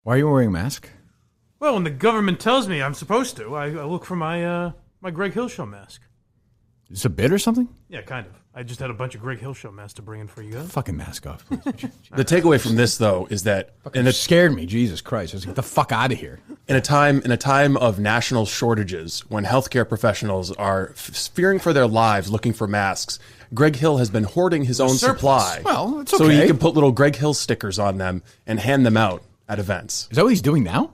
Why are you wearing a mask? Well, when the government tells me I'm supposed to, I look for my my Greg Hill Show mask. Is this a bit or something? Yeah, kind of. I just had a bunch of Greg Hill Show masks to bring in for you guys. Fucking mask off, please. The takeaway from this, though, is that And it scared me. Jesus Christ. I was like, get the fuck out of here. in a time of national shortages, when healthcare professionals are fearing for their lives, looking for masks, Greg Hill has been hoarding his own supply. Well, it's okay. So he can put little Greg Hill stickers on them and hand them out at events. Is that what he's doing now?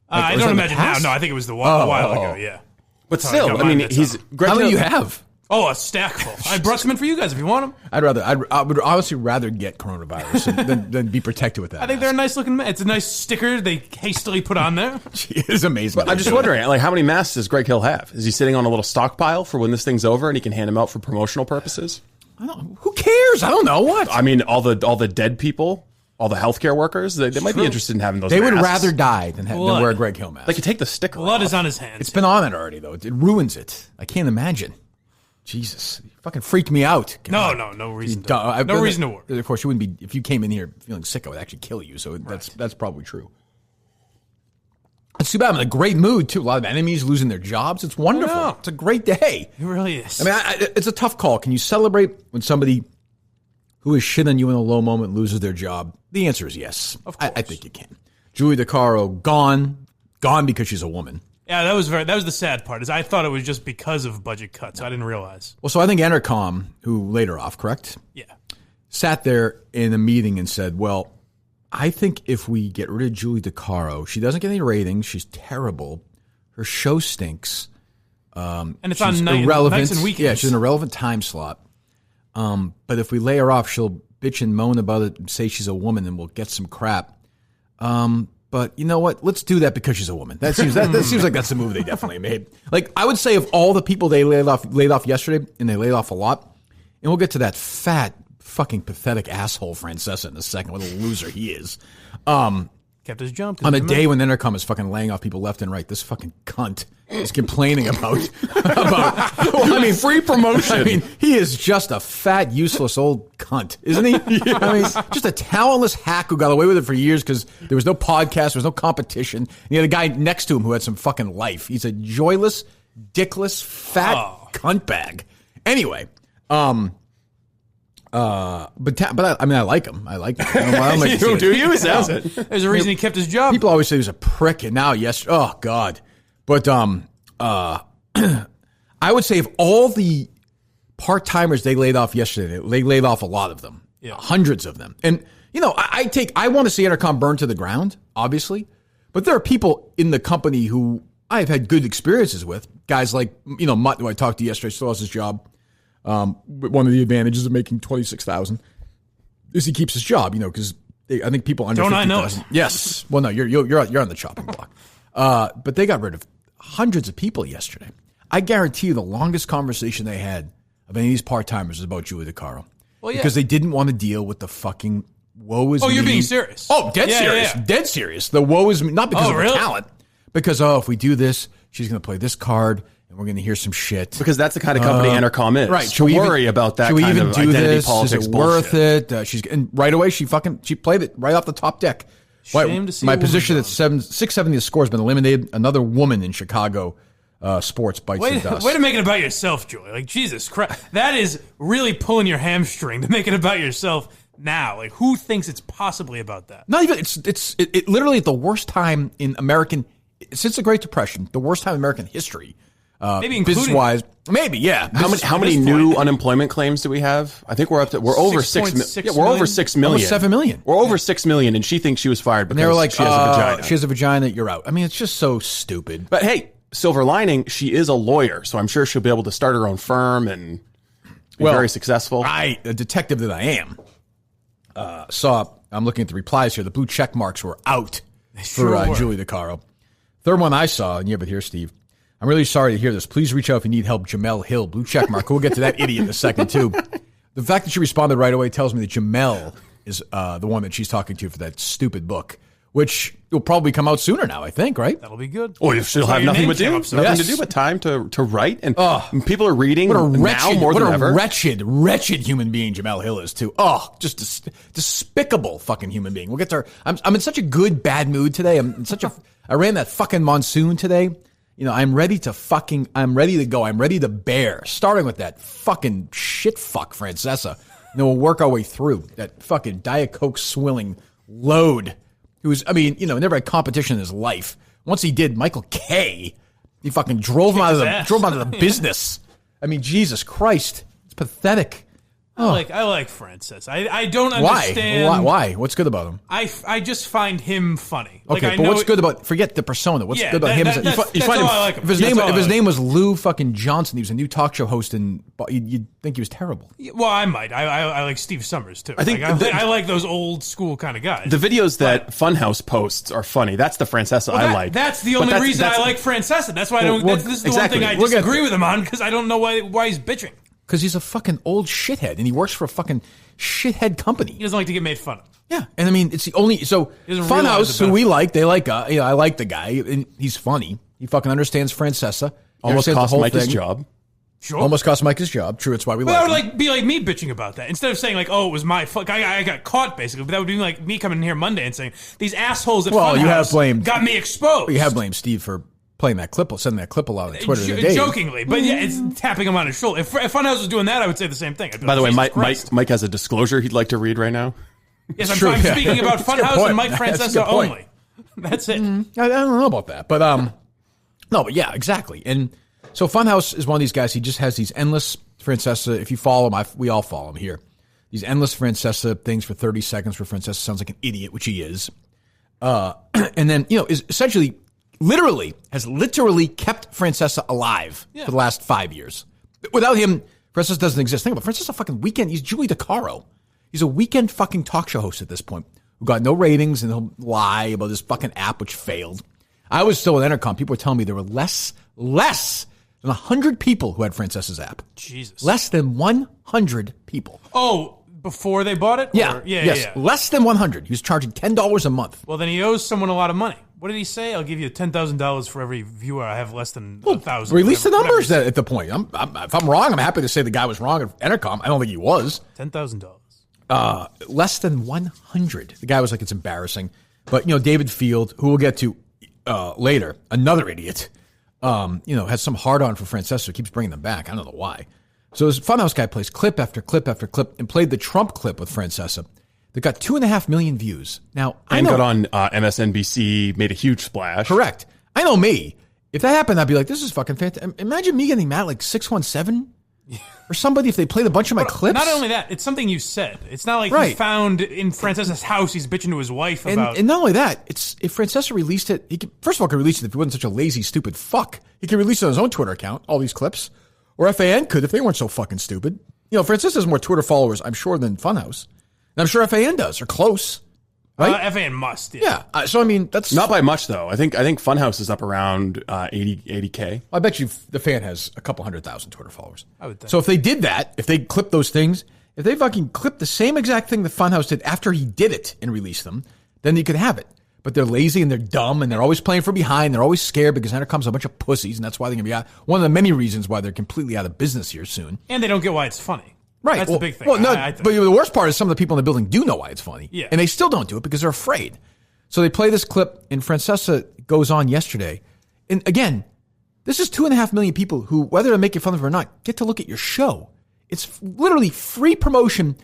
I don't imagine now. No, I think it was a while ago, yeah. But still, I mean, he's Greg How Hill. many do you have? Oh, a stack full. I brought some in for you guys if you want them. I would honestly rather get coronavirus than be protected with that. I think they're a nice looking. It's a nice sticker they hastily put on there. It is amazing. But I'm just wondering, like, how many masks does Greg Hill have? Is he sitting on a little stockpile for when this thing's over and he can hand them out for promotional purposes? Who cares? I don't know what. I mean, all the dead people, all the healthcare workers, they might be interested in having those. They masks. would rather die than wear a Greg Hill mask. They could take the sticker Blood off. is on his hands. It's been on it already, though. It ruins it. I can't imagine. Jesus, you fucking freaked me out. God. No reason. No reason to worry. Of course, you wouldn't be if you came in here feeling sick. I would actually kill you. So that's probably true. It's too bad. I'm in a great mood too. A lot of enemies losing their jobs. It's wonderful. It's a great day. It really is. I mean, it's a tough call. Can you celebrate when somebody who is shit on you in a low moment loses their job? The answer is yes. Of course. I think you can. Julie DeCaro gone because she's a woman. Yeah, that was the sad part. Is I thought it was just because of budget cuts. I didn't realize. Well, so I think Entercom, who laid her off, correct? Yeah. Sat there in a meeting and said, well, I think if we get rid of Julie DeCaro, she doesn't get any ratings. She's terrible. Her show stinks. And it's she's on irrelevant. nights and weekends. Yeah, she's an irrelevant time slot. But if we lay her off, she'll bitch and moan about it and say she's a woman and we'll get some crap. But you know what? Let's do that because she's a woman. That seems like that's the move they definitely made. Like, I would say of all the people they laid off yesterday, and they laid off a lot, and we'll get to that fat, fucking pathetic asshole Francesa in a second. What a loser he is. Kept his job. On a day when Intercom is fucking laying off people left and right, this fucking cunt is complaining about well, I mean, free promotion. I mean, he is just a fat, useless old cunt, isn't he? Yeah. I mean, just a talentless hack who got away with it for years because there was no podcast, there was no competition. And you had a guy next to him who had some fucking life. He's a joyless, dickless, fat cunt bag. Anyway, but I mean, I like him. I like him. I don't like do you? Sounds it. There's a reason he kept his job. People always say he was a prick, and now, yes, oh God. But I would say of all the part-timers they laid off yesterday, they laid off a lot of them, hundreds of them. And you know, I want to see Entercom burn to the ground, obviously, but there are people in the company who I've had good experiences with. Guys like Mutt, who I talked to yesterday, still has his job. One of the advantages of making $26,000 is he keeps his job, because I think people under don't 50,000. I know it? Yes. Well, no, you're on the chopping block. But they got rid of hundreds of people yesterday. I guarantee you the longest conversation they had of any of these part-timers was about Julie DeCaro. Well, yeah. Because they didn't want to deal with the fucking woe is me. Oh, you're being serious. Oh, dead serious. Yeah. Dead serious. The woe is me. Not because of her talent. Because, if we do this, she's going to play this card and we're going to hear some shit. Because that's the kind of company Entercom is. Right. To worry about that kind of identity politics Is it bullshit. worth it? And right away, she played it right off the top deck. Shame to see my position at 670, the score has been eliminated. Another woman in Chicago sports bites the dust. Way to make it about yourself, Joy. Like, Jesus Christ. That is really pulling your hamstring to make it about yourself now. Like, who thinks it's possibly about that? Not even. It's literally at the worst time in American, since the Great Depression, the worst time in American history. Maybe including business-wise, maybe, yeah. How many new unemployment claims do we have? I think we're over 6 million. Yeah, we're over 6 million. Almost 7 million. We're over 6 million, and she thinks she was fired because they were like, she has a vagina. She has a vagina, you're out. I mean, it's just so stupid. But hey, silver lining, she is a lawyer, so I'm sure she'll be able to start her own firm and be very successful. A detective that I am, I'm looking at the replies here, the blue check marks were out for Julie DeCaro. Third one I saw, and you have it here, Steve. I'm really sorry to hear this. Please reach out if you need help. Jamel Hill, blue check mark. We'll get to that idiot in a second, too. The fact that she responded right away tells me that Jamel is the one that she's talking to for that stupid book which will probably come out sooner now, I think, right? That'll be good. Oh, she'll have nothing to do but time to write, and people are reading now more than ever. Wretched human being Jamel Hill is too. Oh, just despicable fucking human being. We'll get to her. I'm in such a good bad mood today. I ran that fucking monsoon today. You know, I'm ready to go. I'm ready to bear. Starting with that fucking shit fuck Francesa. And then we'll work our way through that fucking Diet Coke swilling load. Never had competition in his life. Once he did, Michael K. He fucking drove him out of the business. I mean, Jesus Christ, it's pathetic. I like Francis. I don't understand. Why? What's good about him? I just find him funny. Okay, but what's good about? Forget the persona. What's good about him? You find him. I like him. If his name was Lou fucking Johnson, he was a new talk show host, and you'd think he was terrible. Well, I might. I like Steve Summers too. I like those old school kind of guys. The videos that Funhouse posts are funny. That's the Francesa I like. That's the only reason I like Francesa. That's why I don't. This is the one thing I disagree with him on, because I don't know why he's bitching. Because he's a fucking old shithead, and he works for a fucking shithead company. He doesn't like to get made fun of. Yeah, and I mean, it's the only... So, Funhouse, who we like, they like... I like the guy, and he's funny. He fucking understands Francesa. Almost cost Mike his job. Sure. Almost cost Mike his job. True, it's why we like him. That would be like me bitching about that. Instead of saying, like, oh, it was my fuck, I got caught, basically. But that would be like me coming in here Monday and saying, these assholes at Funhouse got me exposed. You have blamed Steve for... playing that clip, sending that clip a lot on Twitter today. Jokingly, but yeah, it's tapping him on his shoulder. If Funhouse was doing that, I would say the same thing. By the way, Mike has a disclosure he'd like to read right now. Yes, I'm speaking about Funhouse and Mike Francesa only. That's it. I don't know about that, but but yeah, exactly. And so Funhouse is one of these guys. He just has these endless Francesa. If you follow him, we all follow him here. These endless Francesa things for 30 seconds where Francesa sounds like an idiot, which he is. And then is essentially. Has literally kept Francesa alive for the last 5 years. Without him, Francesa doesn't exist. Think about it. Francesa fucking weekend. He's Julie DeCaro. He's a weekend fucking talk show host at this point who got no ratings, and he'll lie about this fucking app which failed. I was still at Entercom. People were telling me there were less than 100 people who had Francesa's app. Jesus. Less than 100 people. Oh, before they bought it? Yeah. Yeah. Less than 100. He was charging $10 a month. Well, then he owes someone a lot of money. What did he say? I'll give you $10,000 for every viewer I have less than 1,000. Release the numbers at the point. If I'm wrong, I'm happy to say the guy was wrong at Entercom. I don't think he was. $10,000. Less than 100. The guy was like, it's embarrassing. But, David Field, who we'll get to later, another idiot, has some hard-on for Francesa, keeps bringing them back. I don't know why. So this Funhouse guy plays clip after clip after clip and played the Trump clip with Francesa. That got 2.5 million views. Now, got on MSNBC, made a huge splash. Correct. I know me. If that happened, I'd be like, this is fucking fantastic. Imagine me getting mad like 617 or somebody if they played a bunch of my clips. Not only that, it's something you said. It's not like he found in Francesa's house, he's bitching to his wife about. And not only that, it's if Francesa released it, he could, first of all, could release it if he wasn't such a lazy, stupid fuck. He could release it on his own Twitter account, all these clips. Or FAN could if they weren't so fucking stupid. Francesa has more Twitter followers, I'm sure, than Funhouse. And I'm sure FAN does, or close. Right? FAN must, yeah. So, I mean, that's... Not by much, though. I think Funhouse is up around 80K. I bet you the fan has a couple 100,000 Twitter followers. I would think. So if they did that, if they clipped those things, if they fucking clipped the same exact thing that Funhouse did after he did it and released them, then you could have it. But they're lazy and they're dumb and they're always playing from behind. They're always scared because Entercom's a bunch of pussies, and that's why they're going to be out. One of the many reasons why they're completely out of business here soon. And they don't get why it's funny. Right. That's the big thing. Well, no, but the worst part is some of the people in the building do know why it's funny. Yeah. And they still don't do it because they're afraid. So they play this clip, and Francesa goes on yesterday. And again, this is 2.5 million people who, whether to make fun of it or not, get to look at your show. It's literally free promotion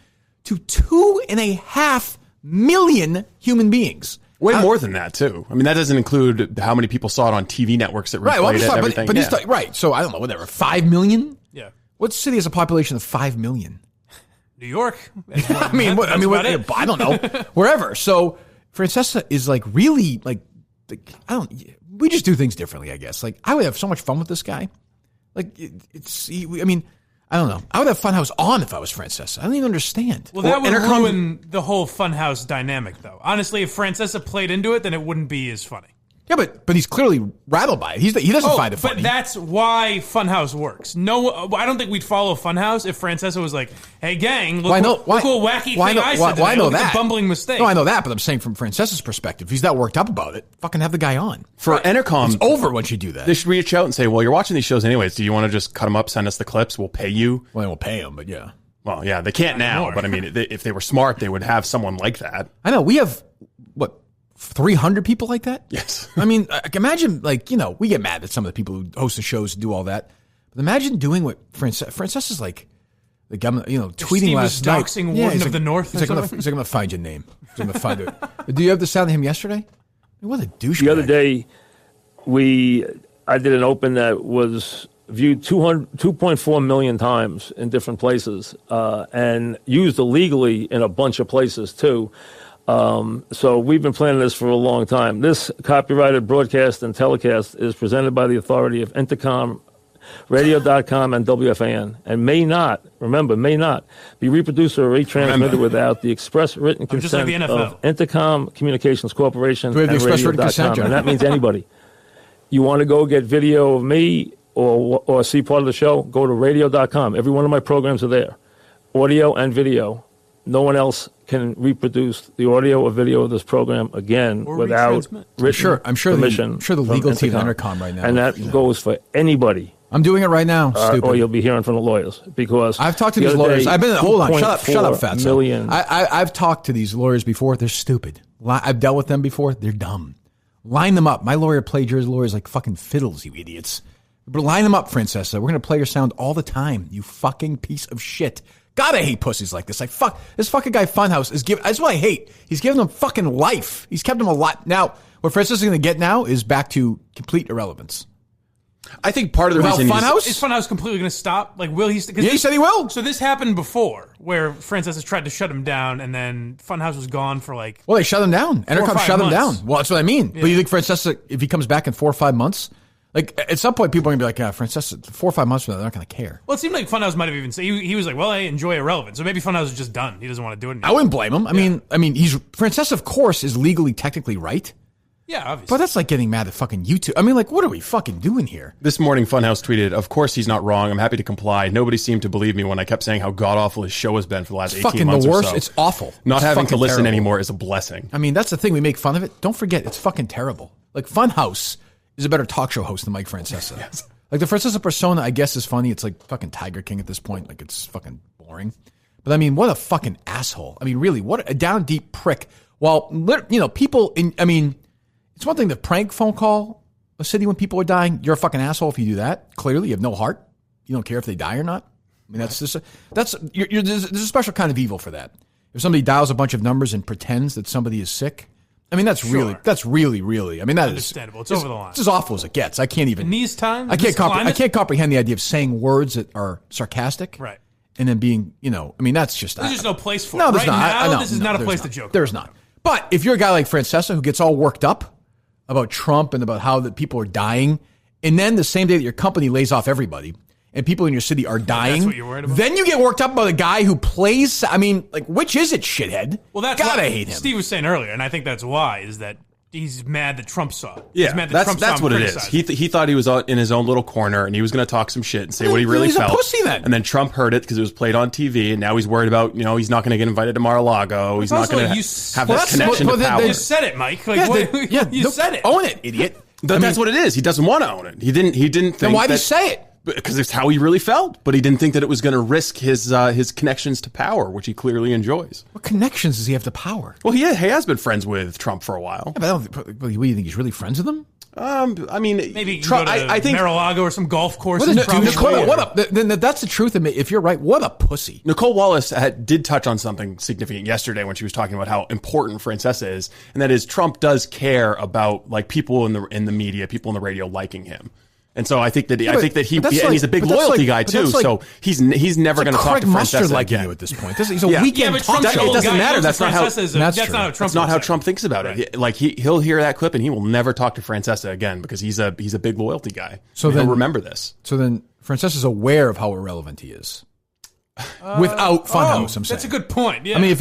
to 2.5 million human beings. Way more than that, too. I mean, that doesn't include how many people saw it on TV networks that replayed it and everything. But he's right. So I don't know, whatever, 5 million? Yeah. What city has a population of 5 million? New York. I don't know. Wherever. So Francesa is like really like, we just do things differently, I guess. Like, I would have so much fun with this guy. Like, I don't know. I would have Funhouse on if I was Francesa. I don't even understand. Well, that would ruin the whole Funhouse dynamic, though. Honestly, if Francesa played into it, then it wouldn't be as funny. Yeah, but he's clearly rattled by it. He doesn't find it funny. But that's why Funhouse works. No, I don't think we'd follow Funhouse if Francesca was like, "Hey, gang, look what wacky thing I said today. I know look that. At the bumbling mistake." No, I know that, but I'm saying from Francesca's perspective, if he's that worked up about it, fucking have the guy on. For Entercom, it's over once you do that. They should reach out and say, "Well, you're watching these shows anyways. Do you want to just cut them up, send us the clips? We'll pay you." Well, they will pay him, but yeah. Well, yeah, they can't now. But I mean, if they were smart, they would have someone like that. I know. We have 300 people like that? Yes. I mean, imagine, we get mad at some of the people who host the shows and do all that. But imagine doing what Francesa's like, the government, tweeting last night. Doxing Warden of the North. He's like, I'm going to find your name. I'm going to find it. Do you have the sound of him yesterday? What a douchebag. The other day, I did an open that was viewed 2.4 million times in different places and used illegally in a bunch of places, too. So we've been planning this for a long time. This copyrighted broadcast and telecast is presented by the authority of Intercom, Radio.com, and WFAN, and may not be reproduced or retransmitted without the express written consent of Intercom Communications Corporation and Radio.com. And that means anybody. You want to go get video of me or see part of the show, go to Radio.com. Every one of my programs are there, audio and video. No one else can reproduce the audio or video of this program again without written permission. I'm sure the legal team at Intercom right now. And that goes for anybody. I'm doing it right now, stupid. Or you'll be hearing from the lawyers because I've talked to these lawyers. Hold on, shut up, Fatso. I've talked to these lawyers before. They're stupid. I've dealt with them before. They're dumb. Line them up. My lawyer played yours. Lawyers like fucking fiddles, you idiots. But line them up, Francesca. We're going to play your sound all the time, you fucking piece of shit. God, I hate pussies like this. This fucking guy Funhouse is giving. That's what I hate. He's giving them fucking life. He's kept them alive. Now, what Francis is going to get now is back to complete irrelevance. I think part of the reason is Funhouse completely going to stop? Like, will he? Yeah, he said he will. So this happened before, where Francis has tried to shut him down, and then Funhouse was gone for like. Well, they shut him down. Entercom shut him down. Well, that's what I mean. Yeah. But you think Francis, if he comes back in 4 or 5 months? Like, at some point, people are going to be like, yeah, Francesca, 4 or 5 months from now, they're not going to care. Well, it seemed like Funhouse might have even said, he was like, well, I enjoy irrelevance. So maybe Funhouse is just done. He doesn't want to do it anymore. I wouldn't blame him. I mean, Francesca, of course, is legally, technically right. Yeah, obviously. But that's like getting mad at fucking YouTube. I mean, like, what are we fucking doing here? This morning, Funhouse tweeted, "Of course he's not wrong. I'm happy to comply. Nobody seemed to believe me when I kept saying how god-awful his show has been for the last 18 months the worst. or so. It's awful. Not having to listen terrible. Anymore is a blessing." I mean, that's the thing. We make fun of it. Don't forget, it's fucking terrible. Like, Funhouse is a better talk show host than Mike Francesa. Yes. Like, the Francesa persona, I guess, is funny. It's like fucking Tiger King at this point. Like, it's fucking boring. But I mean, what a fucking asshole. I mean, really, what a down deep prick. Well, people it's one thing to prank phone call a city when people are dying. You're a fucking asshole if you do that. Clearly, you have no heart. You don't care if they die or not. I mean, there's a special kind of evil for that. If somebody dials a bunch of numbers and pretends that somebody is sick, I mean, that's really, I mean, that understandable. It's over the line. It's as awful as it gets. I can't even. In these times, I can't comprehend the idea of saying words that are sarcastic, right? And then being, I mean, that's just. There's just no place for no, it. There's not. This is not a place to joke. There's not. But if you're a guy like Francesa who gets all worked up about Trump and about how that people are dying, and then the same day that your company lays off everybody and people in your city are dying, that's what you're worried about? Then you get worked up about a guy who plays. I mean, like, which is it, shithead? Well, that's God, what I hate him. Steve was saying earlier, and I think that's why, is that he's mad that Trump saw it. Yeah, that's what it is. He thought he was in his own little corner and he was going to talk some shit and say what he really felt. He's a pussy then. And then Trump heard it because it was played on TV, and now he's worried about he's not going to get invited to Mar-a-Lago. He's not going to have that connection to power. You said it, Mike. You said it. Own it, idiot. That's what it is. He doesn't want to own it. He didn't think. Then why did he say it? Because it's how he really felt, but he didn't think that it was going to risk his connections to power, which he clearly enjoys. What connections does he have to power? Well, he has been friends with Trump for a while. Yeah, but I don't think, what do you think, he's really friends with him? I mean, maybe Trump. I think Mar-a-Lago or some golf course. That's the truth. If you're right, what a pussy. Nicole Wallace did touch on something significant yesterday when she was talking about how important Francesa is, and that is Trump does care about like people in the media, people in the radio liking him. And so I think that he's a big loyalty guy too. So he's never going to talk to Francesa again. You at this point. He's a weekend talk show. It doesn't matter. That's not how Trump thinks about it. Like he'll hear that clip and he will never talk to Francesa again because he's a big loyalty guy. So he'll remember this. So then Francesa's aware of how irrelevant he is. without Funhouse. I'm saying that's a good point. Yeah, I mean, if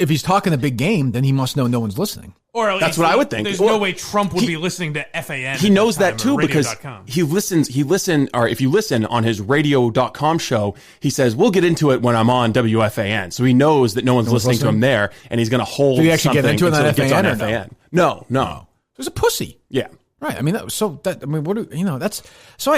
he's talking a big game, then he must know no one's listening. Or at least That's what I would think. There's no way Trump would be listening to FAN. He knows that too or because radio.com. or if you listen on his radio.com show, he says, we'll get into it when I'm on WFAN. So he knows that no one's listening to him there, and he's going to hold Did he actually get into it until on he gets FAN on or no? FAN. No. There's a pussy. Yeah. Right. I mean, that's so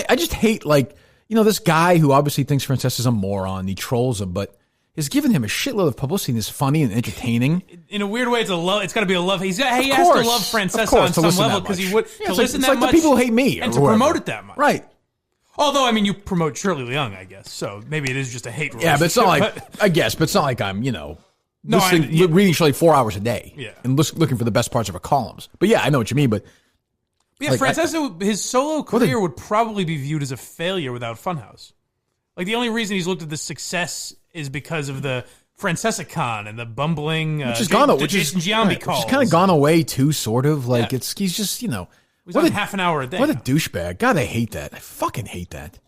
I just hate, like, this guy who obviously thinks Francesa's a moron. He trolls him, but has given him a shitload of publicity and is funny and entertaining. In a weird way, it's got to be a love. He has to love Francesa on to some level because he would to listen it's that like much. the people who hate me and or to whoever. promote it that much. Right. Although, I mean, you promote Shirley Leung, I guess. So maybe it is just a hate relationship. Yeah, but it's not like, I guess, but it's not like I'm, reading Shirley 4 hours a day. Yeah. And looking for the best parts of her columns. But yeah, I know what you mean, but. Yeah, Francesa, his solo career would probably be viewed as a failure without Funhouse. Like, the only reason he's looked at the success is because of the Francesa Con and the bumbling Jason Giambi calls. Which kind of gone away too, sort of. Like, he's just, He's on half an hour a day. What a douchebag. God, I hate that. I fucking hate that.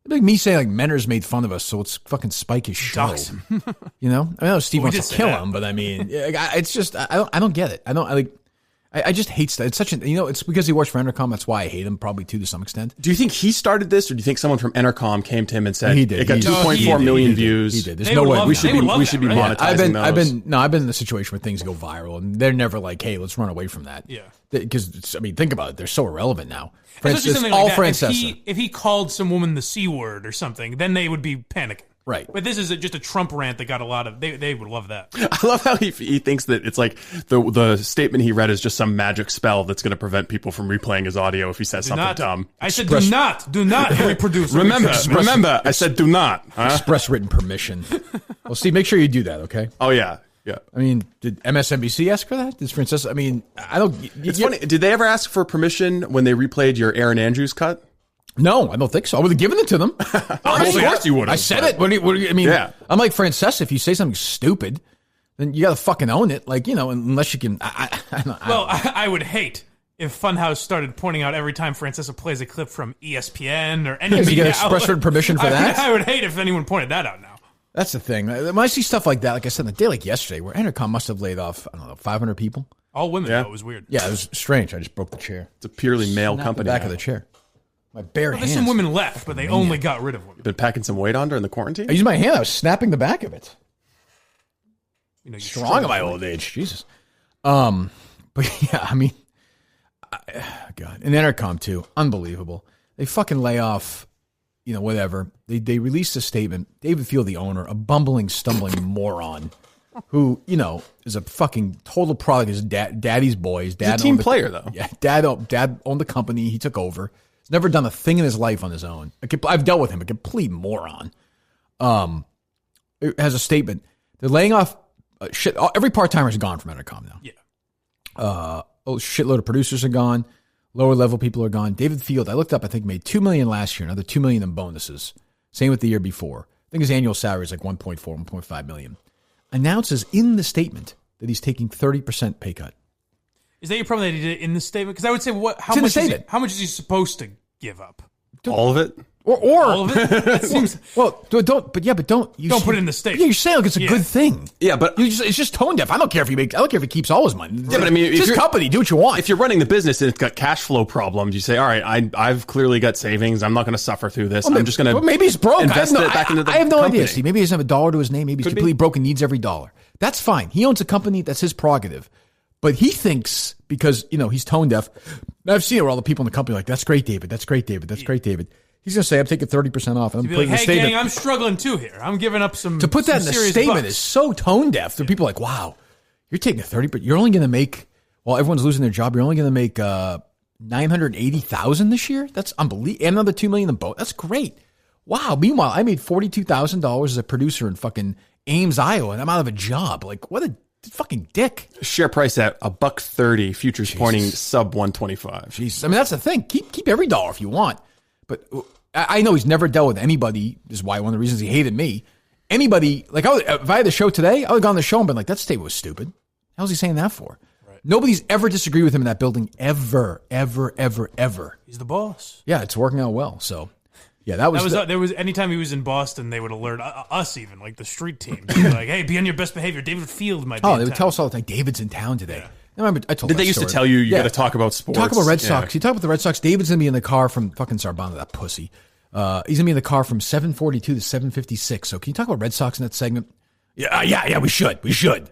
It's like me saying, like, Menner's made fun of us, so it's fucking spike his show. Dox him. I know Steve wants to kill that. him, but I mean, it's just, I don't get it. I just hate that. It's such an, it's because he works for Entercom. That's why I hate him, probably too, to some extent. Do you think he started this, or do you think someone from Entercom came to him and said, He did. it got 2.4 million views? He did. There's They no would way love we that. should They be. would We should be right? monetizing those. I've been in a situation where things go viral, and they're never like, "Hey, let's run away from that." Yeah. Because think about it; they're so irrelevant now. Especially something all like that. Francesa. If he called some woman the C word or something, then they would be panicking. Right. But this is just a Trump rant that got a lot of. They would love that. I love how he thinks that it's like the statement he read is just some magic spell that's going to prevent people from replaying his audio if he says something dumb. I said do not reproduce. Remember, I said do not. Huh? Express written permission. Well, Steve, make sure you do that, okay? Oh, yeah. I mean, did MSNBC ask for that? Did Francesa? I mean, I don't. It's funny. Did they ever ask for permission when they replayed your Aaron Andrews cut? No, I don't think so. I would have given it to them. Honestly, of course you would have. I said it. What do you, I mean, Yeah. I'm like Francesa. If you say something stupid, then you got to fucking own it. Like, unless you can. I would hate if Funhouse started pointing out every time Francesa plays a clip from ESPN or any you media get express outlet. written permission for that? I would hate if anyone pointed that out now. That's the thing. When I see stuff like that, like I said, on a day like yesterday, where Entercom must have laid off, 500 people. All women, Yeah. though. It was weird. Yeah, it was strange. I just broke the chair. It's a purely male Snapped company. the back now. of the chair. My bare There's hands. some women left, but they only got rid of women. Been packing some weight on during the quarantine? I used my hand. I was snapping the back of it. You're Strong at my old age. Jesus. But yeah, I mean, God. And Entercom, too. Unbelievable. They fucking lay off, whatever. They released a statement. David Field, the owner, a bumbling, stumbling moron who, is a fucking total product. His daddy's boy. His dad He's a team owned player, though. Yeah, dad owned the company. He took over. He's never done a thing in his life on his own. I've dealt with him. A complete moron. It has a statement. They're laying off shit. Every part-timer is gone from Entercom now. Yeah. A shitload of producers are gone. Lower level people are gone. David Field, I looked up, I think made $2 million last year, another $2 million in bonuses. Same with the year before. I think his annual salary is like 1.5 million. Announces in the statement that he's taking 30% pay cut. Is that your problem that he did it in the statement? Because I would say, how much is he supposed to give up? All of it? Or All of it? That seems. well, don't put it in the statement. Yeah, you're saying like it's a good thing. Yeah, but it's just tone deaf. I don't care if he keeps all his money. Yeah, but I mean, it's his company. Do what you want. If you're running the business and it's got cash flow problems, you say, all right, I've clearly got savings. I'm not going to suffer through this. I'm just going to maybe he's broke. invest it back into the I have no company. idea, Steve. Maybe he doesn't have a dollar to his name. Maybe he's completely broke and needs every dollar. That's fine. He owns a company. That's his prerogative. But he thinks because, he's tone deaf. I've seen it where all the people in the company are like, that's great, David. That's great, David. That's great, David. He's going to say, I'm taking 30% off. And I'm putting Like, in the hey, statement. gang, I'm struggling too here. I'm giving up some. To put that in the statement bucks. is so tone deaf. The people are like, wow, you're taking a 30%. You're only going to make, while everyone's losing their job, you're only going to make $980,000 this year. That's unbelievable. And another $2 million in both. That's great. Wow. Meanwhile, I made $42,000 as a producer in fucking Ames, Iowa, and I'm out of a job. Like, what a fucking dick. Share price at $1.30. Futures pointing sub 125. Jesus. I mean, that's the thing. Keep every dollar if you want. But I know he's never dealt with anybody. This is why one of the reasons he hated me. Anybody, like, if I had the show today, I would have gone on the show and been like, that statement was stupid. How's he saying that for? Right. Nobody's ever disagreed with him in that building ever, ever, ever, ever. He's the boss. Yeah, it's working out well. So Yeah, that was there was anytime he was in Boston, they would alert us, even like the street team, like, "Hey, be on your best behavior. David Field might." Be they would tell us all the time. David's in town today. Yeah. I remember I told. Did they used to tell you got to talk about sports? Talk about Red Sox. You talk about the Red Sox. David's gonna be in the car from fucking Sarbana, that pussy. He's gonna be in the car from 7:42 to 7:56. So can you talk about Red Sox in that segment? Yeah. We should.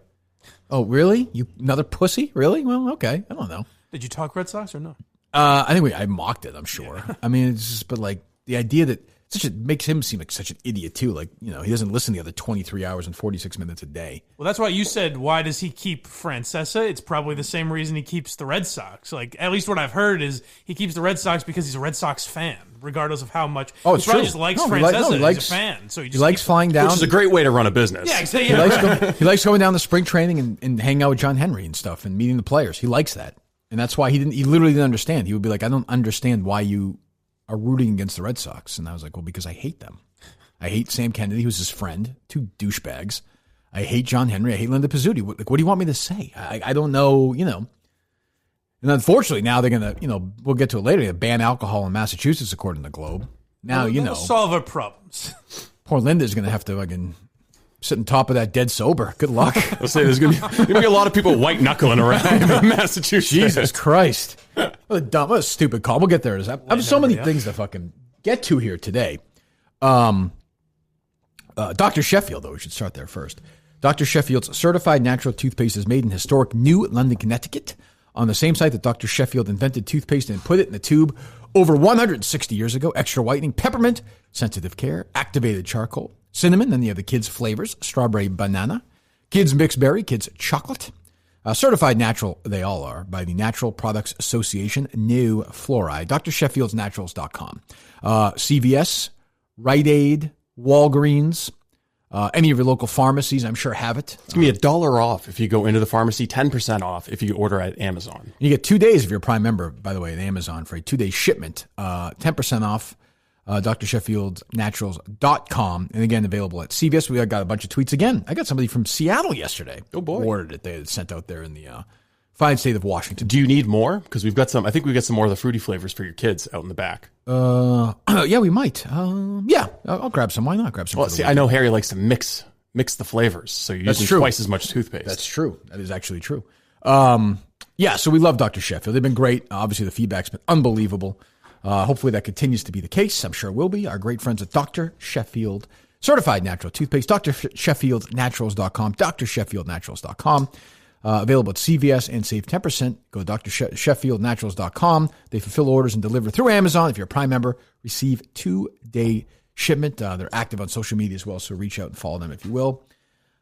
Oh, really? You another pussy? Really? Well, okay. I don't know. Did you talk Red Sox or no? I think I mocked it. I'm sure. Yeah. I mean, it's just, but like the idea that makes him seem like such an idiot too. Like, he doesn't listen the other 23 hours and 46 minutes a day. Well, that's why you said, why does he keep Francesa? It's probably the same reason he keeps the Red Sox. Like, at least what I've heard is he keeps the Red Sox because he's a Red Sox fan, regardless of how much. Oh, it's he probably true. just likes Francesa. He's a fan, so he likes flying down, which is a great way to run a business. Yeah, exactly. He likes going down to spring training and hanging out with John Henry and stuff and meeting the players. He likes that, and that's why he literally didn't understand. He would be like, I don't understand why you are rooting against the Red Sox. And I was like, well, because I hate them. I hate Sam Kennedy, who's his friend, two douchebags. I hate John Henry. I hate Linda Pizzuti. What do you want me to say? I don't know, And unfortunately, now they're going to, we'll get to it later, they ban alcohol in Massachusetts, according to the Globe. Now, That'll solve our problems. Poor Linda's going to have to fucking sit on top of that dead sober. Good luck. I'll say there's going to be a lot of people white knuckling around in Massachusetts. Jesus Christ. What a stupid call. We'll get there. I have so many things to fucking get to here today. Dr. Sheffield, though, we should start there first. Dr. Sheffield's certified natural toothpaste is made in historic New London, Connecticut, on the same site that Dr. Sheffield invented toothpaste and put it in a tube over 160 years ago. Extra whitening, peppermint, sensitive care, activated charcoal, cinnamon, and you have the kids' flavors, strawberry, banana, kids' mixed berry, kids' chocolate. Certified natural, they all are, by the Natural Products Association, no fluoride. DrSheffield'sNaturals.com. CVS, Rite Aid, Walgreens, any of your local pharmacies, I'm sure, have it. It's going to be $1 off if you go into the pharmacy, 10% off if you order at Amazon. You get 2 days if you're a Prime member, by the way, at Amazon for a 2-day shipment. 10% off, DrSheffield'sNaturals.com. And again, available at CVS. We got a bunch of tweets again. I got somebody from Seattle yesterday. Oh, boy. Ordered it. They had sent out there in the fine state of Washington. Do you need more? Because we've got some, I think we've got some more of the fruity flavors for your kids out in the back. Yeah, we might. Yeah, I'll grab some. Why not grab some? Well, see, I know Harry likes to mix the flavors, so you're using twice as much toothpaste. That's true. That is actually true. Yeah, so we love Dr. Sheffield. They've been great. Obviously, the feedback's been unbelievable. Hopefully that continues to be the case. I'm sure it will be. Our great friends at Dr. Sheffield, certified natural toothpaste, DrSheffield'sNaturals.com, DrSheffield'sNaturals.com. Available at CVS and save 10%. Go to DrSheffield'sNaturals.com. They fulfill orders and deliver through Amazon. If you're a Prime member, receive 2-day shipment. They're active on social media as well, so reach out and follow them if you will.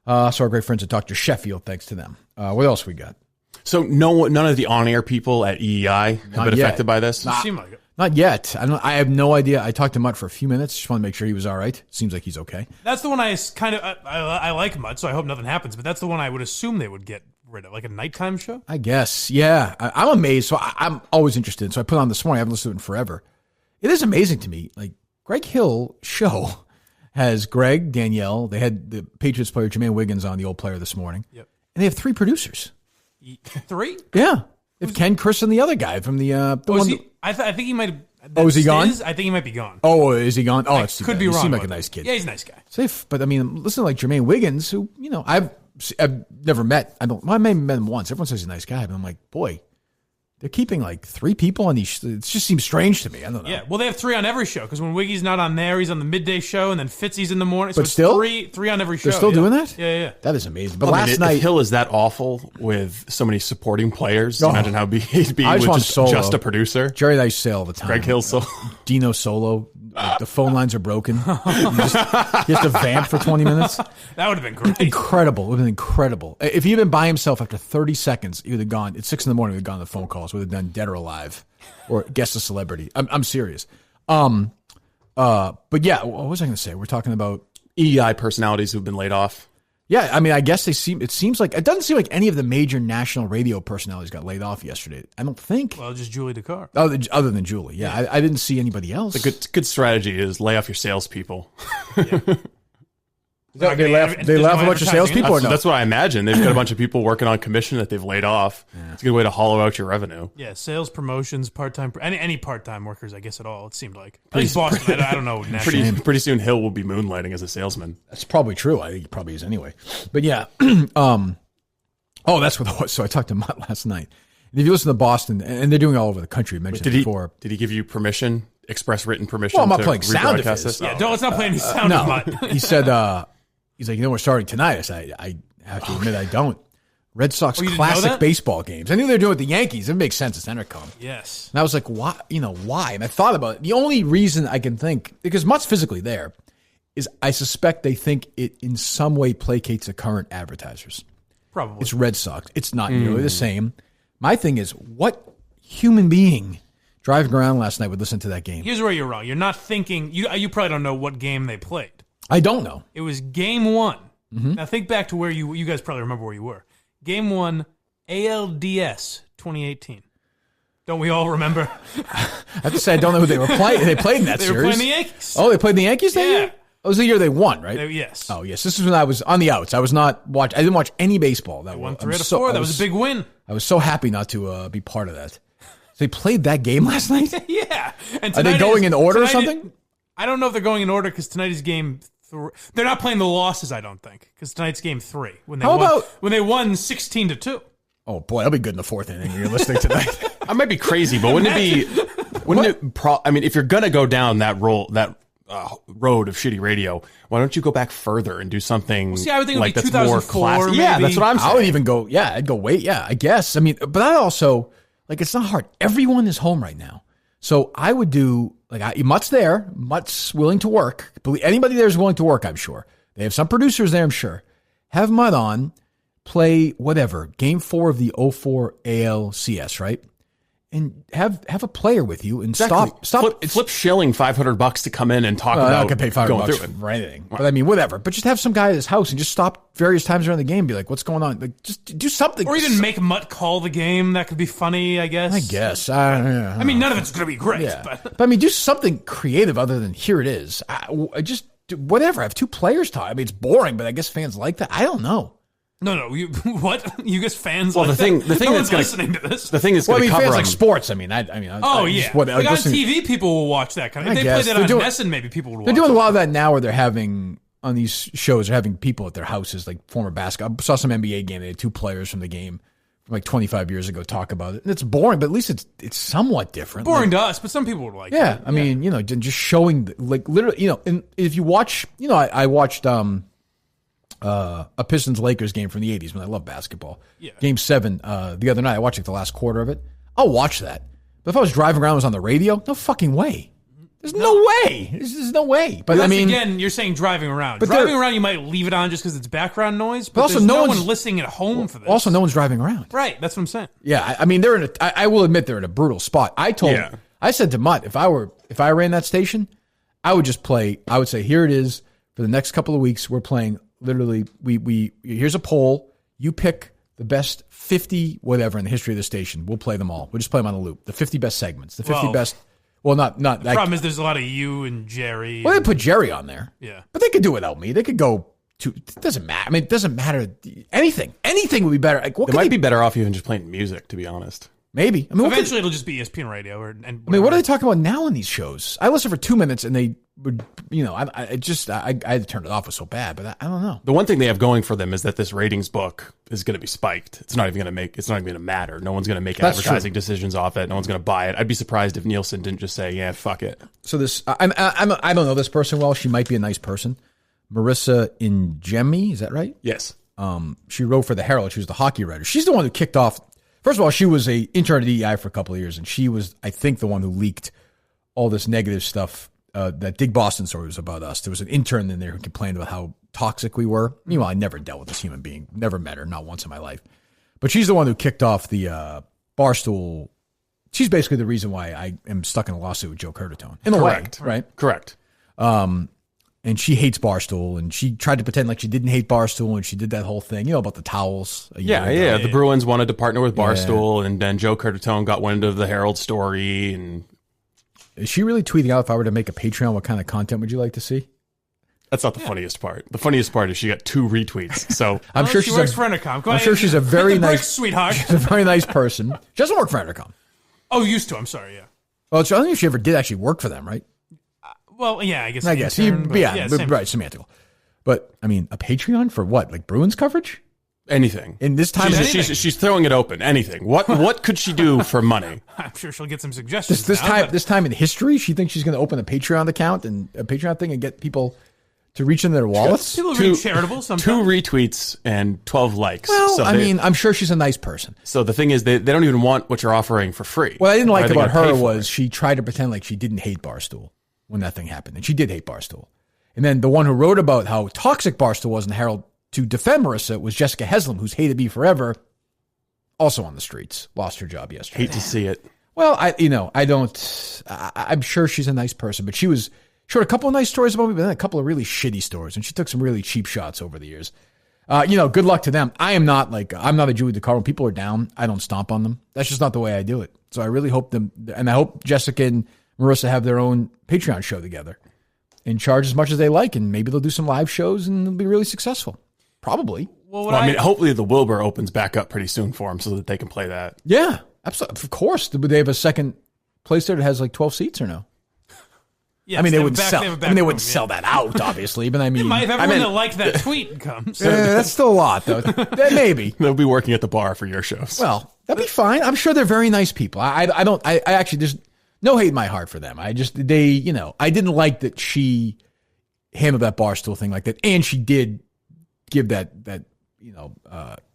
So our great friends at Dr. Sheffield, thanks to them. What else we got? So none of the on-air people at EEI have been affected by this? Seem like it. Not yet. I have no idea. I talked to Mutt for a few minutes. Just want to make sure he was all right. Seems like he's okay. That's the one I like Mutt, so I hope nothing happens. But that's the one I would assume they would get rid of, like a nighttime show. I guess. Yeah, I'm amazed. So I'm always interested. So I put it on this morning. I haven't listened to it in forever. It is amazing to me. Like Greg Hill show has Greg, Danielle. They had the Patriots player Jermaine Wiggins on, the old player, this morning. Yep. And they have 3 producers. 3? Yeah. If Ken, Chris, and the other guy from the one. I think he might have. Oh, is he gone? I think he might be gone. Oh, is he gone? Oh, it's could be wrong. He seemed like a nice kid. Yeah, he's a nice guy. Safe, but I mean, listen to like Jermaine Wiggins, who I've never met. I may have met him once. Everyone says he's a nice guy, but I'm like, boy, they're keeping like 3 people on these. It just seems strange to me. I don't know. Yeah, well, they have 3 on every show because when Wiggy's not on there, he's on the midday show, and then Fitzy's in the morning. So but still, three on every show. They're still doing that? Yeah. That is amazing. But last night, if Hill is that awful with so many supporting players, imagine how he'd be with just a producer. Jerry and I say all the time. Greg Hill solo. Dino solo. Like the phone lines are broken. He has to vamp for 20 minutes. That would have been great. Incredible. It would have been incredible. If he had been by himself after 30 seconds, he would have gone. At 6 a.m, he would have gone to the phone calls. Would have done Dead or Alive or Guess a Celebrity. I'm serious. But yeah, what was I going to say? We're talking about EEI personalities who've been laid off. Yeah, I mean, I guess it seems like, it doesn't seem like any of the major national radio personalities got laid off yesterday. I don't think. Well, just Julie Descar. Other than Julie, yeah. I didn't see anybody else. The good strategy is lay off your salespeople. Yeah. They laugh a bunch of salespeople or no? That's what I imagine. They've got a bunch of people working on commission that they've laid off. Yeah. It's a good way to hollow out your revenue. Yeah, sales, promotions, part-time, any part-time workers, I guess, at all, it seemed like. At least Boston, I don't know. Pretty soon Hill will be moonlighting as a salesman. That's probably true. I think he probably is anyway. But yeah. That's what it was. So I talked to Mutt last night. And if you listen to Boston, and they're doing it all over the country, I mentioned before. Did he give you permission, express written permission? Well, I'm not playing sound of his. Yeah, let's not play any sound of Mutt. He said, he's like, we're starting tonight. I said, I have to admit I don't. Red Sox classic baseball games. I knew they were doing it with the Yankees. It makes sense. It's Entercom. Yes. And I was like, why? Why? And I thought about it. The only reason I can think, because Mutt's physically there, is I suspect they think it in some way placates the current advertisers. Probably. It's Red Sox. It's not nearly the same. My thing is, what human being driving around last night would listen to that game? Here's where you're wrong. You're not thinking, you probably don't know what game they played. I don't know. It was game one. Mm-hmm. Now think back to where you guys probably remember where you were. Game one, ALDS 2018. Don't we all remember? I have to say, I don't know who they were playing. They played in that series. They were playing the Yankees. Oh, they played the Yankees that year? It was the year they won, right? Yes. Oh, yes. This is when I was on the outs. I didn't watch any baseball. They won 3 out of 4. That was a big win. I was so happy not to be part of that. So they played that game last night? Yeah. And are they going in order or something? I don't know if they're going in order because tonight is game 3. They're not playing the losses, I don't think, because tonight's game 3 when they won 16-2. Oh boy, that'll be good in the 4th inning when you're listening tonight. I might be crazy, but wouldn't it be? I mean, if you're gonna go down that road of shitty radio, why don't you go back further and do something? I would think like it would be that's 2004. more classic. Maybe. Yeah, that's what I'm saying. I would even go. Yeah, I'd go wait. Yeah, I guess. I mean, but I also it's not hard. Everyone is home right now, so I would do Mutt's there. Mutt's willing to work. Anybody there is willing to work. I'm sure they have some producers there. I'm sure. Have Mutt on. Play whatever, game 4 of the 04 ALCS, right? And have a player with you and stop. Flip Schilling $500 to come in and talk about. I'm not gonna pay $500 for anything, but I mean, whatever. But just have some guy at his house and just stop various times around the game. And be like, what's going on? Like, just do something, or even make Mutt call the game. That could be funny, I guess. I mean, none of it's gonna be great, but I mean, do something creative other than here it is. I just do whatever. I have 2 players talk. I mean, it's boring, but I guess fans like that. I don't know. No. What? You guys fans? Well, like the thing that's gonna, listening to this. The thing that's going to cover fans like sports. I mean, yeah. On TV, people will watch that kind of. If they played that on NESN, maybe people would watch. They're doing a lot of that now, where they're having on these shows. They're having people at their houses, like former basketball. I saw some NBA game. They had 2 players from the game from like 25 years ago talk about it. And it's boring, but at least it's somewhat different. Boring to us, but some people would like it. Yeah, I mean, just showing literally, and if you watch, I watched a Pistons-Lakers game from the 80s when I love basketball. Yeah. Game 7 the other night. I watched the last quarter of it. I'll watch that. But if I was driving around and was on the radio, no fucking way. There's no way. There's no way. But I mean, again, you're saying driving around. But driving around, you might leave it on just because it's background noise. But also, no one's listening at home for this. Also, no one's driving around. Right. That's what I'm saying. Yeah. I mean, I will admit they're in a brutal spot. I said to Mutt, if I ran that station, I would just play. I would say, here it is for the next couple of weeks. We're playing. Literally, here's a poll. You pick the best 50 whatever in the history of the station. We'll play them all. We'll just play them on a loop. The 50 best segments. The 50 best. Well, not. The problem is there's a lot of you and Jerry. Well, they put Jerry on there. Yeah, but they could do it without me. They could go to. It doesn't matter. I mean, it doesn't matter. Anything would be better. Like, they might be better off even just playing music, to be honest. Maybe. I mean, eventually it'll just be ESPN radio. What are they talking about now in these shows? I listened for 2 minutes and they would, I had to turn it off. It was so bad, but I don't know. The one thing they have going for them is that this ratings book is going to be spiked. It's not even going to matter. No one's going to make advertising decisions off it. No one's going to buy it. I'd be surprised if Nielsen didn't just say, yeah, fuck it. So I don't know this person well. She might be a nice person. Marissa Ingemi, is that right? Yes. She wrote for the Herald. She was the hockey writer. She's the one who kicked off. First of all, she was an intern at EI for a couple of years, and she was, I think, the one who leaked all this negative stuff. That Dig Boston story was about us. There was an intern in there who complained about how toxic we were. Meanwhile, I never dealt with this human being. Never met her, not once in my life. But she's the one who kicked off the Barstool. She's basically the reason why I am stuck in a lawsuit with Joe Curtatone. In a way, right? Correct. And she hates Barstool, and she tried to pretend like she didn't hate Barstool, and she did that whole thing, about the towels. Yeah. The Bruins wanted to partner with Barstool, and then Joe Curtatone got wind of the Herald story. And is she really tweeting out, if I were to make a Patreon, what kind of content would you like to see? That's not the funniest part. The funniest part is she got 2 retweets. So I'm sure she works for Entercom. I'm sure she's a very nice sweetheart. She's a very nice person. She doesn't work for Entercom. Oh, used to. I'm sorry. Yeah. Well, I don't think she ever did actually work for them, right? Well, yeah, I guess. Intern, right, semantical. But I mean, a Patreon for what? Like Bruins coverage? Anything. In this time, she's throwing it open. Anything. What could she do for money? I'm sure she'll get some suggestions. This time in history, she thinks she's going to open a Patreon account and a Patreon thing and get people to reach into their wallets. People are being charitable sometimes. 2 retweets and 12 likes. Well, I mean, I'm sure she's a nice person. So the thing is, they don't even want what you're offering for free. What I didn't like about her was she tried to pretend like she didn't hate Barstool when that thing happened, and she did hate Barstool. And then the one who wrote about how toxic Barstool was in the Herald to defend Marissa was Jessica Haslam, who's hated me forever, also on the streets, lost her job yesterday. Hate to see it. Well, I'm sure she's a nice person, but she wrote a couple of nice stories about me, but then a couple of really shitty stories, and she took some really cheap shots over the years. Good luck to them. I'm not a Julie DeCaro. When people are down, I don't stomp on them. That's just not the way I do it. So I really hope and I hope Jessica and Marissa have their own Patreon show together and charge as much as they like, and maybe they'll do some live shows and they'll be really successful. Probably. Well, I mean, hopefully the Wilbur opens back up pretty soon for them so that they can play that. Yeah, absolutely. Of course. Would they have a second place there that has like 12 seats or no? Yes, I mean, they wouldn't sell that out, obviously. But I mean, if everyone that liked that tweet comes, that's still a lot, though. Maybe they'll be working at the bar for your shows. Well, that'd be fine. I'm sure they're very nice people. I actually, there's no hate in my heart for them. I didn't like that she handled that Barstool thing like that, and she did give that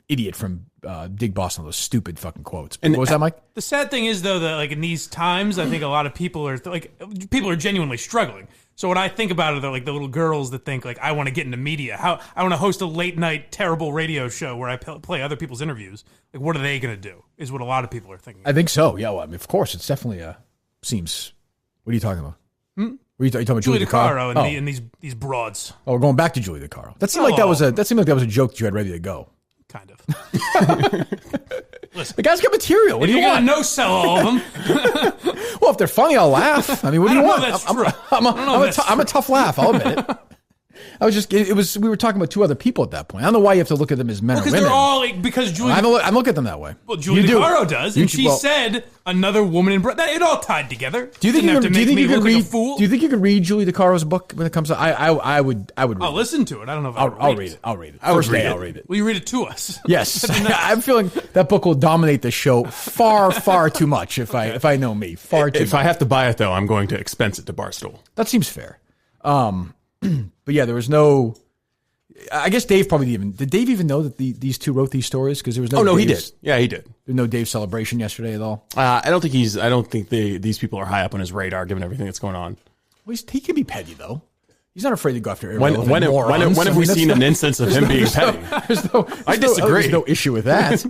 idiot from Dig Boston those stupid fucking quotes. And what was that, Mike? The sad thing is, though, that like in these times, I think a lot of people are people are genuinely struggling. So what I think about it are like the little girls that think like, I want to get into media. How I want to host a late night terrible radio show where I play other people's interviews. Like, what are they going to do? Is what a lot of people are thinking. I think so. Yeah. Well, I mean, of course, it's definitely seems. What are you talking about? Are you talking about Julie DeCaro and these broads? Oh, we're going back to Julie DeCaro. That seemed like that was a joke that you had ready to go. Kind of. Listen, the guy's got material. What do you want? No sell all of them. Well, if they're funny, I'll laugh. I mean, what do you want? I'm a tough laugh. I'll admit it. We were talking about 2 other people at that point. I don't know why you have to look at them as men or women. They're all because Julie. I don't look at them that way. Well, Julie DeCaro does, and she said another woman in that it all tied together. Do you think you can read Julie DeCaro's book when it comes to? I would read I'll listen to it. I don't know if I'll read it. I'll read it. First day, I'll read it. Will you read it to us? Yes, I'm feeling that book will dominate the show far too much. If I know me, far too. If I have to buy it though, I'm going to expense it to Barstool. That seems fair. But yeah, there was no. I guess Dave probably did Dave even know that these 2 wrote these stories? Because there was no. Oh no, he did. Yeah, he did. There was no Dave celebration yesterday at all. I don't think these people are high up on his radar, given everything that's going on. Well, he can be petty though. He's not afraid to go after when have we seen an instance of him being petty? I disagree. There's no issue with that.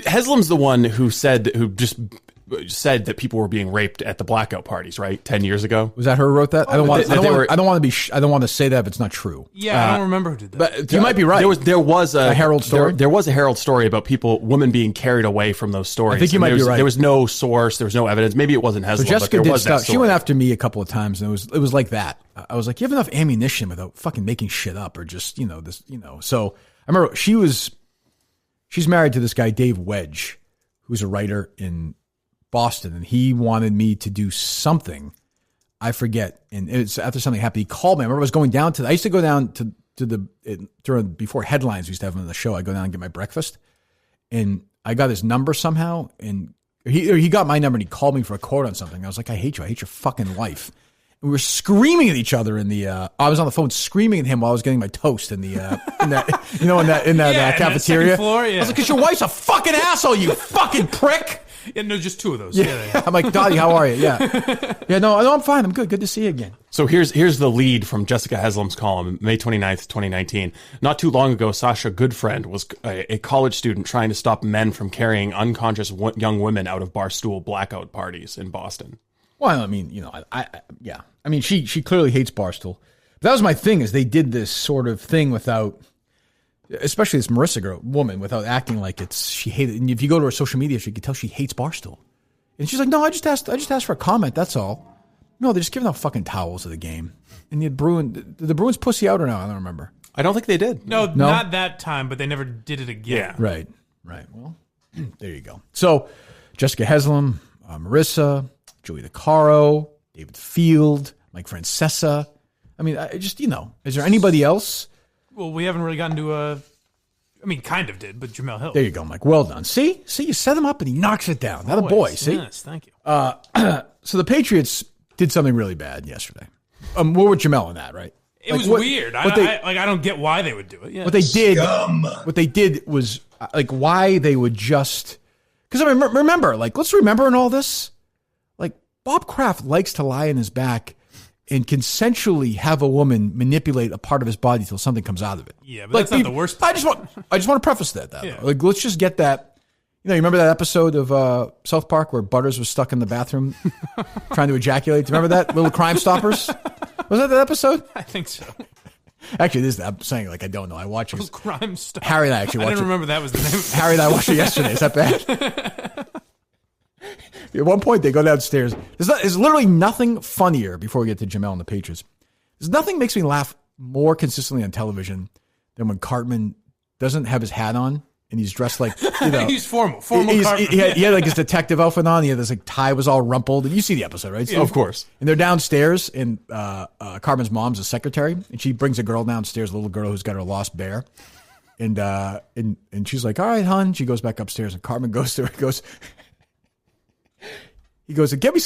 Haslam's the one who just said that people were being raped at the blackout parties, right? 10 years ago. Was that her who wrote that? I don't want to say that if it's not true. Yeah, I don't remember who did that. But you might be right. There was a Herald story. There was a Herald story about women being carried away from those stories. I think you might be right. There was no source. There was no evidence. Maybe it wasn't Haslam, Jessica but there did was that story. She went after me a couple of times, and it was like that. I was like, you have enough ammunition without fucking making shit up or just this. So I remember she's married to this guy Dave Wedge, who's a writer in Boston, and he wanted me to do something. I forget. And it's after something happened. He called me. I remember I was going down I used to go down before headlines we used to have him on the show. I go down and get my breakfast, and I got his number somehow, and he got my number and he called me for a quote on something. I was like, I hate you. I hate your fucking life. And we were screaming at each other I was on the phone screaming at him while I was getting my toast in that cafeteria. Floor, yeah. I was like, because your wife's a fucking asshole, you fucking prick. Yeah, no, just 2 of those. Yeah. I'm like, Dottie, how are you? Yeah. Yeah, no, I'm fine. I'm good. Good to see you again. So here's the lead from Jessica Haslam's column, May 29th, 2019. Not too long ago, Sasha Goodfriend was a college student trying to stop men from carrying unconscious young women out of Barstool blackout parties in Boston. Well, I mean, yeah. I mean, she clearly hates Barstool. But that was my thing, is they did this sort of thing without, especially this Marissa woman, without acting like she hated. And if you go to her social media, you can tell she hates Barstool. And she's like, no, I just asked for a comment. That's all. No, they're just giving out fucking towels of the game. And the Bruins pussy out or no? I don't remember. I don't think they did. No, not that time, but they never did it again. Yeah. Right. Well, there you go. So, Jessica Haslam, Marissa, Joey DeCaro, David Field, Mike Francesa. I mean, I just, is there anybody else? Well, we haven't really gotten to kind of did, but Jamel Hill. There you go, Mike. Well done. See, you set him up and he knocks it down. Not a boy. See? Yes, thank you. So the Patriots did something really bad yesterday. We're with Jamel on that, right? It was weird. I don't get why they would do it. Yeah. What they did was why they would just, because I remember, let's remember in all this, Bob Kraft likes to lie in his back and consensually have a woman manipulate a part of his body till something comes out of it. Yeah, but that's not the worst part. I just want to preface that. Yeah. Let's just get that. You remember that episode of South Park where Butters was stuck in the bathroom trying to ejaculate? Do you remember that? Little Crime Stoppers? Was that episode? I think so. Actually, I'm saying I don't know. I watched it. Crime Stoppers. Harry and I actually watched it. I didn't remember that was the name. Harry and I watched it yesterday. Is that bad? At one point, they go downstairs. There's literally nothing funnier before we get to Jamel and the Patriots. There's nothing makes me laugh more consistently on television than when Cartman doesn't have his hat on and he's dressed like, he's formal. Cartman. He had his detective outfit on. He had this tie was all rumpled. And you see the episode, right? Yeah, of course. And they're downstairs, and Cartman's mom's a secretary, and she brings a girl downstairs, a little girl who's got her lost bear. And she's like, all right, hon. She goes back upstairs, and Cartman goes to her and goes, get me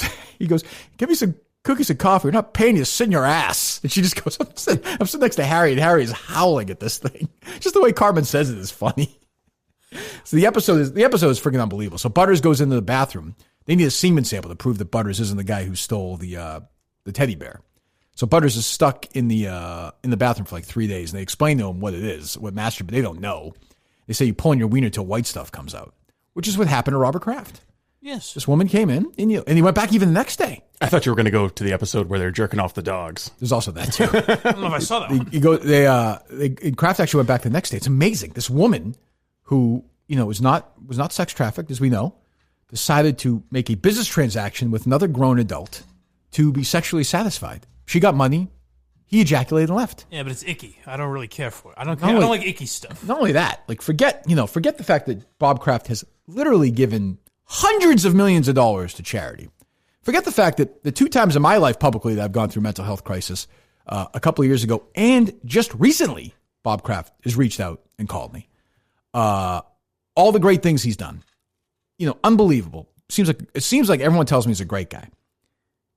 some cookies and coffee. We're not paying you to sit in your ass. And she just goes, I'm sitting next to Harry, and Harry is howling at this thing. Just the way Cartman says it is funny. So the episode is freaking unbelievable. So Butters goes into the bathroom. They need a semen sample to prove that Butters isn't the guy who stole the teddy bear. So Butters is stuck in the bathroom for 3 days, and they explain to him what it is, what masturbation, but they don't know. They say you pull on your wiener till white stuff comes out, which is what happened to Robert Kraft. Yes. This woman came in, and he went back even the next day. I thought you were going to go to the episode where they're jerking off the dogs. There's also that, too. I don't know if I saw that one. Kraft actually went back the next day. It's amazing. This woman who, was not sex trafficked, as we know, decided to make a business transaction with another grown adult to be sexually satisfied. She got money. He ejaculated and left. Yeah, but it's icky. I don't really care for it. I don't like icky stuff. Not only that, forget the fact that Bob Kraft has literally given hundreds of millions of dollars to charity. Forget the fact that the 2 times in my life publicly that I've gone through mental health crisis, a couple of years ago and just recently, Bob Kraft has reached out and called me. All the great things he's done, unbelievable. It seems like everyone tells me he's a great guy.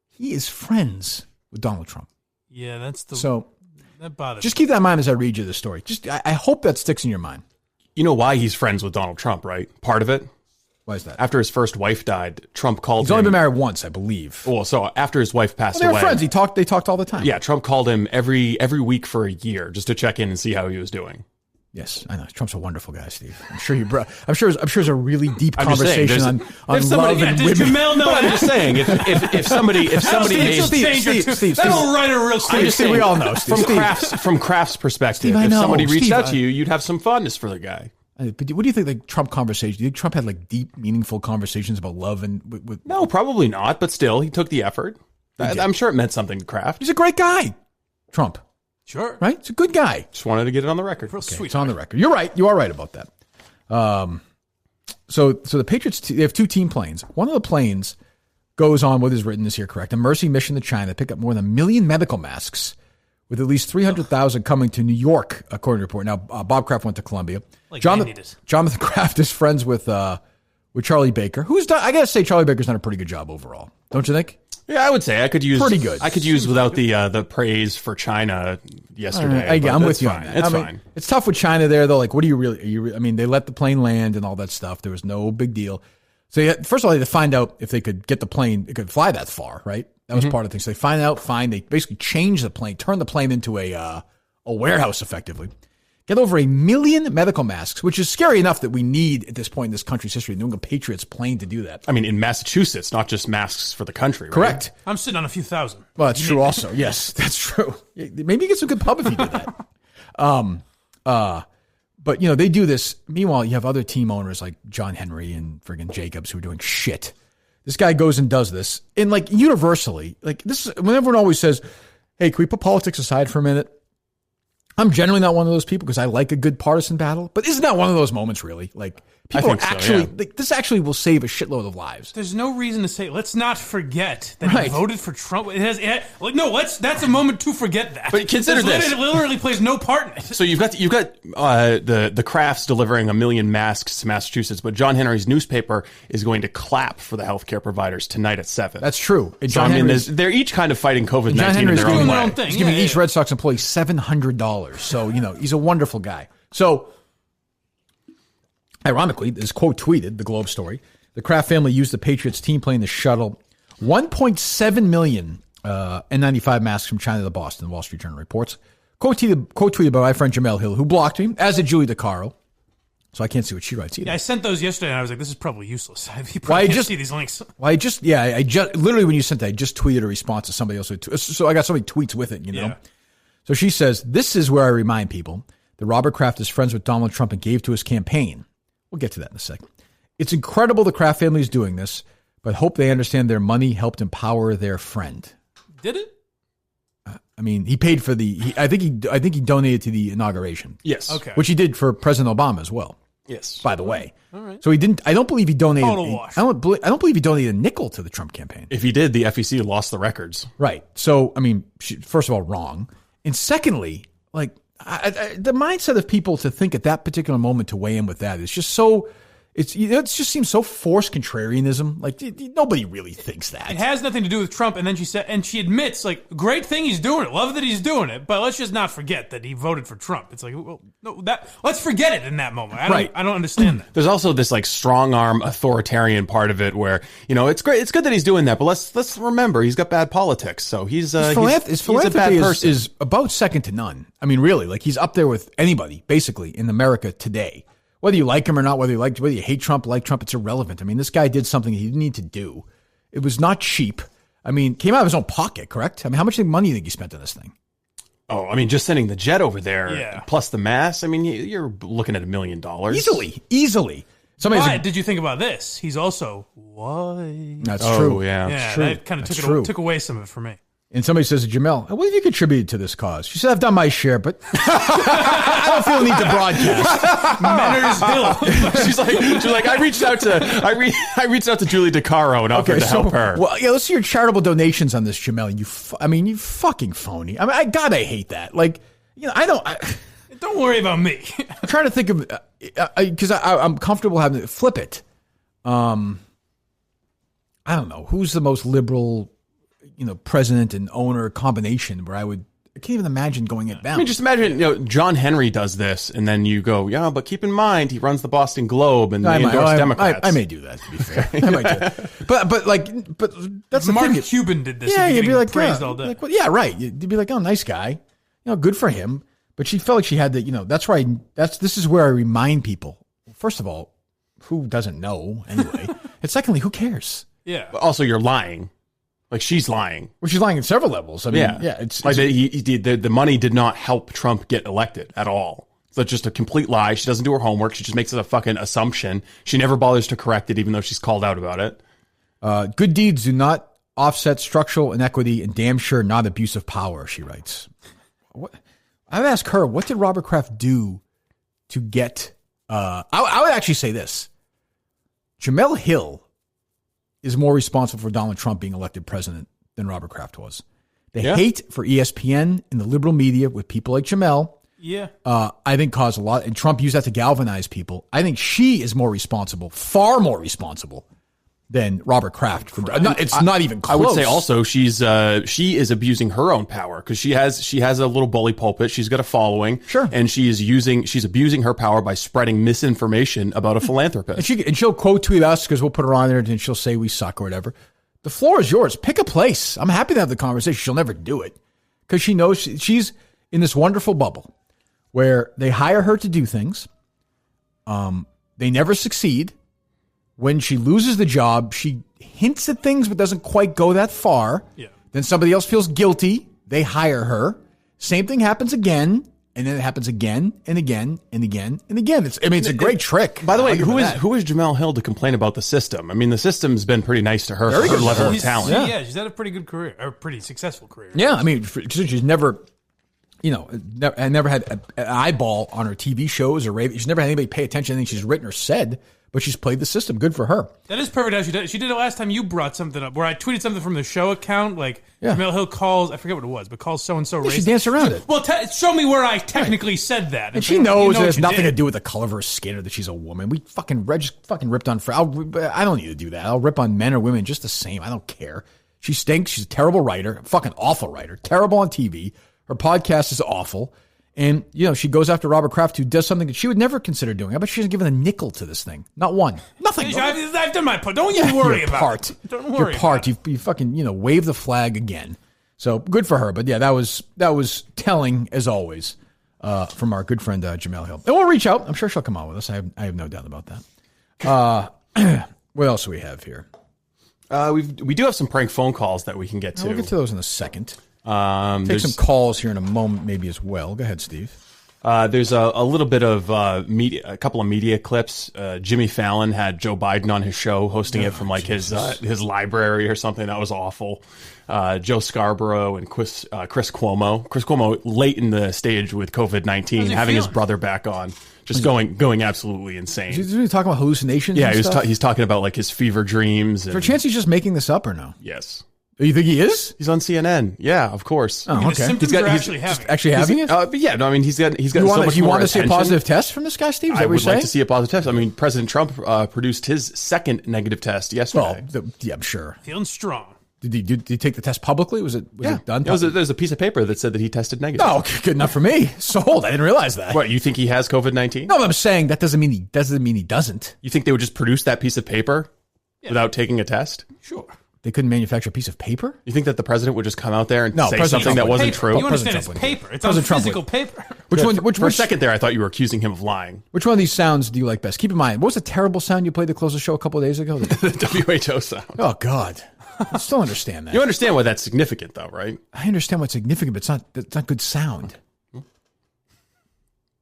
He is friends with Donald Trump. Yeah, that bothers. Just keep that in mind as I read you the story. I hope that sticks in your mind. You know why he's friends with Donald Trump, right? Part of it. Why is that? After his first wife died, Trump called him. He's only been married once, I believe. Well, so after his wife passed away. They were friends. They talked all the time. Yeah, Trump called him every week for a year just to check in and see how he was doing. Yes, I know. Trump's a wonderful guy, Steve. I'm sure it's a really deep conversation on love and women. Jamel know but I'm just saying, if somebody Steve, that'll write a real Steve, we all know, Steve. From Kraft's perspective, Steve, if somebody reached out to you, you'd have some fondness for the guy. But what do you think, Trump conversation? Do you think Trump had deep, meaningful conversations about love and with? No, probably not. But still, he took the effort. I'm sure it meant something to Kraft. He's a great guy, Trump. Sure, right? He's a good guy. Just wanted to get it on the record. Real sweet. It's on the record. You're right. You are right about that. So the Patriots, they have 2 team planes. One of the planes goes on what is written is here correct. A mercy mission to China to pick up more than 1 million medical masks, with at least 300,000 coming to New York, according to a report. Now, Bob Kraft went to Columbia. Jonathan Kraft is friends with Charlie Baker, who's done. I gotta say, Charlie Baker's done a pretty good job overall. Don't you think? Yeah, I would say I could use pretty good. I could use without the praise for China yesterday. I'm with you on that. It's fine. It's tough with China there, though. What do you really? I mean, they let the plane land and all that stuff. There was no big deal. So first of all, they had to find out if they could get the plane. It could fly that far, right? That was part of the thing. So they find out. They basically change the plane, turn the plane into a warehouse, effectively. Get over 1 million medical masks, which is scary enough that we need at this point in this country's history, New England Patriots plane to do that. I mean, in Massachusetts, not just masks for the country, right? Correct. I'm sitting on a few thousand. Well, that's true also. Yes, that's true. Maybe you get some good pub if you do that. But, they do this. Meanwhile, you have other team owners like John Henry and friggin' Jacobs who are doing shit This guy goes and does this. And like universally, like this is when everyone always says, hey, can we put politics aside for a minute? I'm generally not one of those people because I like a good partisan battle. But isn't that one of those moments, really? Like, people are actually, like, this actually will save a shitload of lives. There's no reason to say, let's not forget that he voted for Trump. That's a moment to forget that. But consider this. It literally plays no part in it. So you've got the Crafts delivering 1 million masks to Massachusetts, but John Henry's newspaper is going to clap for the healthcare providers tonight at 7. That's true. And John they're each kind of fighting COVID-19 John Henry's in their own way. He's giving each Red Sox employee $700. So, he's a wonderful guy. So, ironically, this quote tweeted, the Globe story, the Kraft family used the Patriots team plane to shuttle 1.7 million N95 masks from China to Boston, the Wall Street Journal reports. Quote tweeted by my friend Jamel Hill, who blocked me, as did Julie DeCaro. So I can't see what she writes either. Yeah, I sent those yesterday, and I was like, this is probably useless. You probably can't see these links. I just literally when you sent that, I just tweeted a response to somebody else. So I got so many tweets with it, Yeah. So she says, this is where I remind people that Robert Kraft is friends with Donald Trump and gave to his campaign. We'll get to that in a second. It's incredible the Kraft family is doing this, but hope they understand their money helped empower their friend. Did it? I mean, he paid for I think he donated to the inauguration. Yes. Okay. Which he did for President Obama as well. Yes. By the way. All right. So he didn't, I don't believe he donated. Total wash. I don't believe he donated a nickel to the Trump campaign. If he did, the FEC lost the records. Right. So, I mean, first of all, wrong. And secondly, like, the mindset of people to think at that particular moment to weigh in with that is just so, it just seems so forced contrarianism. Like, nobody really thinks that. It has nothing to do with Trump. And then she admits, like, great thing he's doing it. Love that he's doing it. But let's just not forget that he voted for Trump. It's like, well, no, let's forget it in that moment. I don't understand that. There's also this like strong arm authoritarian part of it where, it's great. It's good that he's doing that, but let's remember he's got bad politics. So he's a bad person. is about second to none. I mean, really, like he's up there with anybody basically in America today. Whether you like him or not, whether you hate Trump, like Trump, it's irrelevant. I mean, this guy did something he didn't need to do. It was not cheap. I mean, came out of his own pocket, correct? I mean, how much money do you think he spent on this thing? Oh, I mean, just sending the jet over there, plus the mass. I mean, you're looking at $1 million easily. But did you think about this? He's also white. That's true. Yeah, yeah, true. That kind of took away some of it for me. And somebody says to Jamel, what have you contributed to this cause? She said, I've done my share, but I don't feel the need to broadcast. Menner's Hill. she's like, I reached out to Julie DeCaro and offered to help her. Well, yeah, let's see your charitable donations on this, Jamel. You fucking phony. I mean, I hate that. Like, Don't worry about me. I'm trying to think of, because I'm comfortable having to flip it. I don't know. Who's the most liberal, president and owner combination where I can't even imagine going it down. I mean, just imagine, John Henry does this, and then you go, yeah, but keep in mind, he runs the Boston Globe, and they endorse Democrats. I may do that, to be fair. I might do that. But that's the Mark thing. Cuban did this. Yeah, you'd be like, praised all day. Yeah, right. You'd be like, oh, nice guy. Good for him. But she felt like she had to, this is where I remind people, first of all, who doesn't know anyway? And secondly, who cares? Yeah. But also, you're lying. Like, she's lying. Well, she's lying at several levels. I mean, it's like the money did not help Trump get elected at all. So it's just a complete lie. She doesn't do her homework. She just makes it a fucking assumption. She never bothers to correct it, even though she's called out about it. Good deeds do not offset structural inequity and damn sure not abuse of power, she writes. I would ask her, what did Robert Kraft do to get... I would actually say this. Jamel Hill is more responsible for Donald Trump being elected president than Robert Kraft was. The hate for ESPN and the liberal media with people like Jamel, I think caused a lot, and Trump used that to galvanize people. I think she is more responsible, far more responsible than Robert Kraft. It's not even close. I would say also she is abusing her own power because she has a little bully pulpit. She's got a following, sure, and she's abusing her power by spreading misinformation about a philanthropist. And she'll quote tweet us because we'll put her on there and she'll say we suck or whatever. The floor is yours. Pick a place. I'm happy to have the conversation. She'll never do it because she knows she's in this wonderful bubble where they hire her to do things. They never succeed. When she loses the job, she hints at things but doesn't quite go that far. Yeah. Then somebody else feels guilty. They hire her. Same thing happens again. and then it happens again and again and again and again. It's a great trick. By the way, who is Jamel Hill to complain about the system? I mean, the system's been pretty nice to her for her level of talent. Yeah, she's had a pretty good career, or pretty successful career. Yeah, I mean, she's never, never had an eyeball on her TV shows or radio. She's never had anybody pay attention to anything she's written or said. But she's played the system. Good for her. That is perfect how she did it. She did it last time you brought something up, where I tweeted something from the show account, like Jamel Hill calls, I forget what it was, but calls so-and-so racist. She danced around it. Well, show me where I technically said that. And she knows it has nothing to do with the color of her skin or that she's a woman. We fucking ripped on I don't need to do that. I'll rip on men or women just the same. I don't care. She stinks. She's a terrible writer, fucking awful writer, terrible on TV. Her podcast is awful. And, she goes after Robert Kraft, who does something that she would never consider doing. I bet she hasn't given a nickel to this thing. Not one. Nothing. I've done my part. Don't you worry about it. Don't worry about it. You fucking, wave the flag again. So good for her. But yeah, that was telling, as always, from our good friend Jamel Hill. And we'll reach out. I'm sure she'll come on with us. I have no doubt about that. What else do we have here? We do have some prank phone calls that we can get to. We'll get to those in a second. Take some calls here in a moment, maybe as well. Go ahead, Steve. There's a little bit of media, a couple of media clips. Jimmy Fallon had Joe Biden on his show, hosting it from his library or something. That was awful. Joe Scarborough and Chris Cuomo. Chris Cuomo late in the stage with COVID-19, having his brother back on. Just going absolutely insane. Is he talking about hallucinations? Yeah, he's talking about like his fever dreams. For a chance he's just making this up or no? Yes. You think he is? He's on CNN. Yeah, of course. Oh, okay. He's actually having it. But yeah, no, I mean he's got you so much you more want to see a attention. positive test from this guy, Steve? Is that I what would you're like saying? to see a positive test. I mean, President Trump produced his second negative test yesterday. Well, I'm sure. Feeling strong. Did he take the test publicly? Was it done? There's a piece of paper that said that he tested negative. Oh, good enough for me. Sold. I didn't realize that. What, you think he has COVID-19? No, I'm saying that doesn't mean he doesn't. You think they would just produce that piece of paper without taking a test? Sure. They couldn't manufacture a piece of paper? You think that the president would just come out there and say President something Trump that wasn't Paper. true? You understand it's paper. It's on physical paper. For a second there, I thought you were accusing him of lying. Which one of these sounds do you like best? Keep in mind, what was the terrible sound you played to close the show a couple of days ago? The WHO sound. Oh, God. I still understand that. You understand why that's significant, though, right? I understand what's significant, but it's not good sound.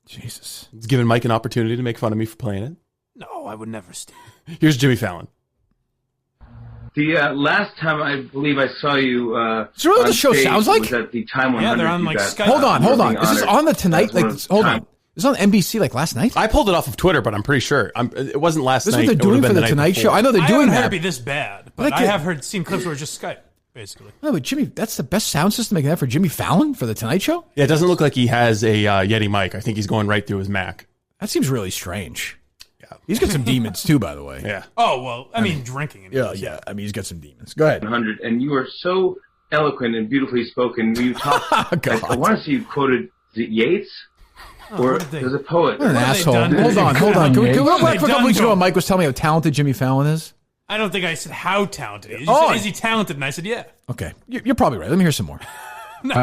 Jesus. It's giving Mike an opportunity to make fun of me for playing it. No, I would never stand. Here's Jimmy Fallon. The last time I believe I saw you is really what the show sounds like? was at the Time 100. Yeah, they're on like Skype. Hold on. Is this on the Tonight? Hold on. Is it on NBC like last night? I pulled it off of Twitter, but I'm pretty sure. It wasn't last night. This is what they're doing for the Tonight Show? I know they're doing I haven't heard that. it be this bad, but I have seen clips where it's just Skype, basically. No, but Jimmy, that's the best sound system they can have for Jimmy Fallon for the Tonight Show? Yeah, it doesn't look like he has a Yeti mic. I think he's going right through his Mac. That seems really strange. He's got some demons too, by the way. Yeah. Oh, well, I mean drinking. Yeah. I mean, he's got some demons. Go ahead. 100, and you are so eloquent and beautifully spoken. When you talk, I want to see you quoted Yeats. Or there's a poet. What an asshole. Hold on. Can we go back for a couple weeks ago when Mike was telling me how talented Jimmy Fallon is? I don't think I said how talented he is. You said, is he talented? And I said, yeah. Okay. You're probably right. Let me hear some more. No,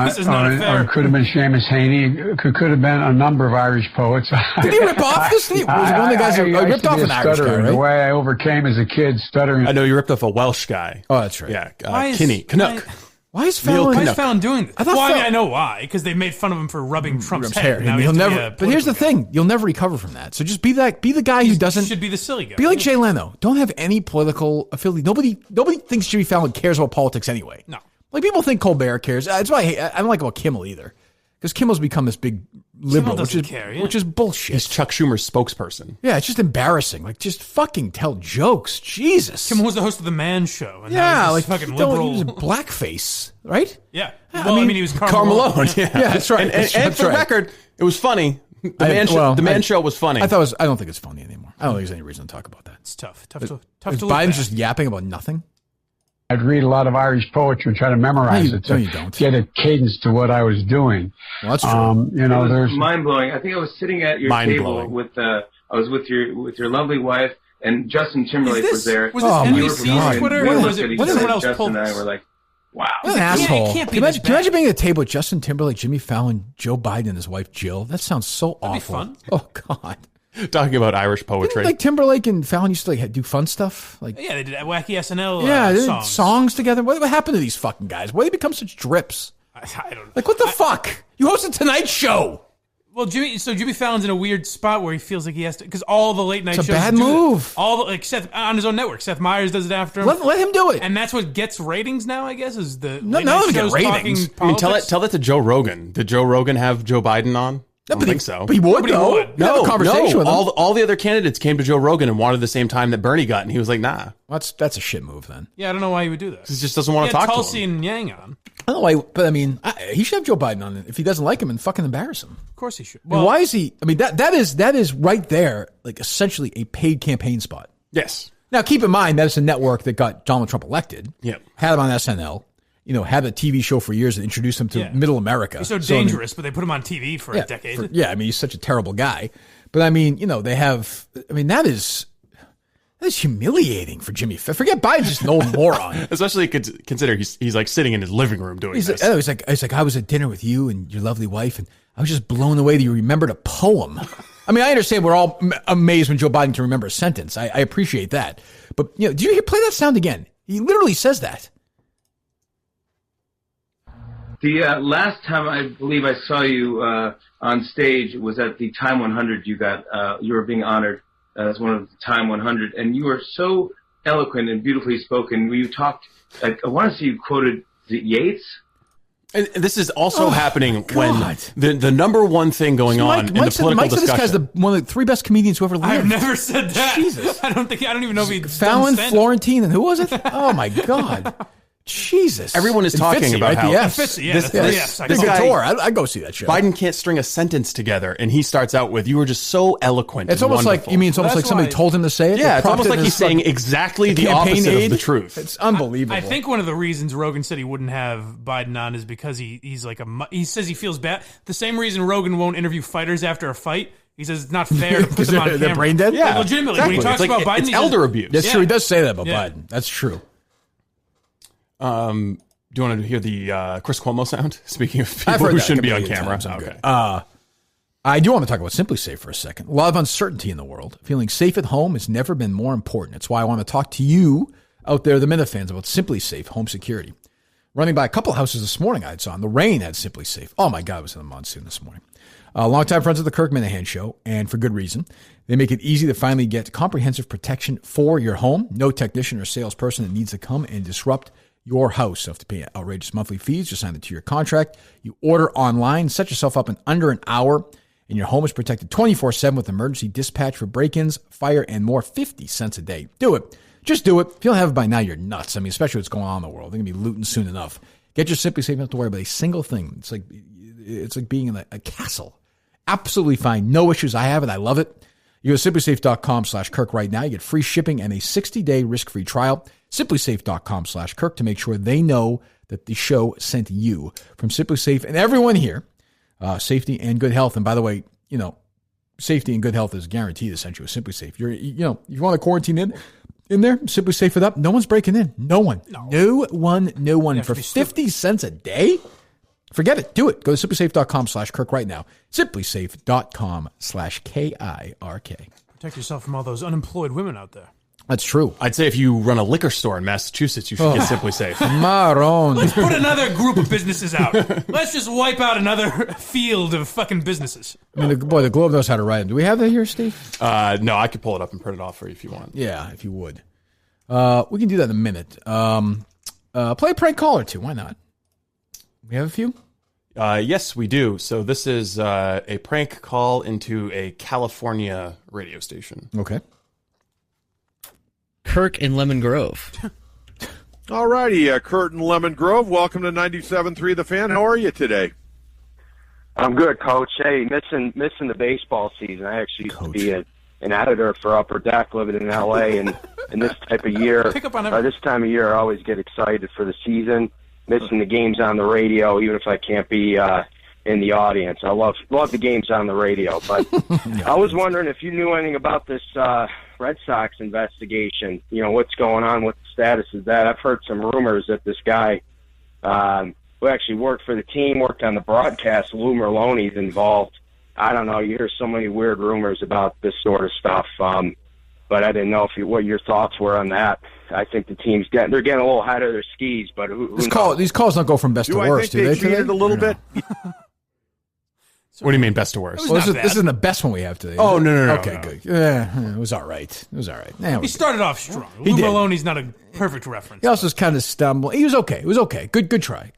this is not fair. Or it could have been Seamus Heaney. Could have been a number of Irish poets. Did he rip off this thing? Was one of the guys who ripped off an Irish guy, right? The way I overcame as a kid stuttering. I know you ripped off a Welsh guy. Oh, that's right. Yeah. Kinney. Canuck. Why is Fallon doing this? I know why. Because they made fun of him for rubbing Trump's hair. And he'll never. But here's the thing: you'll never recover from that. So just be the guy who doesn't. Should be the silly guy. Be like Jay Leno. Don't have any political affiliation. Nobody thinks Jimmy Fallon cares about politics anyway. No. Like people think Colbert cares. That's why I don't like about Kimmel either, because Kimmel's become this big liberal, which is bullshit. He's Chuck Schumer's spokesperson. Yeah, it's just embarrassing. Like, just fucking tell jokes. Jesus. Kimmel was the host of the Man Show. And yeah, like fucking liberal. He was blackface, right? Yeah. Well, I mean, he was Karl Malone. Yeah, that's right. And for the record, it was funny. The Man Show was funny. I don't think it's funny anymore. I don't think there's any reason to talk about that. It's tough to Biden's look back. just yapping about nothing. I'd read a lot of Irish poetry and try to memorize it to you don't. get a cadence to what I was doing. Well, that's true. There's mind blowing. I think I was sitting at your table with I was with your lovely wife, and Justin Timberlake was there. Was this NBC's Twitter, or was it someone else pulled Justin and this? I were like, wow. What an asshole. Can't Can you imagine being at a table with Justin Timberlake, Jimmy Fallon, Joe Biden, and his wife Jill? That sounds so awful. That'd be fun. Oh, God. Talking about Irish poetry. Didn't, Timberlake and Fallon used to do fun stuff? Yeah, they did wacky SNL they did songs. songs together. What happened to these fucking guys? Why did they become such drips? I don't know. Like, what the fuck? You host a Tonight Show. Well, Jimmy Fallon's in a weird spot where he feels like he has to, because all the late night shows. It's a bad move. Seth on his own network. Seth Meyers does it after him. Let him do it. And that's what gets ratings now, I guess, is the No, late night let him shows get ratings. talking politics. Tell that to Joe Rogan. Did Joe Rogan have Joe Biden on? I don't think so. But he would, Nobody though. would. Have a conversation with him. All the other candidates came to Joe Rogan and wanted the same time that Bernie got, and he was like, nah. That's a shit move, then. Yeah, I don't know why he would do that. He just doesn't want to talk Tulsi to him. and Yang on. I don't know why, but I mean, he should have Joe Biden on it if he doesn't like him and fucking embarrass him. Of course he should. Well, why is he? I mean, that is right there, like essentially a paid campaign spot. Yes. Now, keep in mind that it's a network that got Donald Trump elected. Yeah. Had him on SNL. Had a TV show for years that introduced him to Middle America. He's so dangerous, but they put him on TV for a decade. I mean, he's such a terrible guy. But I mean, they have. I mean, that is humiliating for Jimmy. Forget Biden's just an old moron. Especially consider he's like sitting in his living room doing this. He's like, I was at dinner with you and your lovely wife, and I was just blown away that you remembered a poem. I mean, I understand we're all amazed when Joe Biden can remember a sentence. I appreciate that. But do you play that sound again? He literally says that. The last time I believe I saw you on stage was at the Time 100. You were being honored as one of the Time 100, and you were so eloquent and beautifully spoken. You talked. I want to see you quoted Yeats. And this is also happening when the number one thing going on in the political Mike said discussion. this guy's one of the three best comedians who ever lived. I've never said that. Jesus. I don't even know if he Fallon, Florentine, and who was it? Oh my God. Jesus. Everyone is talking about how this guy, tour. I'd go see that show. Biden can't string a sentence together, and he starts out with, "You were just so eloquent." It's almost wonderful. like, you mean it's almost like somebody told him to say it? Yeah, it's almost like he's saying exactly the opposite of the truth. It's unbelievable. I think one of the reasons Rogan said he wouldn't have Biden on is because he says he feels bad. The same reason Rogan won't interview fighters after a fight. He says it's not fair to put them on camera. They're brain dead? Yeah, legitimately. Exactly. When he talks about Biden, it's elder abuse. That's true. He does say that about Biden. That's true. Do you want to hear the Chris Cuomo sound? Speaking of people who shouldn't be on camera. Okay. I do want to talk about Simply Safe for a second. A lot of uncertainty in the world. Feeling safe at home has never been more important. It's why I want to talk to you out there, the Minute fans, about Simply Safe home security. Running by a couple of houses this morning I saw, and the rain had Simply Safe. Oh my God, it was in the monsoon this morning. Longtime friends of the Kirk Minahan Show, and for good reason. They make it easy to finally get comprehensive protection for your home. No technician or salesperson that needs to come and disrupt your house. So if to pay outrageous monthly fees, just sign the 2-year contract. You order online, set yourself up in under an hour, and your home is protected 24/7 with emergency dispatch for break-ins, fire, and more. 50 cents a day. Do it. Just do it. If you don't have it by now, you're nuts. I mean, especially what's going on in the world. They're going to be looting soon enough. Get your Simply Safe. You don't have to worry about a single thing. It's like being in a castle. Absolutely fine. No issues. I have it. I love it. You go to simplysafe.com/Kirk right now. You get free shipping and a 60-day risk-free trial. Simplysafe.com/Kirk to make sure they know that the show sent you. From Simply Safe and everyone here, safety and good health. And by the way, safety and good health is guaranteed essentially with Simply Safe. You want to quarantine in there, Simply Safe it up. No one's breaking in. No one. No one. For 50 cents a day? Forget it. Do it. Go to simplysafe.com/Kirk right now. Simplysafe.com/KIRK. Protect yourself from all those unemployed women out there. That's true. I'd say if you run a liquor store in Massachusetts, you should get Simply Safe. Maroon. Let's put another group of businesses out. Let's just wipe out another field of fucking businesses. I mean, the Globe knows how to write them. Do we have that here, Steve? No, I could pull it up and print it off for you if you want. Yeah, if you would. We can do that in a minute. Play a prank call or two. Why not? We have a few? Yes, we do. So this is a prank call into a California radio station. Okay. Kirk in Lemon Grove. All righty, Kurt in Lemon Grove. Welcome to 97.3 The Fan. How are you today? I'm good, Coach. Hey, missing the baseball season. I actually used to be an editor for Upper Deck, living in L.A., and this type of year, this time of year, I always get excited for the season. Missing the games on the radio, even if I can't be in the audience. I love the games on the radio. But I was wondering if you knew anything about this Red Sox investigation. What's going on? What the status is that? I've heard some rumors that this guy who actually worked for the team, worked on the broadcast, Lou Merloni's involved. I don't know. You hear so many weird rumors about this sort of stuff. but I didn't know what your thoughts were on that. I think the team's getting a little ahead of their skis, but these calls don't go from best to worst, do they? I think they cheated a little bit? What do you mean best to worst? Well, this isn't the best one we have today. Oh, no. Okay, good. Yeah, it was all right. He started off strong. Lou Maloney's not a perfect reference. He also was kind of stumbling. He was okay. It was okay. Good try.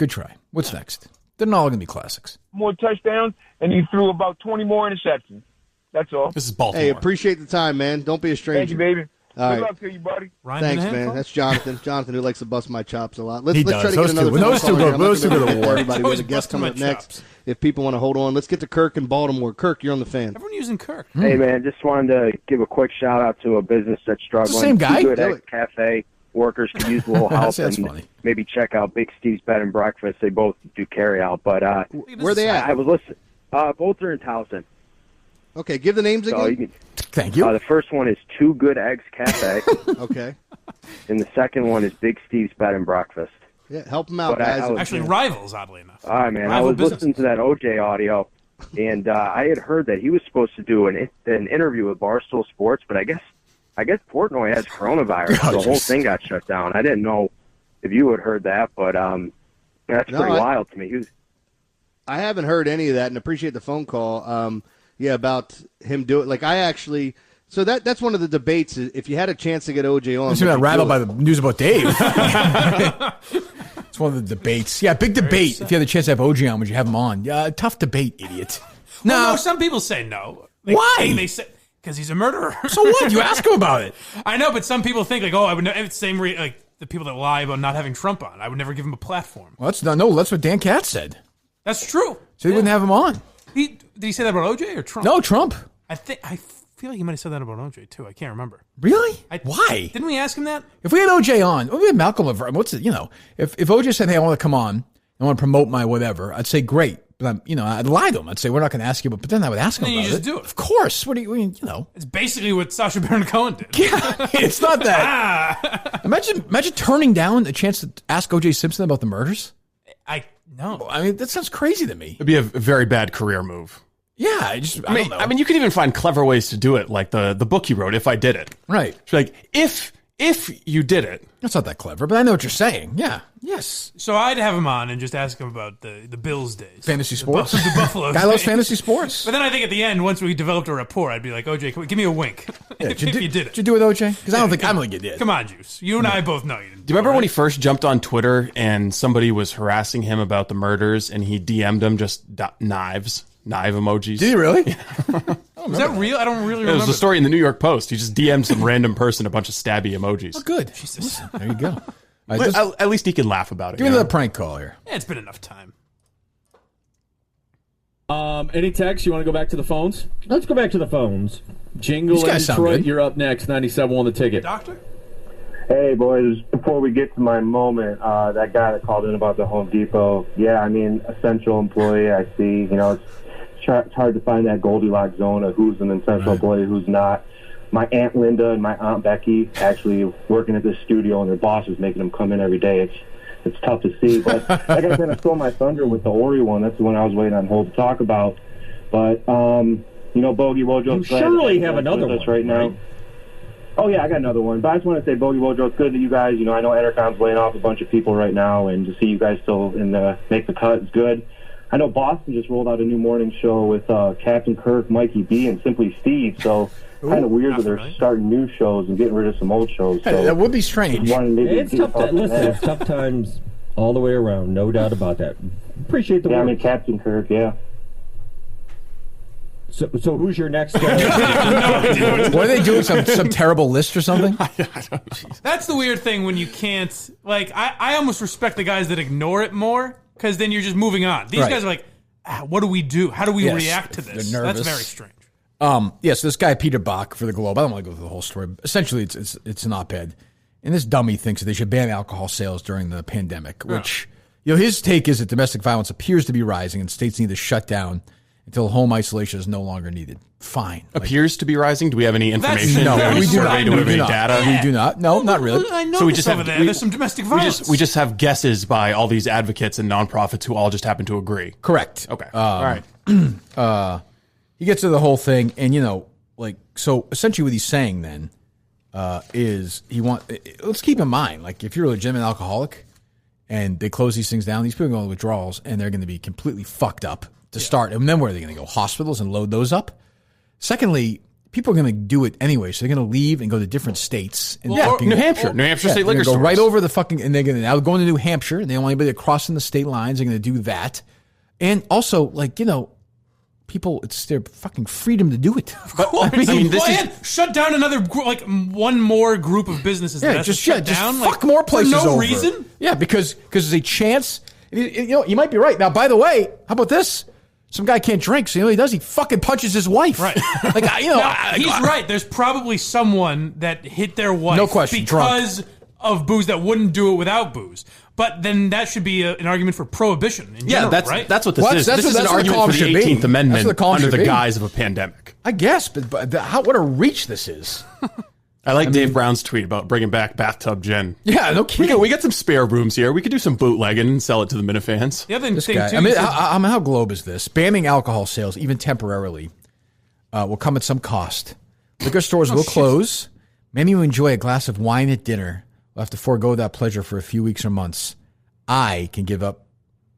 What's next? They're not all going to be classics. More touchdowns, and he threw about 20 more interceptions. That's all. This is Baltimore. Hey, appreciate the time, man. Don't be a stranger. Thank you, baby. All Good right. luck to you, buddy. Thanks, man. That's Jonathan. Jonathan, who likes to bust my chops a lot. Let's does. try to get Those another two- those two go- those two go to war. Everybody, we have a guest coming up next. If people want to hold on, let's get to Kirk in Baltimore. Kirk, you're on the fan. Everyone using Kirk. Hey, man, just wanted to give a quick shout-out to a business that's struggling. It's the same guy? Two good ex-cafe workers could use a little help. That's and funny. maybe check out Big Steve's Bed and Breakfast. They both do carry-out. But where are they at? I was listening. Both are in Towson. Okay, give the names again. Thank you. The first one is Two Good Eggs Cafe. Okay. And the second one is Big Steve's Bed and Breakfast. Yeah, help them out, But guys. Actually, rivals, oddly enough. All right, man. I Rival was business. listening to that OJ audio, and I had heard that he was supposed to do an interview with Barstool Sports, but I guess Portnoy has coronavirus, so the whole thing got shut down. I didn't know if you had heard that, but that's pretty wild to me. I haven't heard any of that, and appreciate the phone call. About him doing like I actually. So that's one of the debates. If you had a chance to get OJ on, I'm not rattled by the news about Dave. It's one of the debates. Yeah, big debate. If you had the chance to have OJ on, would you have him on? Yeah, tough debate, idiot. No, some people say no. Why? They say because he's a murderer. So what? You ask him about it. I know, but some people think like, I would. It's the same like the people that lie about not having Trump on. I would never give him a platform. Well, that's what Dan Katz said. That's true. So he wouldn't have him on. Did he say that about OJ or Trump? No, Trump. I feel like he might have said that about OJ too. I can't remember. Really? Why? Didn't we ask him that? If we had OJ on, we had Malcolm LeVar. If OJ said, "Hey, I want to come on, I want to promote my whatever," I'd say, "Great," but I'd lie to him. I'd say, "We're not going to ask you," but then I would ask him. And then about you just it. do it. Of course. What do you? It's basically what Sacha Baron Cohen did. Yeah, it's not that. Imagine turning down a chance to ask OJ Simpson about the murders. No. I mean, that sounds crazy to me. It'd be a very bad career move. Yeah, I don't know. I mean, you could even find clever ways to do it, like the book he wrote, If I Did It. Right. It's like, if you did it. That's not that clever, but I know what you're saying. Yeah. Yes. So I'd have him on and just ask him about the Bills days. Fantasy sports? The Buffalo Guy loves days. fantasy sports. But then I think at the end, once we developed a rapport, I'd be like, OJ, give me a wink. Yeah, if you did it. Did you do it, OJ? Because I don't think you did. Come on, Juice. You and I both know you didn't. Do you remember when he first jumped on Twitter and somebody was harassing him about the murders and he DM'd him just knife emojis? Did he really? Was that real? I don't really remember. It was a story in the New York Post. He just DM'd some random person a bunch of stabby emojis. Oh, good. Jesus. There you go. At least he can laugh about it. Give me another prank call here. Yeah, it's been enough time. Any text? You want to go back to the phones? Let's go back to the phones. Jingle in Detroit, you're up next. 97 on the ticket. Doctor? Hey, boys, before we get to my moment, that guy that called in about the Home Depot, yeah, I mean, essential employee, I see. It's hard to find that Goldilocks zone of who's an essential employee, who's not. My Aunt Linda and my Aunt Becky actually working at this studio, and their boss is making them come in every day. It's tough to see. But like I kind of stole my thunder with the Ori one. That's the one I was waiting on hold to talk about. But, Bogey Wojo. You surely have another one right now. Oh, yeah, I got another one. But I just want to say, Bogey Wojo, it's good that you guys, I know Entercom's laying off a bunch of people right now, and to see you guys still make the cut is good. I know Boston just rolled out a new morning show with Captain Kirk, Mikey B, and Simply Steve, so kind of weird that they're starting new shows and getting rid of some old shows. So that would be strange. It's tough. It's tough times all the way around, no doubt about that. Appreciate the work. I mean, Captain Kirk, yeah. So who's your next guy? What are they doing? Some terrible list or something? That's the weird thing when you can't. Like, I almost respect the guys that ignore it more because then you're just moving on. These guys are like, what do we do? How do we react to this? That's very strange. So this guy Peter Bach for the Globe. I don't want to go through the whole story. Essentially, it's an op-ed, and this dummy thinks that they should ban alcohol sales during the pandemic. Which his take is that domestic violence appears to be rising, and states need to shut down until home isolation is no longer needed. Fine. Appears to be rising? Do we have any information? No, we do not. Do we have any data? We do not. No, not really. I know we just have there's some domestic violence. We just have guesses by all these advocates and nonprofits who all just happen to agree. Correct. Okay. All right. He gets to the whole thing, and so essentially what he's saying then is let's keep in mind, like if you're a legitimate alcoholic and they close these things down, these people go on withdrawals and they're going to be completely fucked up to start. And then where are they going to go? Hospitals and load those up? Secondly, people are going to do it anyway, so they're going to leave and go to different states. And New Hampshire. New Hampshire state liquor go stores. right over the fucking, and they're going to now go into New Hampshire, and they don't want anybody crossing the state lines. They're going to do that. And also, like, people, it's their fucking freedom to do it. But, shut down another, one more group of businesses. Yeah, that just shut down. Fuck more places for no over. reason? Yeah, because there's a chance. You might be right. Now, by the way, how about this? Some guy can't drink, so what he does? He fucking punches his wife. Right. He's right. There's probably someone that hit their wife no question, because of booze that wouldn't do it without booze. But then that should be an argument for prohibition in general, right? That's what this is. This is an argument for the 18th Amendment under the guise of a pandemic. I guess, but what a reach this is. I like Dave Brown's tweet about bringing back bathtub gin. Yeah, no kidding. We got some spare rooms here. We could do some bootlegging and sell it to the Minifans. The other thing, too. How globe is this? Banning alcohol sales, even temporarily, will come at some cost. Liquor stores will close. Many who enjoy a glass of wine at dinner will have to forego that pleasure for a few weeks or months. I can give up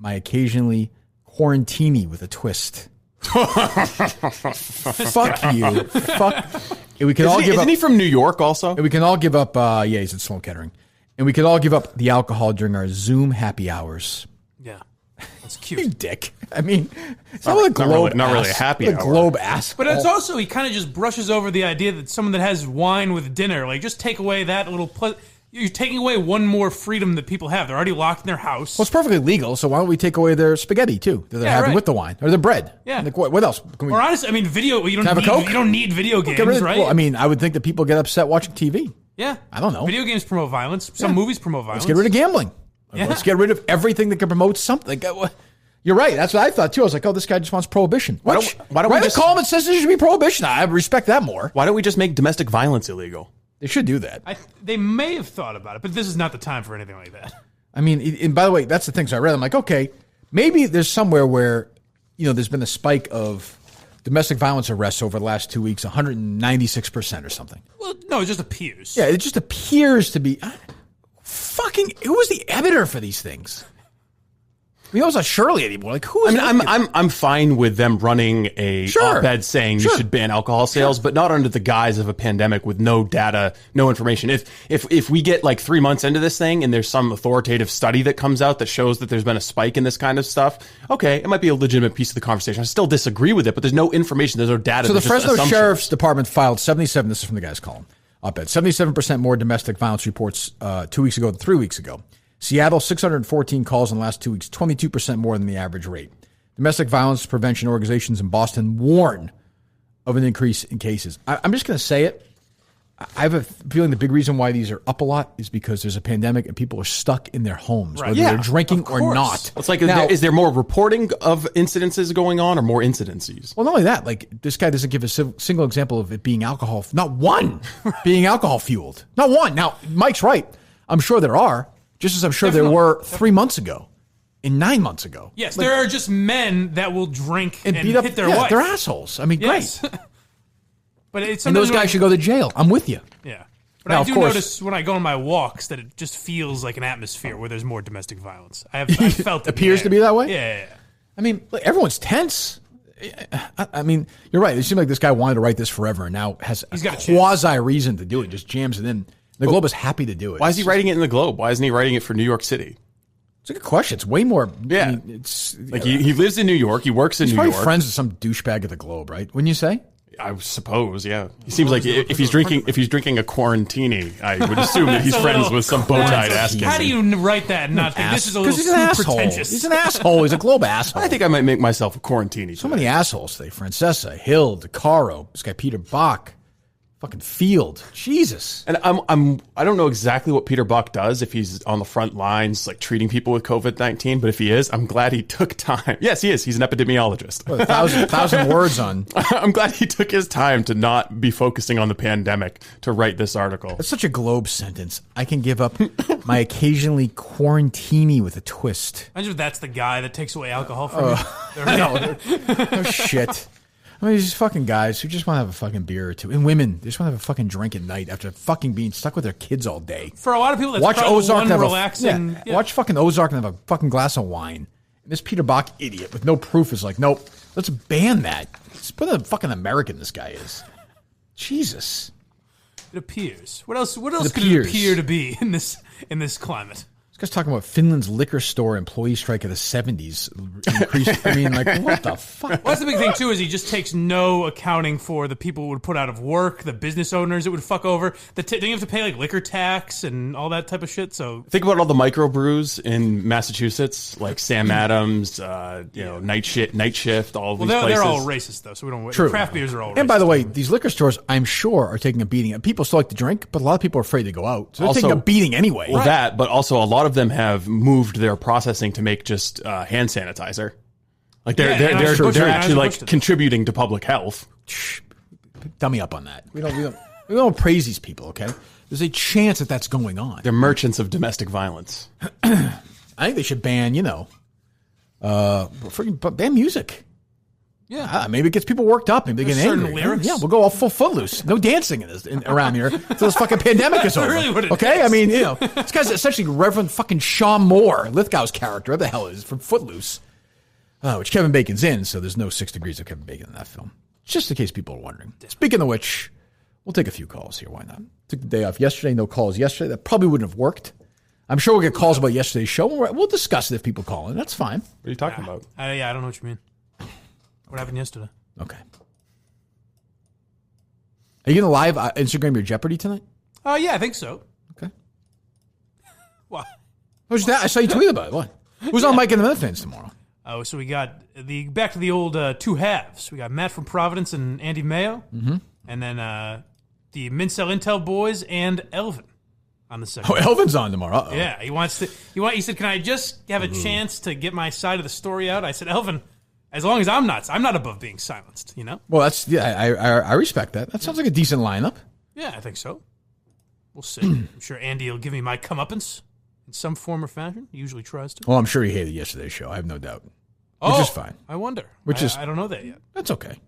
my occasionally quarantini with a twist. Fuck you. Fuck. And we can all give up. Isn't he from New York also? And we can all give up, he's at Sloan Kettering. And we can all give up the alcohol during our Zoom happy hours. Yeah. That's cute. You dick. I mean, it's not a globe. Not really a happy hour. Globe ass. But it's also, he kind of just brushes over the idea that someone that has wine with dinner, like, just take away that little. You're taking away one more freedom that people have. They're already locked in their house. Well, it's perfectly legal, so why don't we take away their spaghetti, too, that they're having with the wine, or their bread? Yeah. Like, what else? Or honestly, I mean, you don't need video games, right? Well, I mean, I would think that people get upset watching TV. Yeah. I don't know. Video games promote violence. Some movies promote violence. Let's get rid of gambling. Yeah. Let's get rid of everything that can promote something. You're right. That's what I thought, too. I was like, this guy just wants prohibition. Why don't we just call him and says there should be prohibition? I respect that more. Why don't we just make domestic violence illegal? They should do that. They may have thought about it, but this is not the time for anything like that. I mean, and by the way, that's the thing. So I read, I'm like, okay, maybe there's somewhere where, there's been a spike of domestic violence arrests over the last 2 weeks, 196% or something. Well, no, it just appears. Yeah, it just appears to be. Who was the editor for these things? I mean, it wasn't Shirley anymore. Like, who is I'm fine with them running a op-ed saying you should ban alcohol sales, but not under the guise of a pandemic with no data, no information. If we get like 3 months into this thing and there's some authoritative study that comes out that shows that there's been a spike in this kind of stuff, okay, it might be a legitimate piece of the conversation. I still disagree with it, but there's no information, there's no data. So the Fresno Sheriff's Department filed 77, this is from the guy's column, op-ed, 77% more domestic violence reports 2 weeks ago than 3 weeks ago. Seattle, 614 calls in the last 2 weeks, 22% more than the average rate. Domestic violence prevention organizations in Boston warn of an increase in cases. I'm just going to say it. I have a feeling the big reason why these are up a lot is because there's a pandemic and people are stuck in their homes, whether they're drinking or not. It's like, is there more reporting of incidences going on or more incidences? Well, not only that, like this guy doesn't give a single example of it being alcohol, not one being alcohol fueled. Not one. Now, Mike's right. I'm sure there are. Just as I'm sure there were 3 months ago and 9 months ago. Yes, there are just men that will drink and beat up, hit their wife. They're assholes. I mean, great. But it's and those guys should go to jail. I'm with you. Yeah. But now, I do notice when I go on my walks that it just feels like an atmosphere where there's more domestic violence. I've felt it. Appears to be that way? Yeah. I mean, everyone's tense. I mean, you're right. It seemed like this guy wanted to write this forever and now has a quasi reason to do it. Just jams it in. The Globe is happy to do it. Why is he writing it in the Globe? Why isn't he writing it for New York City? It's a good question. It's way more. Yeah. I mean, it's like he lives in New York. He works in New York. He's probably friends with some douchebag at the Globe, right? Wouldn't you say? I suppose, yeah. He seems like if he's drinking a quarantini, I would assume that he's friends with some bow-tied ass kissing. How do you write that and not think this is a little too pretentious? He's an asshole. He's a Globe asshole. I think I might make myself a quarantini. So many assholes today. Francesa, Hill, DeCaro, this guy Peter Bach. Fucking Field, Jesus. And I don't know exactly what Peter Buck does if he's on the front lines, like treating people with COVID-19. But if he is, I'm glad he took time. Yes, he is. He's an epidemiologist. What, 1,000 words on. I'm glad he took his time to not be focusing on the pandemic to write this article. That's such a Globe sentence. I can give up my occasionally quarantini with a twist. Imagine if that's the guy that takes away alcohol from you. No shit. I mean, these fucking guys who just want to have a fucking beer or two, and women they just want to have a fucking drink at night after fucking being stuck with their kids all day. For a lot of people, that's watch Ozark one and relaxing. Watch fucking Ozark and have a fucking glass of wine. And this Peter Bach idiot with no proof is like, nope, let's ban that. What a fucking American this guy is. Jesus. It appears. What else could it appear to be in this climate? This guy's talking about Finland's liquor store employee strike of the 70s increased. I mean, like, what the fuck? Well, that's the big thing, too, is he just takes no accounting for the people who would put out of work, the business owners it would fuck over. Don't you have to pay, like, liquor tax and all that type of shit? So think about all the microbrews in Massachusetts, like Sam Adams, Night Shift, all these places. They're all racist, though, so we don't... True. Craft beers are all racist. And by the way, these liquor stores, I'm sure, are taking a beating. People still like to drink, but a lot of people are afraid to go out. So they're taking a beating anyway. Well, that, but also a lot of them have moved their processing to make just hand sanitizer. Like they're actually like contributing to public health. Dummy up on that. We don't praise these people. Okay, there's a chance that that's going on. They're merchants of domestic violence. I think they should ban ban music. Yeah, maybe it gets people worked up. Maybe they get angry. Lyrics. Yeah, we'll go all full Footloose. No dancing around here until this fucking pandemic is over. Really what it okay, is. I mean, this guy's essentially Reverend fucking Sean Moore, Lithgow's character. What the hell is from Footloose? Which Kevin Bacon's in, so there's no 6 degrees of Kevin Bacon in that film. Just in case people are wondering. Speaking of which, we'll take a few calls here. Why not? Took the day off yesterday. No calls yesterday. That probably wouldn't have worked. I'm sure we'll get calls about yesterday's show. We'll discuss it if people call in. That's fine. What are you talking about? I don't know what you mean. What happened yesterday? Okay. Are you going to live Instagram your Jeopardy tonight? Yeah, I think so. Okay. What? Who's that? I saw you tweet about it. What? Who's on Mike and the Minifans tomorrow? Oh, so we got back to the old two halves. We got Matt from Providence and Andy Mayo. Mm-hmm. And then the Mincel Intel boys and Elvin on the second. Oh, Elvin's on tomorrow. Uh-oh. Yeah, he said, can I just have a chance to get my side of the story out? I said, Elvin, as long as I'm not above being silenced, Well, I respect that. That sounds like a decent lineup. Yeah, I think so. We'll see. I'm sure Andy will give me my comeuppance in some form or fashion. He usually tries to. Well, I'm sure he hated yesterday's show. I have no doubt. Oh, which is fine. I wonder. I don't know that yet. That's okay.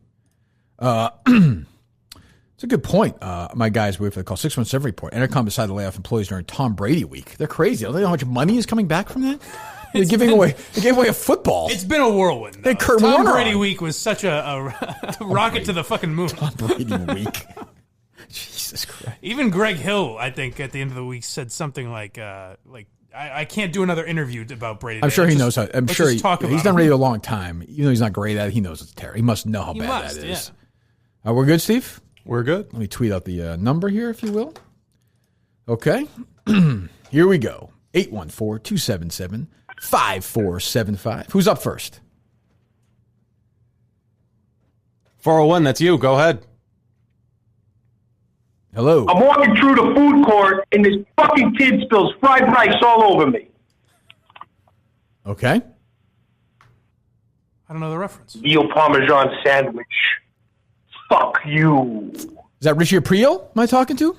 It's a good point. My guys wait for the call. 617 report. Entercom decided to lay off employees during Tom Brady week. They're crazy. Don't they know how much money is coming back from that? They gave away a football. It's been a whirlwind. Tom Brady week was such a rocket to the fucking moon. Tom Brady week. Jesus Christ. Even Greg Hill, I think, at the end of the week said something like I can't do another interview about Brady. I'm sure he knows how. I'm sure he's done radio a long time. Even though he's not great at it, he knows it's terrible. He must know how bad that is. Yeah. We're good, Steve? We're good. Let me tweet out the number here, if you will. Okay. Here we go. 814-277-5475. Who's up first? 401, that's you. Go ahead. Hello. I'm walking through the food court, and this fucking kid spills fried rice all over me. Okay. I don't know the reference. Veal Parmesan sandwich. Fuck you. Is that Richie Aprile am I talking to?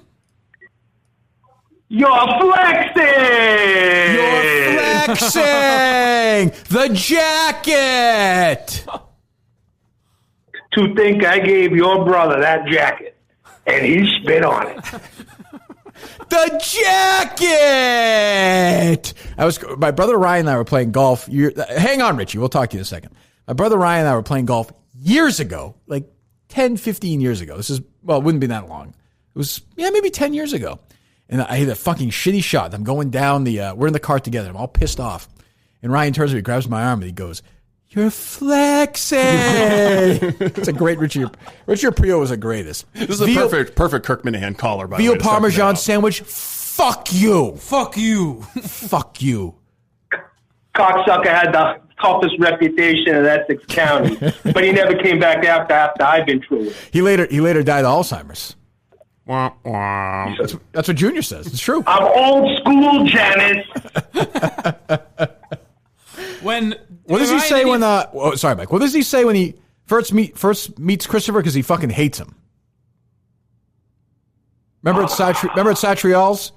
You're flexing! You're flexing! The jacket! To think I gave your brother that jacket, and he spit on it. The jacket! My brother Ryan and I were playing golf. Hang on, Richie. We'll talk to you in a second. My brother Ryan and I were playing golf years ago, like 10, 15 years ago. It wouldn't be that long. It was, maybe 10 years ago. And I hit a fucking shitty shot. I'm going down we're in the car together. I'm all pissed off. And Ryan turns to me, grabs my arm, and he goes, "You're flexing." It's a great Richie Aprile was the greatest. This is a perfect Kirk Minahan caller, by the way. Veal Parmesan sandwich. Fuck you. Fuck you. Fuck you. Cocksucker had the toughest reputation in Essex County, but he never came back after I've been through it. He later died of Alzheimer's. That's what Junior says. It's true. I'm old school, Janice. What does he say when? Sorry, Mike. What does he say when he first meets Christopher because he fucking hates him? Remember at Satrial's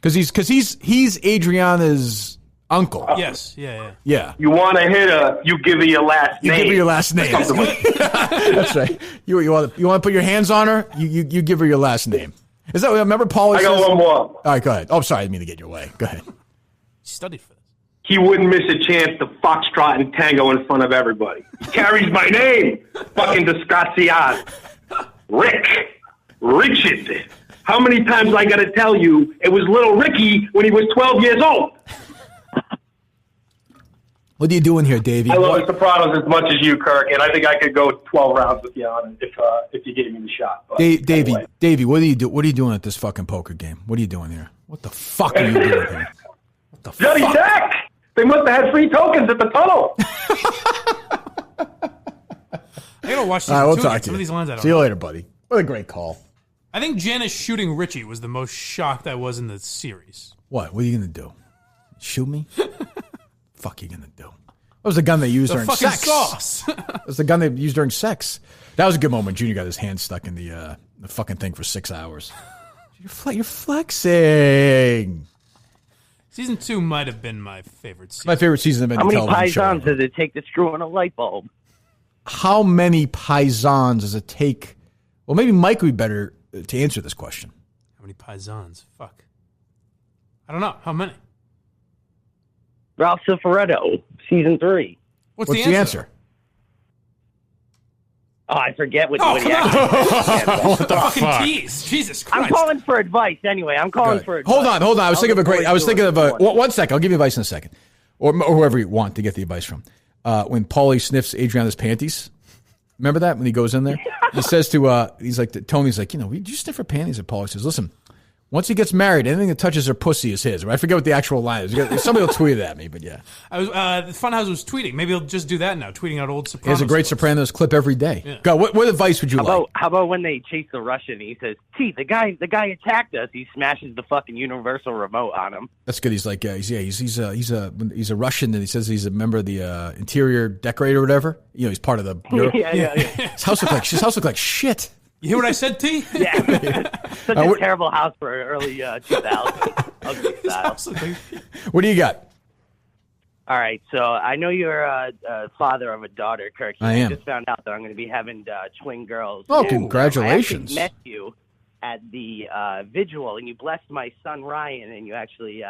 because he's Adriana's Uncle. Yes. Yeah. Yeah. You want to hit her, you give her your last name. You give her your last name. That's right. You want to put your hands on her? You give her your last name. Is that what? Remember Paulie I got says? one more. All right, go ahead. Oh, I'm sorry. I didn't mean to get your way. Go ahead. You studied for this. He wouldn't miss a chance to foxtrot and tango in front of everybody. He carries my name. Fucking disgraciado. Richard. How many times I got to tell you it was little Ricky when he was 12 years old? What are you doing here, Davey? I love The Sopranos as much as you, Kirk, and I think I could go 12 rounds with you on it if you gave me the shot. But Davey, what are you doing at this fucking poker game? What are you doing here? What the fuck are you doing here? What the Johnny fuck? Sack! They must have had free tokens at the tunnel. I gotta watch these. All right, we'll two talk again. to Some you. of these lines I don't See you know. later, buddy. What a great call. I think Janice shooting Richie was the most shocked I was in the series. What? What are you gonna do? Shoot me? Fuck you gonna do? That was the gun they used during fucking sex. sauce. That was the gun they used during sex. That was a good moment. Junior got his hand stuck in the fucking thing for 6 hours. You're flexing. Season 2 might have been my favorite season. My favorite season of any How many television show paisans ever. does it take to screw in a light bulb? How many paisans does it take? Well, maybe Mike would be better to answer this question. How many paisans? Fuck. I don't know. How many? Ralph Cifaretto, season 3. What's the answer? Oh, I forget what Oh, he come actually on. What the fucking tease. Jesus Christ. I'm calling for advice anyway. I'm calling for advice. Hold on. I was thinking of a great. I was thinking of a. One. One second. I'll give you advice in a second, or whoever you want to get the advice from. When Paulie sniffs Adriana's panties, remember that when he goes in there, he says to he's like Tony's like, did you sniff her panties? And Paulie says, listen, once he gets married, anything that touches her pussy is his. I forget what the actual line is. Somebody will tweet it at me, but yeah. I was Funhouse was tweeting. Maybe he'll just do that now, tweeting out old He Sopranos. has a great Sopranos clip every day. Yeah. Go. What advice would you like? How about when they chase the Russian? He says, "T, the guy attacked us." He smashes the fucking universal remote on him. That's good. He's like, he's a Russian, and he says he's a member of the interior decorator or whatever. He's part of the. Yeah. His house looked like shit. You hear what I said, T? Yeah. Such a terrible house for early 2000s. Ugly style. What do you got? All right, so I know you're a father of a daughter, Kirk. I am. just found out that I'm going to be having twin girls. Oh, And, congratulations. I actually met you at the vigil, and you blessed my son Ryan, and you actually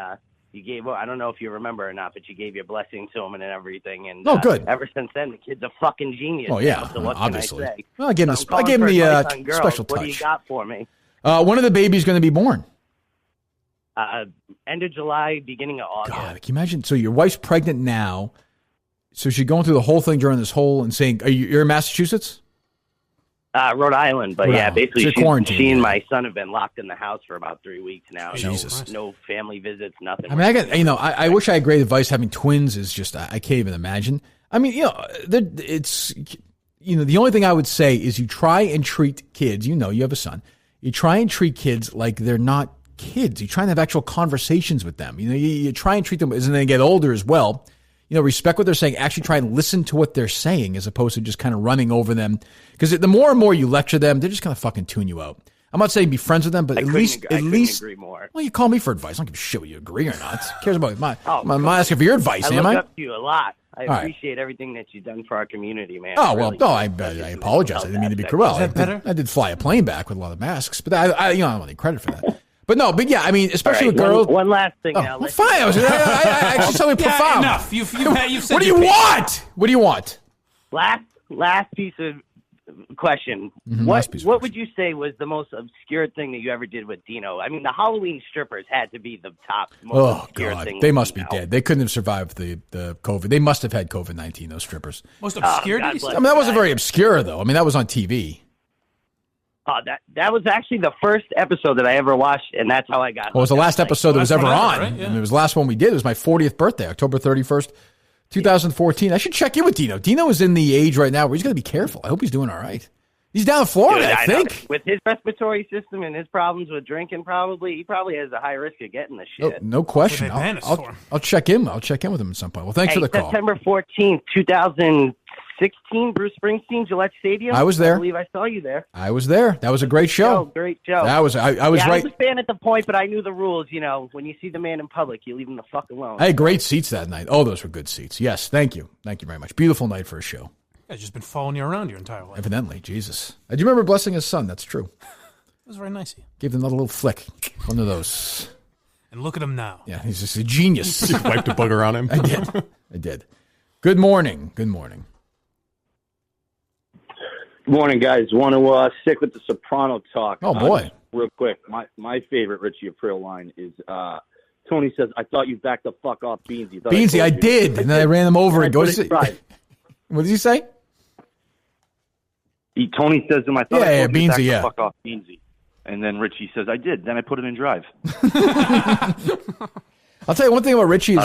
you gave. I don't know if you remember or not, but you gave your blessing to him and everything. And good. Ever since then, the kid's a fucking genius. Oh yeah, So what obviously. Can I say? Well, I gave him, So I gave him I'm the calling for advice on girls. special touch. What do you got for me? One of the babies going to be born. End of July, beginning of August. God, can you imagine? So your wife's pregnant now. So she's going through the whole thing during this whole and saying, you're in Massachusetts? Rhode Island, but Rhode yeah, Island. basically So quarantine, she and yeah. my son have been locked in the house for about 3 weeks now. Jesus. No family visits, nothing. I mean, I wish I had great advice. Having twins is just, I can't even imagine. I mean, it's, the only thing I would say is you try and treat kids, you have a son, you try and treat kids like they're not kids. You try and have actual conversations with them. You try and treat them as they get older as well. Respect what they're saying. Actually try and listen to what they're saying as opposed to just kind of running over them. Because the more and more you lecture them, they're just going to fucking tune you out. I'm not saying be friends with them, but I at couldn't least agree more. Well, you call me for advice. I don't give a shit whether you agree or not. Who cares about I'm not asking for your advice, I am look I? up to you a lot. I All right. appreciate everything that you've done for our community, man. Oh, Really. I apologize. I didn't mean to be cruel. I did fly a plane back with a lot of masks, but I don't want any credit for that. But yeah, I mean, especially All right, with girls. One last thing. Oh, well, fine. I actually something profound. Enough. You've said what do you want? What do you want? Last piece of question. What would you say was the most obscure thing that you ever did with Dino? I mean, the Halloween strippers had to be the top most obscure thing. They must be dead. They couldn't have survived the COVID. They must have had COVID-19, those strippers. Most obscure? I mean, that wasn't very obscure, though. I mean, that was on TV. That was actually the first episode that I ever watched, and that's how I got. Well, it was the last episode that was ever on. Right? Yeah. And it was the last one we did. It was my 40th birthday, October 31st, 2014. I should check in with Dino. Dino is in the age right now where he's going to be careful. I hope he's doing all right. He's down in Florida, Dude, I think. With his respiratory system and his problems with drinking, he probably has a high risk of getting the shit. No question. I'll check in. I'll check in with him at some point. Well, thanks for the call. September 14th, 2006, 16, Bruce Springsteen, Gillette Stadium. I was there. I believe I saw you there. I was there. That was a great show. Great show. That was I was right. I was a fan at the point, but I knew the rules. You know, when you see the man in public, you leave him the fuck alone. I had great seats that night. Oh, those were good seats. Yes, thank you. Thank you very much. Beautiful night for a show. I've just been following you around your entire life. Evidently, Jesus. Do you remember blessing his son? That's true. It was very nice of you. Gave him another little flick. One of those. And look at him now. Yeah, he's just a genius. You wiped a booger on him. I did. Good morning. Good morning. Good morning, guys. Want to stick with the Soprano talk. Oh, boy. Real quick, my favorite Richie Aprile line is Tony says, I thought you backed the fuck off Beansy. Beansy, I did. And then I ran him over and goes. What did he say? Tony says to him, I thought I told you Beansy, to back the fuck off Beansy. And then Richie says, I did. Then I put it in drive. I'll tell you one thing about Richie.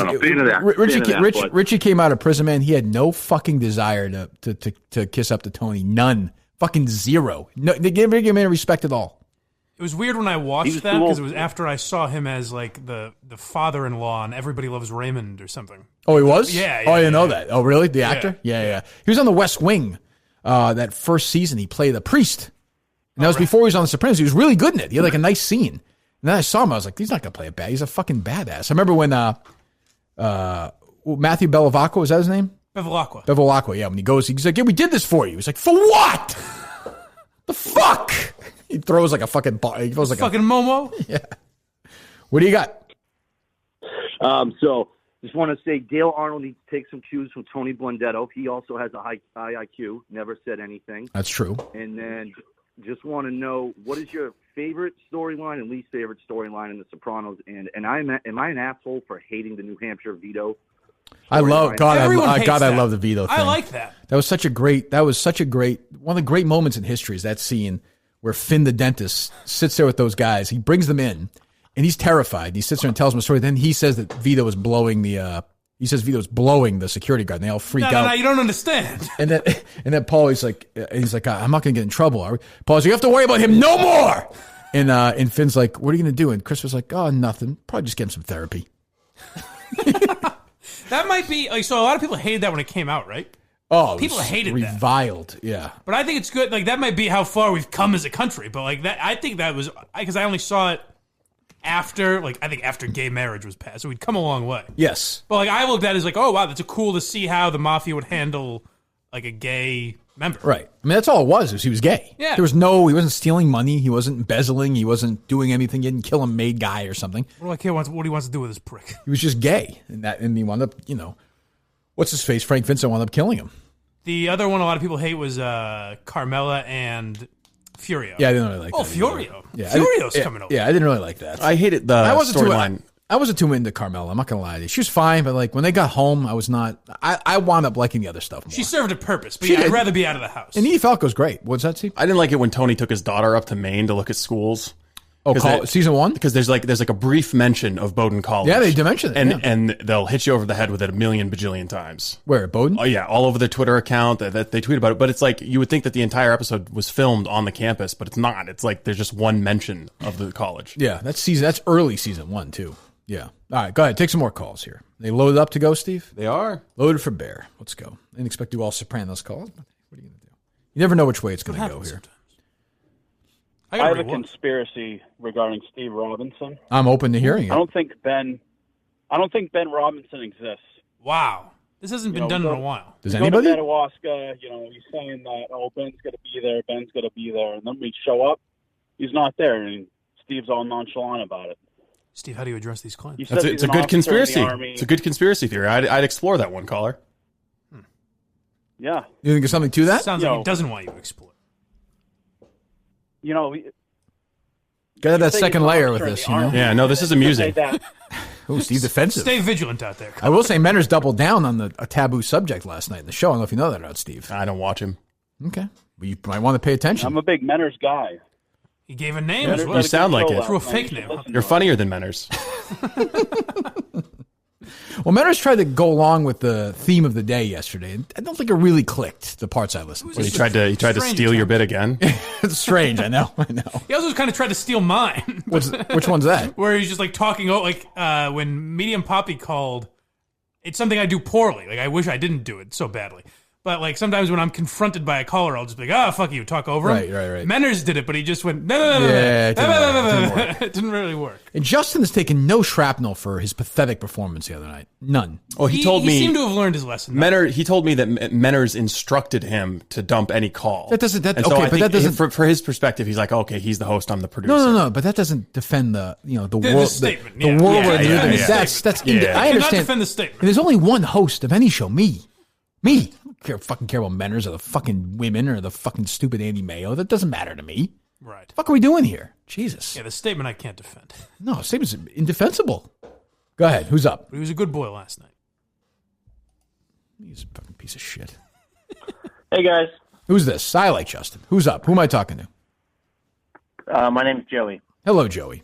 Richie came out of prison, man. He had no fucking desire to kiss up to Tony. None. Fucking zero. No, they gave him any respect at all. It was weird when I watched that because it was after I saw him as like the father-in-law on Everybody Loves Raymond or something. Oh, he was? Yeah. I didn't know that. Oh, really? The actor? Yeah. He was on The West Wing. That first season, he played a priest. And that was before he was on The Sopranos. He was really good in it. He had like a nice scene. And then I saw him. I was like, he's not going to play a bad. He's a fucking badass. I remember when Matthew Bevilacqua, was that his name? Bevilacqua, yeah. When he goes, he's like, yeah, we did this for you. He's like, for what? The fuck? He throws like a fucking ball. He throws like fucking Momo? Yeah. What do you got? So just want to say Dale Arnold needs to take some cues from Tony Blundetto. He also has a high IQ. Never said anything. That's true. And then just want to know, what is your favorite storyline and least favorite storyline in The Sopranos? And am I an asshole for hating the New Hampshire veto? I love God. I love the veto thing. I like that. That was such a great. One of the great moments in history is that scene where Finn the dentist sits there with those guys. He brings them in, and he's terrified. He sits there and tells them a story. Then he says that Vito is blowing the. He says Vito's blowing the security guard, and they all freak out. No, you don't understand. And then Paul, he's like, I'm not going to get in trouble. Paul's like, you have to worry about him no more. And Finn's like, what are you going to do? And Chris was like, oh, nothing. Probably just get him some therapy. That might be like, so a lot of people hated that when it came out, right? Oh, people hated reviled, that. Yeah. But I think it's good. Like that might be how far we've come as a country. But like that, I think that was because I only saw it after, like I think after gay marriage was passed, so we'd come a long way. Yes. But like I looked at it as like, oh wow, that's cool to see how the mafia would handle like a gay member. Right. I mean, that's all it was he was gay. Yeah. He wasn't stealing money. He wasn't embezzling. He wasn't doing anything. He didn't kill a maid guy or something. What he wants to do with this prick. He was just gay, and he wound up, what's his face? Frank Vincent wound up killing him. The other one a lot of people hate was Carmela and Furio. Yeah, I didn't really like that. Oh, Furio. Yeah, Furio's coming over. Yeah, I didn't really like that. I hated the storyline. I wasn't too into Carmela. I'm not going to lie to you. She was fine, but like when they got home, I was not. I wound up liking the other stuff more. She served a purpose, but I'd rather be out of the house. And Edie Falco's great. What's that, Steve? I didn't like it when Tony took his daughter up to Maine to look at schools. Oh, season 1? Because there's like a brief mention of Bowdoin College. Yeah, they mention it. And they'll hit you over the head with it a million bajillion times. Where, Bowdoin? Oh, yeah, all over their Twitter account. That they tweet about it. But it's like you would think that the entire episode was filmed on the campus, but it's not. It's like there's just one mention of the college. Yeah, that's early season 1, too. Yeah. All right, go ahead. Take some more calls here. They loaded up to go, Steve? They are. Loaded for bear. Let's go. I didn't expect to do all Sopranos calls, but what are you going to do? You never know which way it's going to go here. I have a conspiracy regarding Steve Robinson. I'm open to hearing it. I don't think Ben Robinson exists. Wow. This hasn't been done in a while. Does anybody? Go to Madawaska, he's saying that, Ben's going to be there, and then we show up, he's not there, and Steve's all nonchalant about it. Steve, how do you address these claims? It's a good conspiracy. It's a good conspiracy theory. I'd explore that one, caller. Yeah. You think there's something to that? Sounds like he doesn't want you to explore. Got that second layer with this, Yeah, no, this is amusing. Oh, Steve defensive. Stay vigilant out there. I will say Menner's doubled down on a taboo subject last night in the show. I don't know if you know that or not, Steve. I don't watch him. Okay. Well, you might want to pay attention. I'm a big Menner's guy. He gave a name as well. You sound like it. Threw a fake name. You're funnier than Menner's. Well, Menner's tried to go along with the theme of the day yesterday. I don't think it really clicked, the parts I listened to. Well, he tried to steal your bit again? It's strange, I know. He also kind of tried to steal mine. Which one's that? Where he's just like talking, when Medium Poppy called, it's something I do poorly. Like I wish I didn't do it so badly. But like sometimes when I'm confronted by a caller, I'll just be like, fuck you, talk over him. Right. Menners did it, but he just went, no. It didn't really work. And Justin has taken no shrapnel for his pathetic performance the other night. None. Oh, he told me he seemed to have learned his lesson. He told me that Menners instructed him to dump any call. That doesn't. But that doesn't. For his perspective, he's like, okay, he's the host, I'm the producer. No. But that doesn't defend the world. The statement. The world we're living in. That's I understand. Defend the statement. There's only one host of any show. Me. I don't fucking care about Menners or the fucking women or the fucking stupid Andy Mayo. That doesn't matter to me. Right. What the fuck are we doing here? Jesus. Yeah, the statement I can't defend. No, the statement's indefensible. Go ahead. Who's up? But he was a good boy last night. He's a fucking piece of shit. Hey, guys. Who's this? I like Justin. Who's up? Who am I talking to? My name's Joey. Hello, Joey.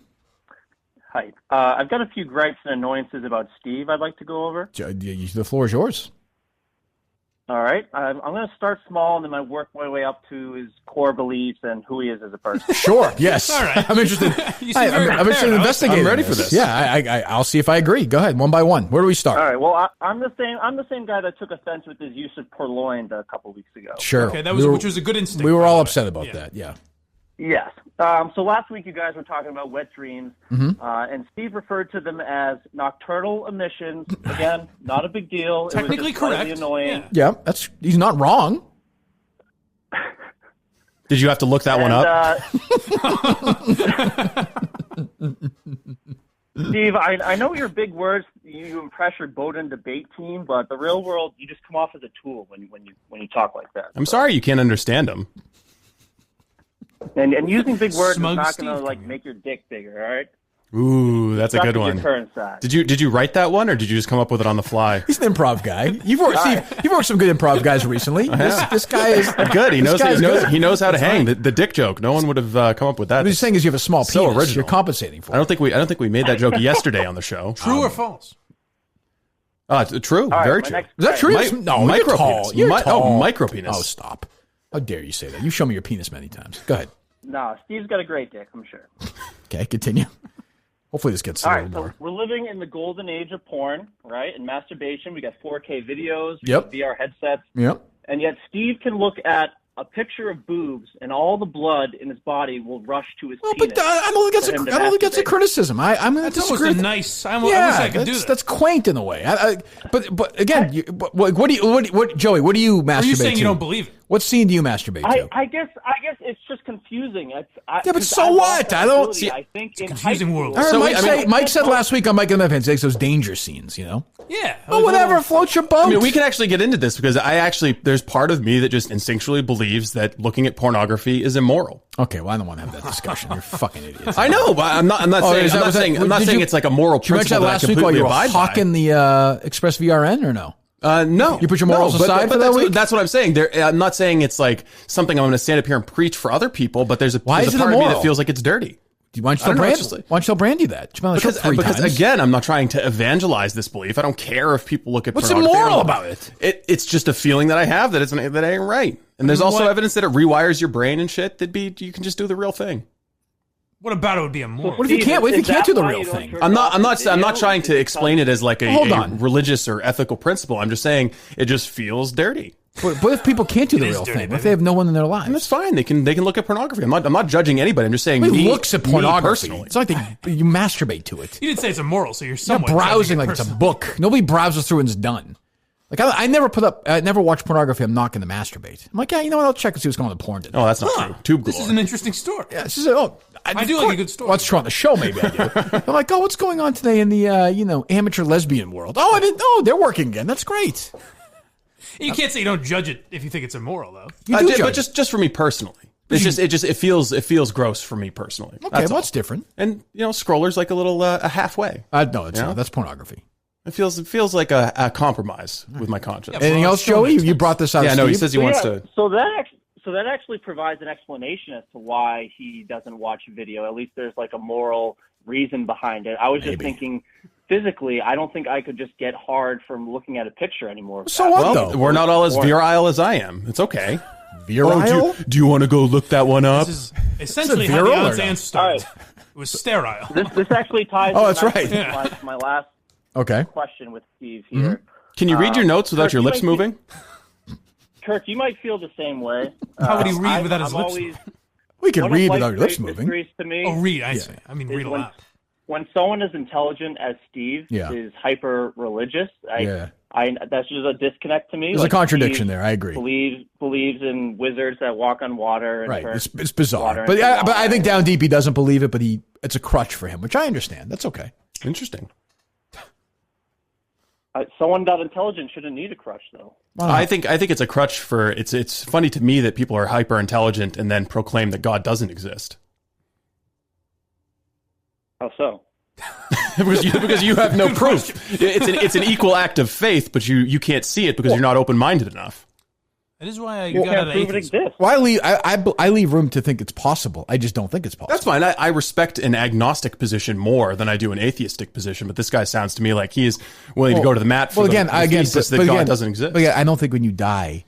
Hi. I've got a few gripes and annoyances about Steve I'd like to go over. The floor is yours. All right. I'm going to start small and then I work my way up to his core beliefs and who he is as a person. Sure. Yes. All right. I'm interested. I'm interested in investigating. I'm ready for this. Yeah. I'll see if I agree. Go ahead. One by one. Where do we start? All right. Well, I'm the same guy that took offense with his use of purloined a couple weeks ago. Sure. Okay. Which was a good instinct. We were all upset about that. Yeah. Yes. So last week you guys were talking about wet dreams, and Steve referred to them as nocturnal emissions. Again, not a big deal. Technically it was just correct. Annoying. Yeah, he's not wrong. Did you have to look that one up? Steve, I know your big words. You impress your Bowdoin debate team, but the real world, you just come off as a tool when you talk like that. I'm sorry you can't understand him. And using big words Smug is not Steve going to make your dick bigger. All right. Ooh, that's a good one. Your current size. Did you write that one, or did you just come up with it on the fly? He's an improv guy. You've worked some good improv guys recently. This guy is good. He knows how to hang the dick joke. No one would have come up with that. What he's saying is you have a small penis. So original. You're compensating for. I don't think we made that joke yesterday on the show. True or false? True. Right, very true. Is that true? No, micro penis. You're tall. Oh, micro penis. Oh, stop! How dare you say that? You show me your penis many times. Go ahead. No, Steve's got a great dick, I'm sure. Okay, continue. Hopefully this gets all a right. little more. So we're living in the golden age of porn, right? And masturbation. We got 4K videos. We Yep. got VR headsets. Yep. And yet Steve can look at a picture of boobs, and all the blood in his body will rush to his penis. But I don't think that's a criticism. I'm going to That's almost disagree. a nice. I wish I could do that. That's quaint in a way. But again, what Joey? What do you masturbate to? Are you saying you don't believe it? What scene do you masturbate to? I guess it's just confusing. But so what? I don't see. I think it's confusing world. Mike said last week on Mike and Evans, those danger scenes, Yeah. Oh, whatever, float your boat. I mean, we can actually get into this because there's part of me that just instinctually believes that looking at pornography is immoral. Okay, well, I don't want to have that discussion. You're fucking idiots. I know, but I'm not saying it's like a moral principle. Did you mention that last week while you were hawking the Express VRN or no? No. You put your morals aside for that week? That's what I'm saying. I'm not saying it's like something I'm going to stand up here and preach for other people, but there's a part of me that feels like it's dirty. Why don't you tell Brandy that? Because again, I'm not trying to evangelize this belief. I don't care if people look at what's pornography. immoral about it? It's just a feeling that I have that ain't right. And there's also evidence that it rewires your brain and shit. You can just do the real thing. What about it would be immoral? What if you can't? What if you can't do the real thing? I'm not trying to explain it as like a religious or ethical principle. I'm just saying it just feels dirty. But if people can't do the real thing? What if they have no one in their lives? And that's fine. They can look at pornography. I'm not judging anybody. I'm just saying he looks at pornography. Personally. It's not like you masturbate to it. You didn't say it's immoral, so you're not browsing like it's a book. Nobody browses through and it's done. Like I never watch pornography. I'm not going to masturbate. I'm like, yeah, you know what? I'll check and see what's going on the porn today. Oh, that's not true. Tube galore. This is an interesting story. Yeah, I do like a good story. Well, it's true on the show, maybe I do. I'm like, what's going on today in the amateur lesbian world? They're working again. That's great. You can't say you don't judge it if you think it's immoral, though. But just for me personally, it feels gross for me personally. Okay, that's different. And scroller's like a little a halfway. No, it's not. That's pornography. It feels like a compromise with my conscience. Yeah, anything else, Joey? You brought this out. Yeah, no, he says he wants to. So that actually provides an explanation as to why he doesn't watch video. At least there's like a moral reason behind it. I was just thinking, physically, I don't think I could just get hard from looking at a picture anymore. So what, though? We're not all as virile as I am. It's okay. Virile? Do you want to go look that one up? This is essentially how the Odds and started. Right. It was sterile. This actually ties that's right. to my last question with Steve here. Can you read your notes without your lips moving? Kirk, you might feel the same way. How would he read without his lips? We can read without your lips moving. To me, read. I mean, read aloud. When someone as intelligent as Steve is hyper religious, that's just a disconnect to me. There's a contradiction there. I agree. Believes in wizards that walk on water. And it's bizarre. But I think down deep he doesn't believe it. But it's a crutch for him, which I understand. That's okay. Interesting. Someone that intelligent shouldn't need a crutch, though. I think it's a crutch for it's funny to me that people are hyper intelligent and then proclaim that God doesn't exist. How so? because you have no proof. It's an equal act of faith, but you can't see it because you're not open minded enough. That is why you got to exist. Well, I leave room to think it's possible. I just don't think it's possible. That's fine. I respect an agnostic position more than I do an atheistic position. But this guy sounds to me like he is willing to go to the mat for the thesis that God doesn't exist. But I don't think when you die,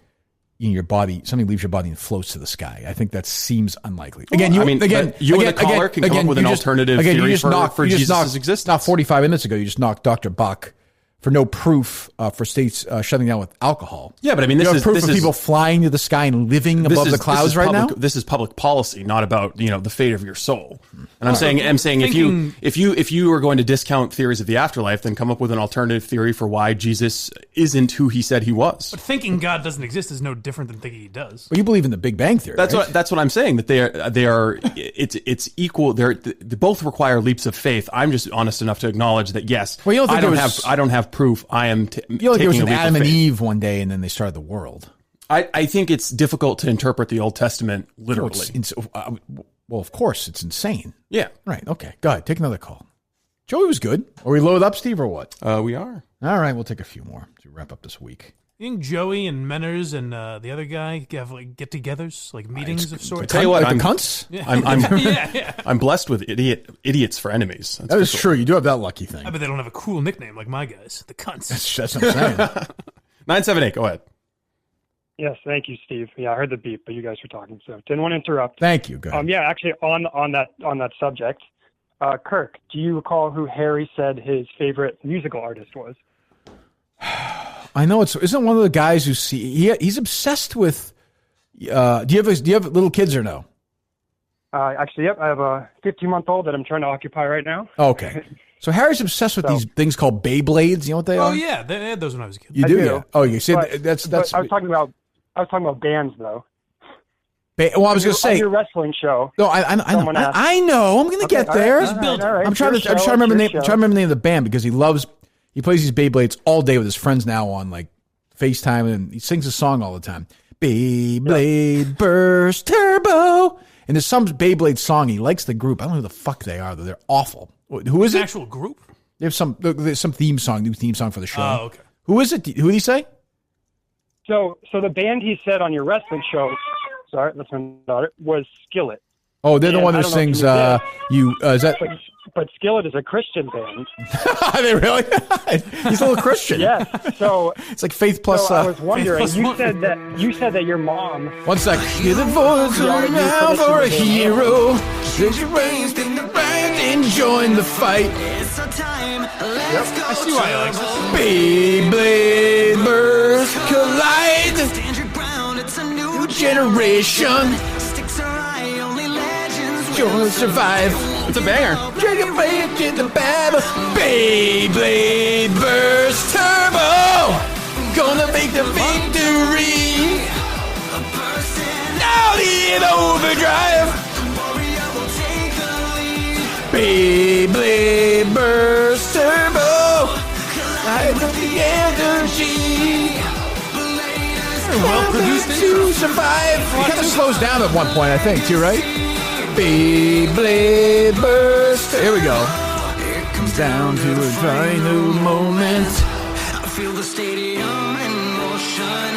in your body, something leaves your body and floats to the sky. I think that seems unlikely. Again, you and the caller can come up with an alternative theory for Jesus' existence. Not 45 minutes ago, you just knocked Dr. Buck for no proof for states shutting down with alcohol. Yeah, but I mean, this is proof of people flying to the sky and living above the clouds right now. This is public policy, not about the fate of your soul. And I'm saying if you are going to discount theories of the afterlife, then come up with an alternative theory for why Jesus isn't who he said he was. But thinking God doesn't exist is no different than thinking he does. Well, you believe in the Big Bang theory. That's what I'm saying. That they are it's equal. They both require leaps of faith. I'm just honest enough to acknowledge that yes. Well, you don't think I don't have proof. I am. You feel like it was an Adam and Eve one day, and then they started the world. I think it's difficult to interpret the Old Testament literally. Well, of course, it's insane. Yeah. Right. Okay. Go ahead. Take another call. Joey was good. Are we loaded up, Steve, or what? We are. All right. We'll take a few more to wrap up this week. You think Joey and Menners and the other guy have get-togethers, like meetings of sorts? Tell you what, the cunts. Yeah. I'm blessed with idiots for enemies. That is true. You do have that lucky thing. I bet they don't have a cool nickname like my guys, the cunts. That's what I'm saying. 978. Go ahead. Yes, thank you, Steve. Yeah, I heard the beep, but you guys were talking, so didn't want to interrupt. Thank you. Go ahead. Yeah, actually, on that subject, Kirk, do you recall who Harry said his favorite musical artist was? I know isn't one of the guys who he's obsessed with. Do you have little kids or no? Actually, yep. I have a 15-month-old that I'm trying to occupy right now. Okay. So Harry's obsessed with these things called Beyblades. You know what they are? Oh yeah, they had those when I was a kid. You do? Yeah. Oh, you said that's. I was talking about bands though. Well, I was going to say your wrestling show. No, I know. I'm going to get there. Right. I'm trying to remember the name of the band because he plays these Beyblades all day with his friends now on like FaceTime, and he sings a song all the time. Beyblade Burst Turbo. And there's some Beyblade song. He likes the group. I don't know who the fuck they are, though. They're awful. Who is it? An actual group? There's some theme song, new theme song for the show. Oh, okay. Who is it? Who did he say? So the band he said on your wrestling show, sorry, that's my daughter, was Skillet. Oh, they're the one who sings, is that... But Skillet is a Christian band. Are they really? He's a little Christian. Yes. So it's like Faith plus. So I was wondering. You said that your mom. 1 second. You're the voice around for a hero. Says you raised in the band and join the fight. It's our time. Let's go. I see why I like this. Beyblade burst collide. Stand your ground. It's a new generation. Sticks are eye. Only legends will survive. It's a banger. Dragon Blade in the battle. Beyblade burst turbo. Gonna make the victory. Now in overdrive. Beyblade burst turbo. I got the energy. Well produced to survive. It kind of slows down at one point, I think, too, right? Beyblade burst. Here we go. It comes down to a final moment. I feel the stadium in motion.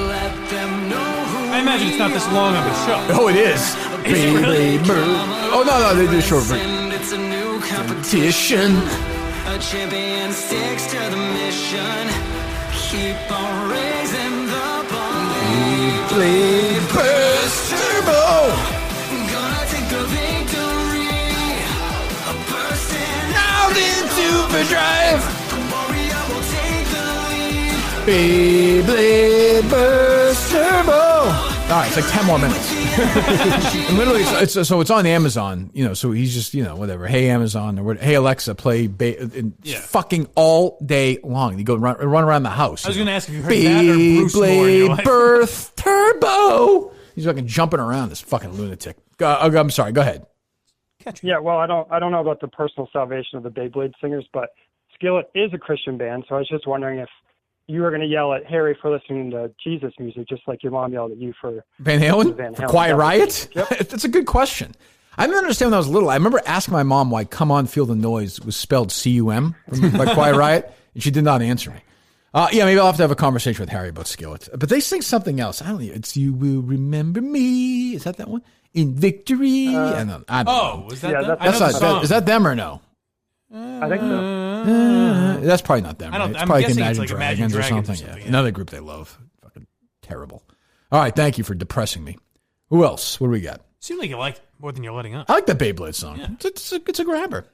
Let them know who I imagine it's not this long of a show. Oh, it is. Beyblade burst. Oh, no, they do short version. It's a new competition. A champion sticks to the mission. Keep on raising the bar. Beyblade burst turbo. Overdrive. Beyblade burst All right, it's like 10 more minutes. And literally, it's on Amazon, so he's just, whatever. Hey, Amazon, or hey, Alexa, play fucking all day long. You go run around the house. I was going to ask if you heard that or Bruce more in your life. Birth Turbo. He's fucking jumping around, this fucking lunatic. I'm sorry, go ahead. Yeah, well, I don't know about the personal salvation of the Beyblade singers, but Skillet is a Christian band, so I was just wondering if you were going to yell at Harry for listening to Jesus music, just like your mom yelled at you for Van Halen? For Quiet Riot? Yep. That's a good question. I didn't understand when I was little. I remember asking my mom why Come On Feel the Noise was spelled C-U-M, like Quiet Riot, and she did not answer me. Maybe I'll have to have a conversation with Harry about Skillet. But they sing something else. I don't know. It's You Will Remember Me. Is that one? In Victory? I don't know. Was that them? Is that them or no? I think so. That's probably not them. Right? It's probably guessing Imagine it's like Dragons or something. Yeah. Another group they love. Fucking terrible. All right, thank you for depressing me. Who else? What do we got? Seems like you like it more than you're letting up. I like that Beyblade song. Yeah. It's a grabber.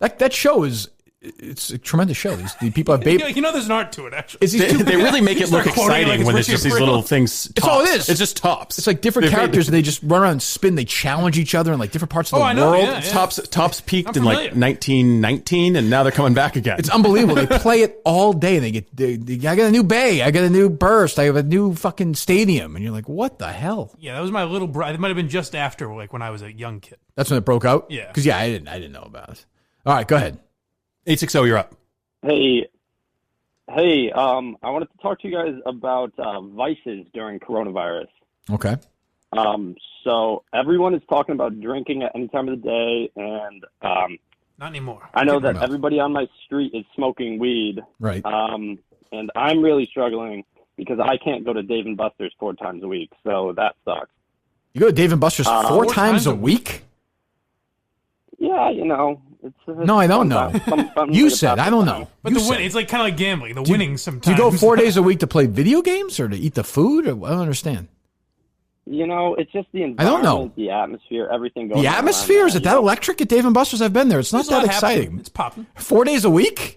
That show is. It's a tremendous show. The people have Beyblade. There's an art to it, actually. They really make it look exciting when there's just these little things. It's all it is. It's just tops. It's like different characters, and they just run around and spin. They challenge each other in like different parts of the world. Yeah. Tops peaked in like 1919, and now they're coming back again. It's unbelievable. They play it all day, and I got a new bay, I got a new burst, I have a new fucking stadium, and you're like, what the hell? Yeah, that was my little brother. It might have been just after, like when I was a young kid. That's when it broke out. Yeah, because I didn't know about it. All right, go ahead. 860, you're up. Hey, I wanted to talk to you guys about vices during coronavirus. Okay. So everyone is talking about drinking at any time of the day, and not anymore. I know that everybody on my street is smoking weed. Right. And I'm really struggling because I can't go to Dave & Buster's 4 times a week, so that sucks. You go to Dave & Buster's 4 times a week? Yeah, No, I don't know. You said, I don't know. But it's like kind of like gambling. The winning sometimes. Do you go 4 days a week to play video games or to eat the food? Or, I don't understand. It's just the environment, I don't know. The atmosphere, everything going on. The atmosphere? Is it that electric at Dave & Buster's? I've been there. It's not that exciting. It's popping. 4 days a week?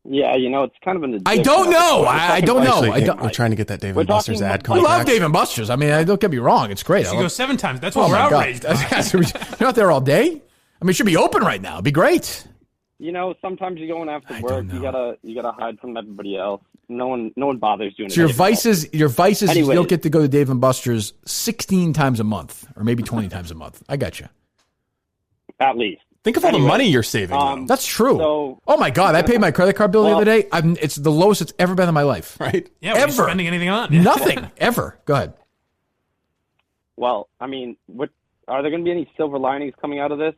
Yeah, it's kind of an addiction. I don't know. I don't know. We're trying to get that Dave & Buster's ad coming. I love Dave & Buster's. I mean, don't get me wrong. It's great. You go 7 times. That's what we're outraged by. You're not there all day? I mean, it should be open right now. It'd be great. Sometimes you're going after work. You gotta hide from everybody else. No one bothers doing it. So your vices is you don't get to go to Dave & Buster's 16 times a month or maybe 20 times a month. I got you. At least. Think of all the money you're saving. That's true. Oh my God, I paid my credit card bill the other day. It's the lowest it's ever been in my life. Right? Yeah, ever spending anything on nothing ever. Go ahead. Well, I mean, are there going to be any silver linings coming out of this?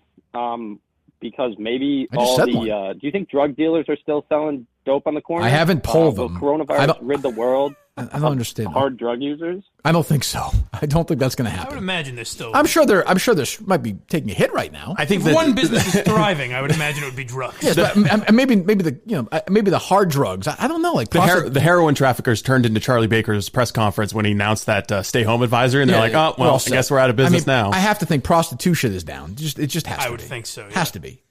Because maybe do you think drug dealers are still selling dope on the corner? I haven't polled them. Will coronavirus rid the world I don't understand. Hard drug users? I don't think so. I don't think that's going to happen. I would imagine there's still. I'm sure there might be taking a hit right now. I think if one business is thriving, I would imagine it would be drugs. Yes, but maybe the hard drugs. I don't know. Like the heroin traffickers turned into Charlie Baker's press conference when he announced that stay home advisory, and they're like, oh well, I guess we're out of business now. I have to think prostitution is down. It just has to be. I would think so. Yeah. Has to be.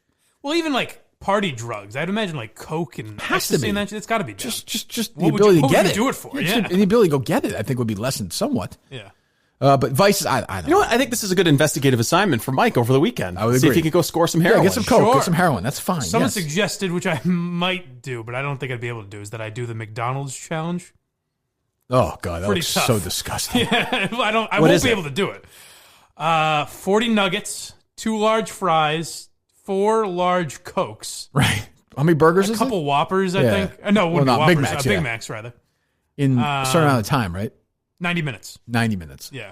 Well, even like party drugs, I'd imagine like coke and ecstasy and that. It's got to be down. Just the ability to get it. What would you do it for? Yeah, the ability to go get it, I think, would be lessened somewhat. Yeah. But vices, I don't know. You know what? I think this is a good investigative assignment for Mike over the weekend. I would see agree. if he could go score some heroin. Yeah, get some coke, get some heroin. That's fine. Someone suggested, which I might do, but I don't think I'd be able to do, is that I do the McDonald's challenge. Oh God, that looks tough. so disgusting. Yeah, I won't be able to do it. 40 nuggets, 2 large fries, 4 large Cokes. Right. How many burgers is it? A couple Whoppers, I think. No, it wouldn't be Whoppers. Big Macs, Big Macs, rather. In a certain amount of time, right? 90 minutes. 90 minutes. Yeah.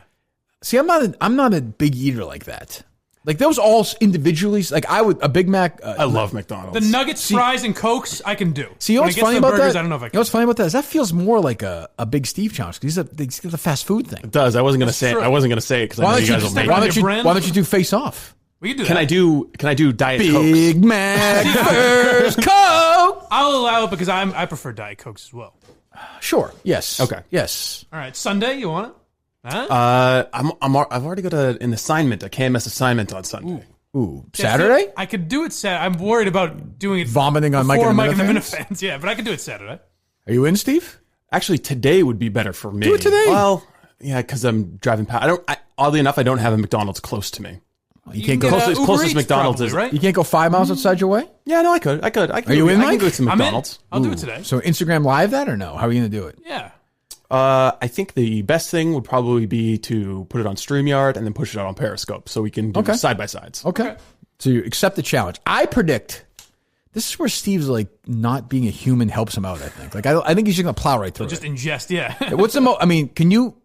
See, I'm not a big eater like that. Like those all individually, like a Big Mac. I love McDonald's. The nuggets, fries, and Cokes, I can do. See, you know what's funny about burgers, that? I don't know if I can. You know what's funny about that is that feels more like a Big Steve challenge because he's got the fast food thing. It does. I wasn't going to say it because I know you guys will make it. Why don't you do Face Off? We can do that. Can I do Diet Cokes? Big Mac first Coke. I'll allow it because I prefer Diet Cokes as well. Sure. Yes. Okay. Yes. All right. Sunday, you want it? Huh? I've already got a KMS assignment on Sunday. Ooh. Saturday? I could do it Saturday. I'm worried about doing it vomiting on Mike and the Minifans. Yeah, but I could do it Saturday. Are you in, Steve? Actually, today would be better for me. Do it today. Well, Yeah, because I'm driving past. Oddly enough, I don't have a McDonald's close to me. You can't go closest McDonald's probably, is right? You can't go 5 miles outside your way? Yeah, no, I could. Are you in, I Mike? can go to McDonald's. I'll do it today. So Instagram Live that or no? How are you going to do it? Yeah. I think the best thing would probably be to put it on StreamYard and then push it out on Periscope so we can do side-by-sides. Okay. So you accept the challenge. I predict this is where Steve's like not being a human helps him out, I think. Like I think he's just going to plow right through Just it. ingest, yeah. What's the I mean, can you...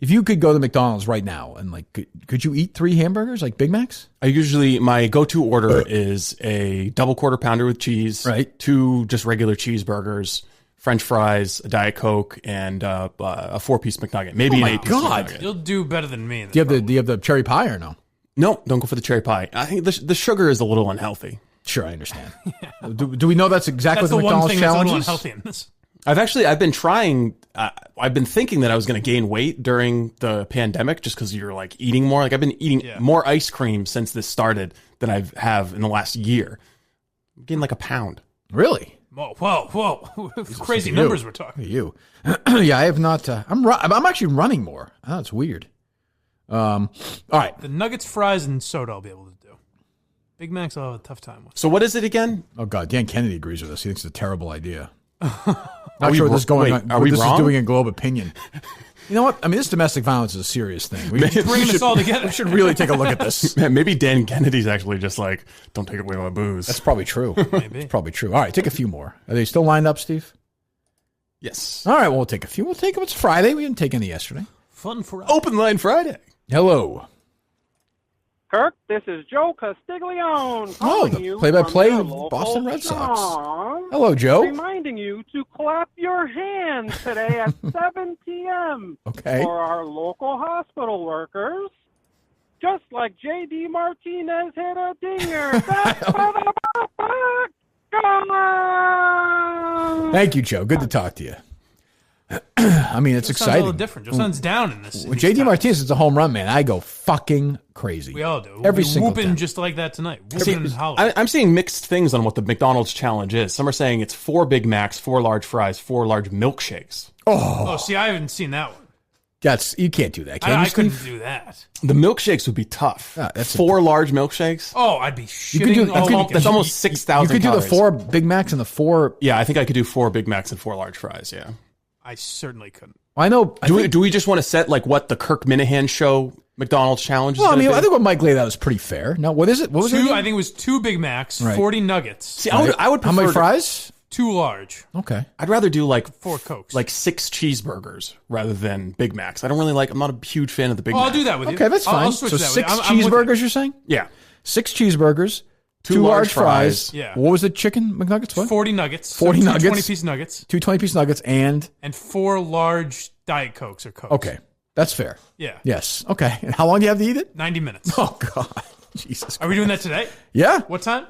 If you could go to McDonald's right now and like, could you eat 3 hamburgers like Big Macs? My go-to order is a double quarter pounder with cheese, right? 2 just regular cheeseburgers, French fries, a Diet Coke, and a 4-piece McNugget. Maybe an 8-piece McNugget. You'll do better than me. Do you have the cherry pie or no? No, don't go for the cherry pie. I think the sugar is a little unhealthy. Sure, I understand. Do we know that's exactly That's what the the one McDonald's thing that's a challenge little is? unhealthy in this. I've been trying. I've been thinking that I was going to gain weight during the pandemic just because you're like eating more. Like I've been eating more ice cream since this started than I have in the last year. I've gained like a pound. Really? Whoa. Crazy numbers we're talking. You. Yeah, I have not. I'm actually running more. Oh, it's weird. All right. The nuggets, fries, and soda I'll be able to do. Big Macs I'll have a tough time with. So what is it again? Oh, God. Dan Kennedy agrees with us. He thinks it's a terrible idea. Not sure what this is going on. Are we this wrong? is doing in Globe Opinion. You know what? I mean, this domestic violence is a serious thing. We bringing us all together. We should really take a look at this. Maybe Dan Kennedy's actually just like, don't take away my booze. That's probably true. Maybe. It's probably true. All right, take a few more. Are they still lined up, Steve? Yes. All right, well, we'll take a few. We'll take them. It's Friday. We didn't take any yesterday. Fun for Open Line Friday. Hello. Kirk, this is Joe Castiglione Oh, calling the you play-by-play from of your local Boston Red Sox. song, Hello, Joe. Reminding you to clap your hands today at 7 p.m. Okay. for our local hospital workers. Just like J.D. Martinez hit a dinger. That's for the Buckeyes! Thank you, Joe. Good to talk to you. I mean, it's Joe sounds exciting. a little different. Joe sounds down in this. When JD Martinez is a home run, man, I go fucking crazy. We all do. Every We're single whooping time. just like that tonight. Whooping and hollering. I'm seeing mixed things on what the McDonald's challenge is. Some are saying it's 4 Big Macs, 4 large fries, 4 large milkshakes. Oh, see, I haven't seen that one. You can't do that. Can I you, couldn't Steve? do that. The milkshakes would be tough. That's 4 large milkshakes. Oh, I'd be You shitting could do. all over. That's almost 6,000 You could do the calories. 4 Big Macs and the 4. Yeah, I think I could do 4 Big Macs and 4 large fries. Yeah. I certainly couldn't. I know. Do we just want to set like what the Kirk Minahan show McDonald's challenge is? Well, I mean, gonna I be? think what Mike laid out is pretty fair. Now, what is it? What was it? I again? think it was 2 Big Macs, Right. 40 nuggets. See, I would How prefer many to- fries? 2 large. Okay. I'd rather do like 4 Cokes. like 6 cheeseburgers rather than Big Macs. I don't really like. I'm not a huge fan of the Big Macs. I'll do that with you. Okay, that's fine. I'll switch So that with 6 you. I'm with you. cheeseburgers, you're saying? Yeah. 6 cheeseburgers, 2 2 large large fries. fries. Yeah. What was the chicken McNuggets? What? 40 nuggets. 40 so nuggets. 20-piece nuggets. 2 20-piece nuggets and 4 large Diet Cokes or Cokes. okay, that's fair. Yeah. Yes. Okay. And how long do you have to eat it? 90 minutes. Oh God, Jesus. Are we doing that today? Yeah. What time?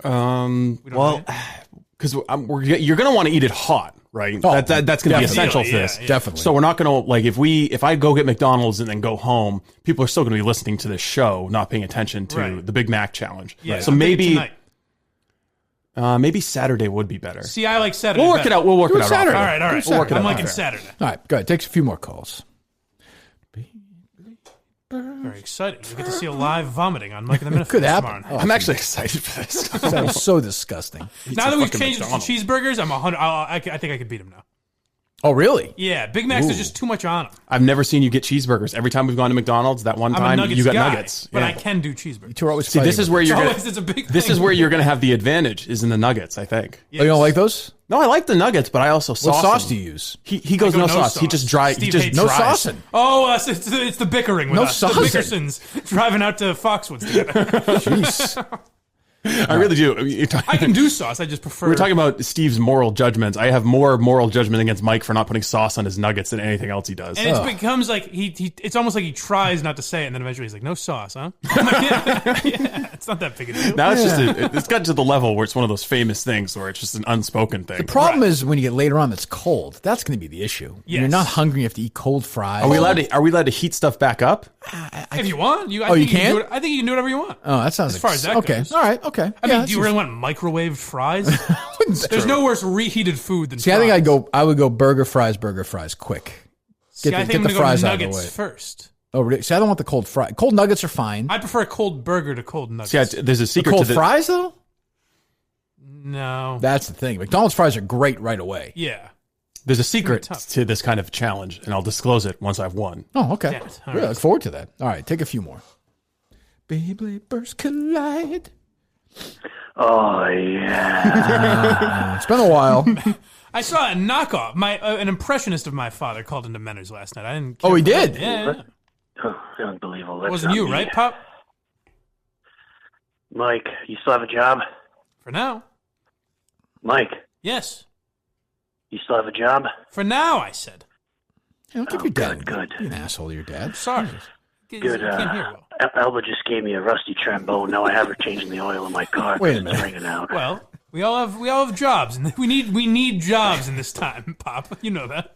Well, because you're going to want to eat it hot, right? Oh, that's going to be essential for this. Definitely. So we're not going to like if I go get McDonald's and then go home, people are still going to be listening to this show, not paying attention to Right. the Big Mac challenge. Yeah. So I'm maybe thinking tonight. maybe Saturday would be better. See, I like Saturday. We'll work it out. We'll work Do it it out. Saturday. off All air. right, all right. We'll work it I'm out. liking off air. Saturday. All right. Go ahead. Takes a few more calls. Very exciting. You get to see a live vomiting on Mike in the Minute Could tomorrow happen. night. Oh, I'm actually excited for this. sounds so disgusting. Now that we've fucking changed it to McDonald's. cheeseburgers, I'm 100. I think I could beat him now. Oh, really? Yeah, Big Macs Ooh. is just too much on them. I've never seen you get cheeseburgers. Every time we've gone to McDonald's, that one I'm a time nuggets you got guy, nuggets. but Yeah. I can do cheeseburgers. Two are always See, this fighting is where with you're Oh, gonna. it's a big This thing. is where you're gonna have the advantage. Is in the nuggets. I think. it. Oh, you don't like those? No, I like the nuggets, but I also What sauce sauce them. do you use? He goes I go no sauce. He just dry. Steve He just hates No dries. saucing. Oh, it's the bickering with No us. saucing. The Bickersons driving out to Foxwoods together. Jeez. I really do. I mean, I can do sauce. I just prefer. We're talking about Steve's moral judgments. I have more moral judgment against Mike for not putting sauce on his nuggets than anything else he does. And it becomes like he. It's almost like he tries not to say it, and then eventually he's like, "No sauce, huh?" I'm like, yeah, it's not that big a deal. Now it's just it's gotten to the level where it's one of those famous things where it's just an unspoken thing. The problem is when you get later on, it's cold. That's going to be the issue. When You're Yes. not hungry. You have to eat cold fries. Are we allowed to heat stuff back up? If you want, I Oh, think you can can? do it. I think you can do whatever you want. Oh, that sounds as far as that okay. goes. All right. Okay. I Yeah, mean, do you really want microwaved fries? There's no worse reheated food than See, fries. I think I would go burger fries, quick. I think I'm the fries go out of the nuggets way first. Oh, really? See, I don't want the cold fries. Cold nuggets are fine. I prefer a cold burger to cold nuggets. See, there's a secret cold to fries, though? No. That's the thing. McDonald's fries are great right away. Yeah. There's a secret to this kind of challenge, and I'll disclose it once I've won. Oh, okay. Damn it. All Really right. look forward to that. All right, take a few more. Beyblade bursts collide. Oh, yeah. It's been a while. I saw a knockoff. An impressionist of my father called into Menors last night. I didn't. Oh, he did? Yeah. Oh, unbelievable. It wasn't you, right, Pop? Mike, you still have a job? For now. Mike, Yes. you still have a job? For now, I said. Hey, don't give your dad. Good. You're an asshole to your dad. Sorry. Good. You can't hear well. Elba just gave me a rusty trombone. Now I have her changing the oil in my car. Wait a 'cause it's minute. ringing out. Well, we all have jobs, and we need jobs in this time, Pop. You know that.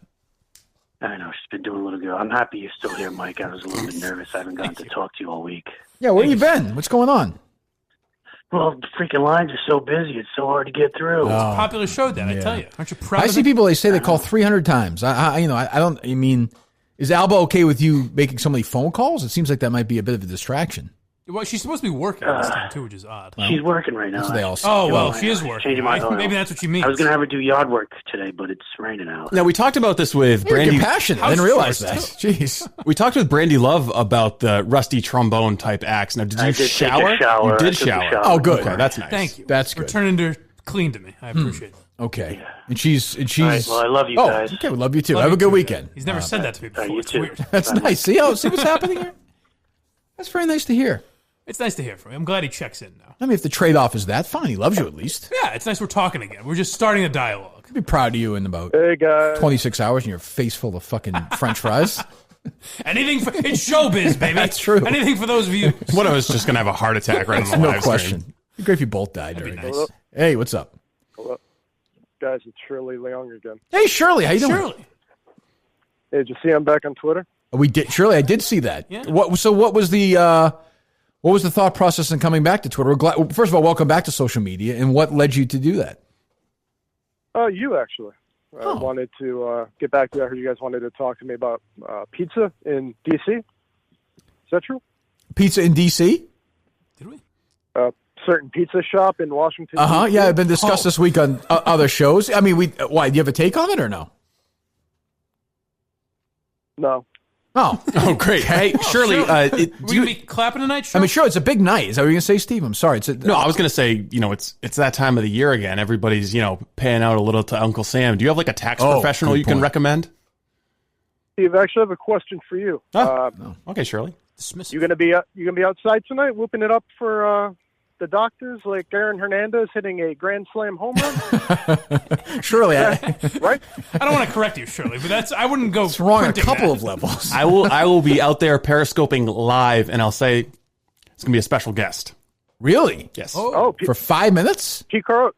I know, she's been doing a little good. I'm happy you're still here, Mike. I was a little bit nervous. I haven't gotten to talk to you all week. Yeah, where you been? What's going on? Well, the freaking lines are so busy. It's so hard to get through. Popular show, Dad. I tell you. Aren't you proud I of see it? people, they say they call 300 times. I mean, is Alba okay with you making so many phone calls? It seems like that might be a bit of a distraction. Well, she's supposed to be working this time, too, which is odd. She's working right now. That's what they all say. Oh, well, she is working. Changing my oil. Maybe that's what she means. I was going to have her do yard work today, but it's raining out. Now, we talked about this with Brandy. You're passionate. I didn't realize that. Jeez. We talked with Brandy Love about the rusty trombone type acts. Now, did you I did shower? take a shower. You I did took a shower. shower. Oh, good. Okay, that's nice. Thank you. That's good. Returning her clean to me. I appreciate it. Okay. And she's. All right, well, I love you guys. Okay, we love you too. Love Have you a good too, weekend. He's never said that to me before. you It's too. weird. That's nice. See what's happening here? That's very nice to hear. It's nice to hear from him. I'm glad he checks in now. I mean, if the trade-off is that, fine. He loves you at least. Yeah, it's nice we're talking again. We're just starting a dialogue. I'd be proud of you in about Hey, guys. 26 hours and your face full of fucking French fries. Anything for it's showbiz, baby. That's true. Anything for those of you. One of us just going to have a heart attack right on the No live question. stream. It'd be great if you both died during nice. this. Hey, what's up? Hello. Guys, it's Shirley Leong again. Hey, Shirley, how you doing? Shirley. Hey, did you see I'm back on Twitter? We did, Shirley. I did see that. Yeah. What was the thought process in coming back to Twitter? We're glad, first of all, welcome back to social media. And what led you to do that? You actually. I wanted to get back to you. I heard you guys wanted to talk to me about pizza in D.C. Is that true? Pizza in D.C.? Did we? Certain pizza shop in Washington. Uh-huh. DC. Yeah, I've been discussed this week on other shows. I mean, why? Do you have a take on it or no? No. Oh. Oh, great. Hey, Shirley, We're going to be clapping tonight, I mean, sure, it's a big night. Is that what you're going to say, Steve? I'm sorry. No, I was going to say, it's that time of the year again. Everybody's, paying out a little to Uncle Sam. Do you have like a tax professional you can recommend? Steve, I actually have a question for you. Okay, Shirley. You gonna be outside tonight, whooping it up for the doctors, like Aaron Hernandez hitting a grand slam home run? Surely, right? I don't want to correct you, Shirley, but I wouldn't go. It's wrong on a printing couple that. of levels. I will be out there periscoping live, and I'll say it's going to be a special guest. Really? Yes. For 5 minutes? Pete Carl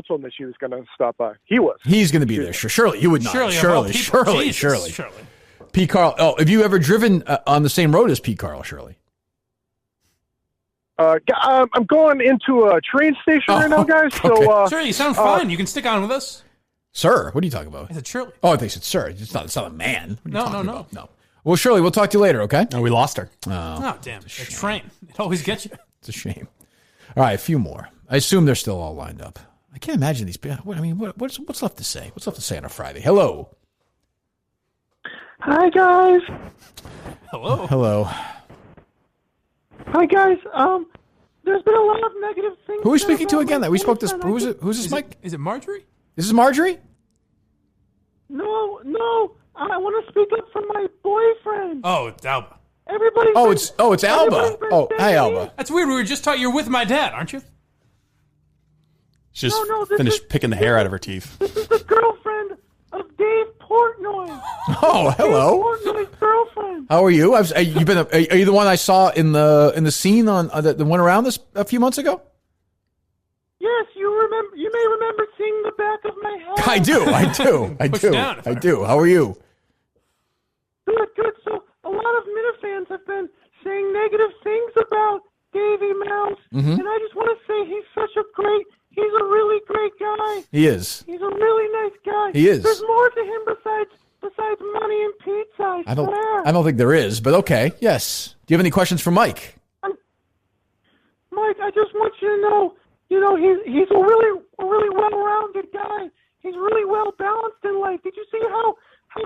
told me she was going to stop by. He was. He's going to be there. Surely, you would not. Surely. Pete Carl. Oh, have you ever driven on the same road as Pete Carl, Shirley? I'm going into a train station right now, guys. So, Shirley, you sound fine. You can stick on with us. Sir, what are you talking about? I said Shirley. Oh, I think it's sir. It's not a man. What are you talking No. about? No. Well, Shirley, we'll talk to you later, okay? No, we lost her. Oh, damn. The train. It always gets you. It's a shame. All right, a few more. I assume they're still all lined up. I can't imagine these people. I mean, what's left to say? What's left to say on a Friday? Hello. Hi, guys. Hello. Hi, guys. There's been a lot of negative things. Who are we speaking to again? That we spoke this. Who's this, Mike? Is it Marjorie? This is Marjorie? No. I want to speak up for my boyfriend. Oh, it's Alba. Everybody. It's Alba. Oh, hi, Alba. That's weird. We were just taught you're with my dad, aren't you? She just finished picking the hair out of her teeth. This is the girlfriend of Dave Portnoy. Oh, hello. Dave Portnoy's girlfriend. How are you? Are you the one I saw in the scene on that went around this a few months ago? Yes, you may remember seeing the back of my head. I do. How are you? Good. So a lot of Minifans have been saying negative things about Davey Mouse, Mhm. and I just want to say he's a really great guy. He is. He's a really nice guy. He is. There's more to him besides besides money and pizza. I swear. I don't think there is, but okay. Yes. Do you have any questions for Mike? Mike, I just want you to know, he's a really well-rounded guy. He's really well balanced in life. Did you see how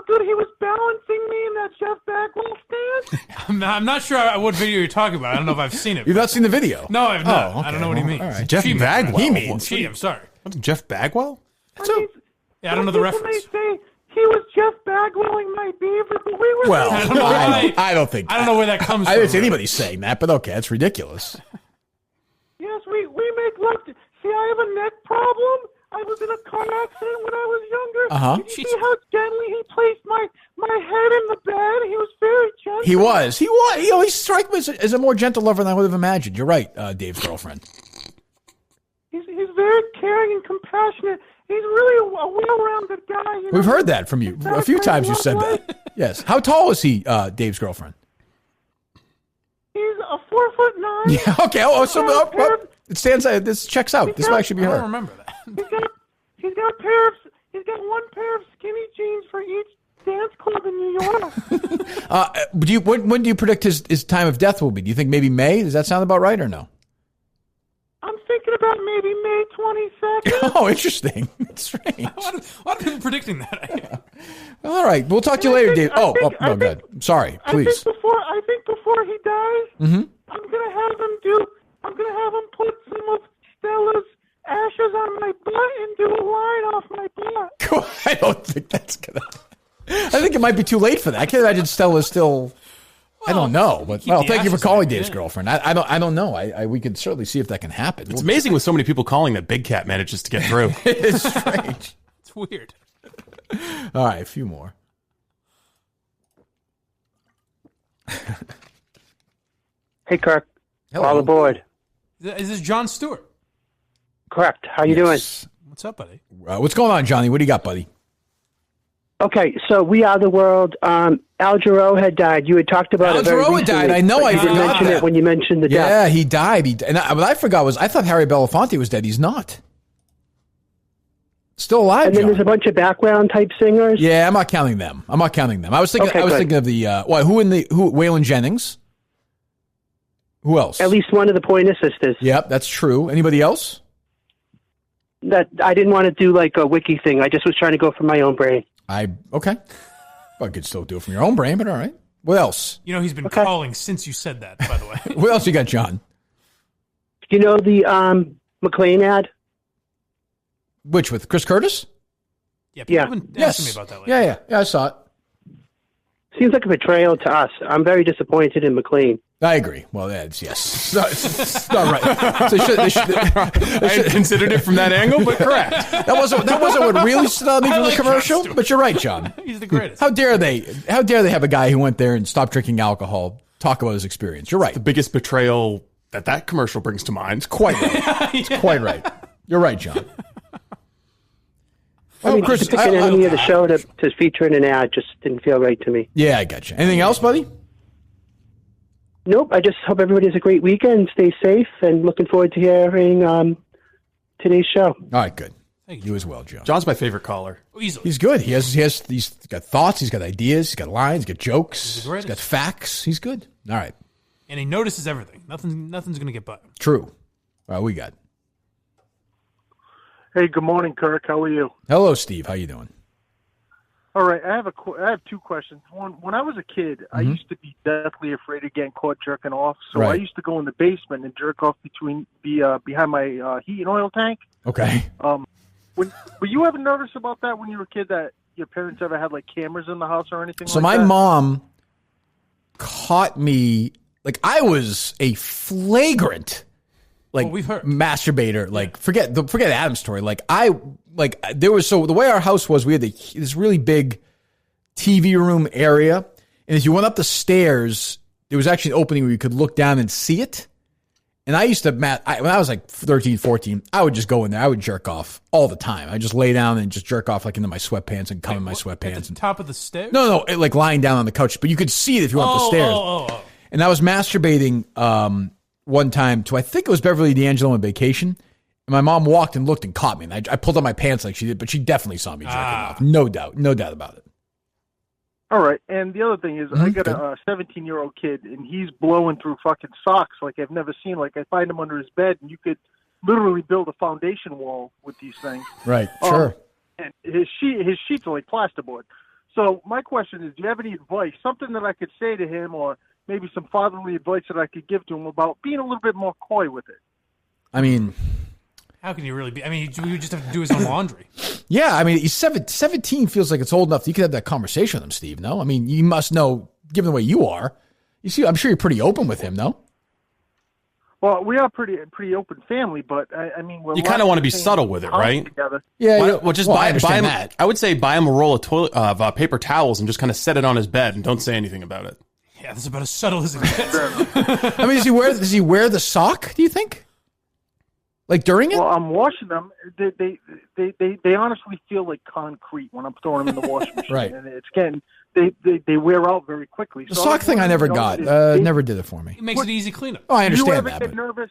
good he was balancing me in that Jeff Bagwell stand? I'm not sure what video you're talking about. I don't know if I've seen it. You've not seen the video? No, I've not. Okay. I don't know what he means. All right. Jeff Bagwell. He means. I'm sorry. What's Jeff Bagwell? Yeah, I don't know the reference. They say he was Jeff Bagwelling my beaver, but we were. Well, I don't think. I don't know where that comes I from. didn't see anybody saying that, but okay, that's ridiculous. Yes, we make love. See, I have a neck problem. I was in a car accident when I was younger. Uh-huh. Did you see how gently he placed my head in the bed? He was very gentle. He was. He struck me as a more gentle lover than I would have imagined. You're right, Dave's girlfriend. He's very caring and compassionate. He's really a well-rounded guy. We've heard that from you a few times. You said that. Yes. How tall is he, Dave's girlfriend? He's a 4'9". Yeah. Okay. It stands. This checks out. This might actually be her. I don't remember that. He's got one pair of skinny jeans for each dance club in New York. When do you predict his time of death will be? Do you think maybe May? Does that sound about right or no? I'm thinking about maybe May 22nd. Oh, interesting. That's strange. A lot of people predicting that. Well, all right. We'll talk to you later, Dave. No, good. Sorry. Please. I think before he dies, I'm gonna have him put some of Stella's ashes on my butt and do a line off my butt. I don't think that's gonna. I think it might be too late for that. I can't imagine Stella's still. I don't know, but thank you for calling Dave's girlfriend. I don't know. We could certainly see if that can happen. It's amazing with so many people calling that Big Cat manages to get through. It's strange. It's weird. All right, a few more. Hey, Kirk. Hello. All aboard. Is this John Stewart? Correct. How you doing? What's up, buddy? What's going on, Johnny? What do you got, buddy? Okay, so We Are the World. Al Jarreau had died. You had talked about it very recently. Died. I know. I didn't mention it when you mentioned the death. Yeah, he died. What I forgot was I thought Harry Belafonte was dead. He's not. Still alive. And then there's a bunch of background type singers. Yeah, I'm not counting them. I was thinking. Okay, I was thinking of the who? Waylon Jennings. Who else? At least one of the Pointer Sisters. Yep, that's true. Anybody else? That I didn't want to do like a wiki thing. I just was trying to go from my own brain. Okay. Well, I could still do it from your own brain, but all right. What else? He's been calling since you said that, by the way. What else you got, John? You know the McLean ad? Which, with Chris Curtis? Yeah. People have been asking me about that lately. Yeah, I saw it. Seems like a betrayal to us. I'm very disappointed in McLean. I agree. Well, that's yes. It's not right. So they should, I had considered it from that angle, but correct. That wasn't what really stood out me from the commercial. But you're right, John. He's the greatest. How dare they have a guy who went there and stopped drinking alcohol talk about his experience? You're right. The biggest betrayal that commercial brings to mind. It's quite right. It's quite right. You're right, John. Chris, to pick an enemy of the show to feature in an ad just didn't feel right to me. Yeah, I got you. Anything else, buddy? Nope. I just hope everybody has a great weekend, stay safe, and looking forward to hearing today's show. All right, good. Thank you as well, John. John's my favorite caller. Easily. He's good. He's got thoughts. He's got ideas. He's got lines. He's got jokes. He's got facts. He's good. All right. And he notices everything. Nothing's going to get by him. True. All right, we got. Hey, good morning, Kirk. How are you? Hello, Steve. How you doing? All right, I have two questions. One, when I was a kid, I used to be deathly afraid of getting caught jerking off, so I used to go in the basement and jerk off behind my heat and oil tank. Okay. Were you ever nervous about that when you were a kid, that your parents ever had like cameras in the house or anything so like that? My mom caught me, like I was a flagrant masturbator, like forget Adam's story. The way our house was, we had this really big TV room area, and as you went up the stairs, there was actually an opening where you could look down and see it. And I used to, when I was like 13, 14, I would just go in there. I would jerk off all the time. I just lay down and just jerk off like into my sweatpants and come in my sweatpants. At the top of the stairs? No, like lying down on the couch, but you could see it if you went up the stairs. Oh. And I was masturbating one time to, I think it was Beverly D'Angelo on vacation. And my mom walked and looked and caught me. And I pulled up my pants like she did, but she definitely saw me jerking off. No doubt about it. All right, and the other thing is, I got a 17-year-old kid, and he's blowing through fucking socks like I've never seen. Like, I find him under his bed, and you could literally build a foundation wall with these things. Right, sure. And his sheets are like plasterboard. So my question is, do you have any advice, something that I could say to him, or maybe some fatherly advice that I could give to him about being a little bit more coy with it? I mean, how can you really be? I mean, you would just have to do his own laundry. Yeah, I mean, he's 17 feels like it's old enough that you could have that conversation with him, Steve, no? I mean, you must know, given the way you are, I'm sure you're pretty open with him, no? Well, we are pretty open family, but I mean, you kind of want to be subtle with it, right? Together. Yeah, well, just buy him. That. I would say buy him a roll of paper towels and just kind of set it on his bed and don't say anything about it. Yeah, that's about as subtle as it gets. I mean, does he wear the sock? Do you think? Like during it? Well, I'm washing them. They honestly feel like concrete when I'm throwing them in the washing machine, right? And it's getting they wear out very quickly. The sock thing I never got. Never did it for me. It makes it easy cleanup. Oh, I understand do you ever that. Get nervous?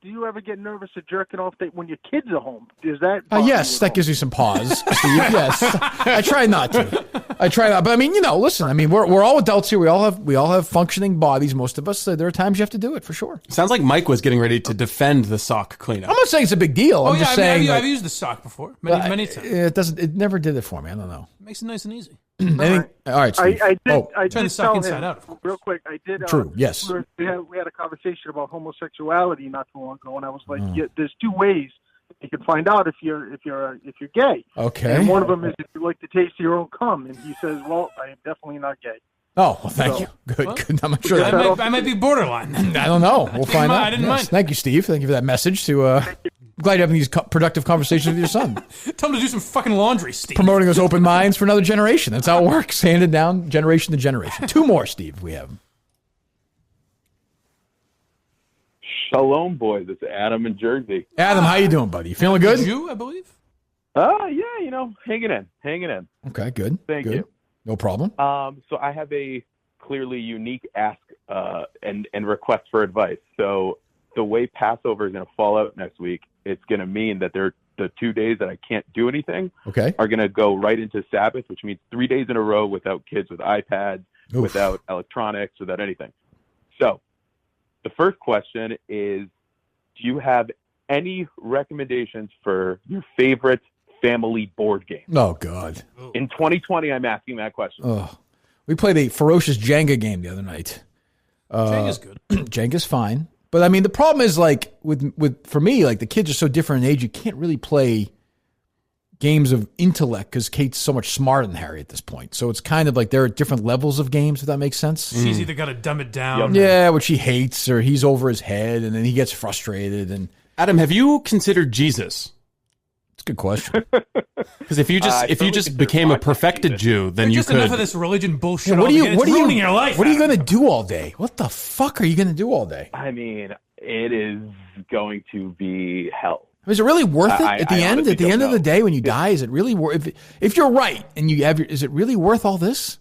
Do you ever get nervous at jerking off when your kids are home? Is that? Yes, that gives you some pause, Steve. Yes, I try not to. But I mean, listen. I mean, we're all adults here. We all have functioning bodies. Most of us. There are times you have to do it for sure. Sounds like Mike was getting ready to defend the sock cleanup. I'm not saying it's a big deal. I'm just saying I've used the sock before many times. It never did it for me. I don't know. It makes it nice and easy. All right, Steve. I turn did the sock inside out. Real quick, I did. True. Yes. We had a conversation about homosexuality not too long ago, and I was like, "There's two ways you can find out if you're gay." Okay. And one of them is if you like the taste of your own cum, and he says, "Well, I am definitely not gay." Oh, well, thank you. Good. I'm not sure. I might be borderline. I don't know. We'll find out. I didn't mind. Thank you, Steve. Thank you for that message. Glad you're having these productive conversations with your son. Tell him to do some fucking laundry, Steve. Promoting those open minds for another generation. That's how it works. Handed down generation to generation. Two more, Steve, we have. Shalom, boys. It's Adam in Jersey. Adam, how you doing, buddy? You feeling good? You, I believe. Yeah, hanging in. Okay, good. Thank you. No problem. So I have a clearly unique ask and request for advice. So the way Passover is going to fall out next week, it's going to mean that the 2 days that I can't do anything are going to go right into Sabbath, which means 3 days in a row without kids with iPads, without electronics, without anything. So the first question is, do you have any recommendations for your favorite family board game? Oh, God. In 2020, I'm asking that question. Oh, we played a ferocious Jenga game the other night. Jenga's good. Jenga's fine. But I mean, the problem is like for me, like the kids are so different in age, you can't really play games of intellect because Kate's so much smarter than Harry at this point. So it's kind of like there are different levels of games, if that makes sense. She's either got to dumb it down. Yeah, which he hates, or he's over his head, and then he gets frustrated. And Adam, have you considered Jesus? It's a good question. Because if you just became a perfected Jew, then you could. Enough of this religion bullshit. Yeah, what are you ruining your life? What are you going to do all day? What the fuck are you going to do all day? I mean, it is going to be hell. Is it really worth it at the end? At the end of the day, when you die, is it really worth? If you're right and you have, is it really worth all this?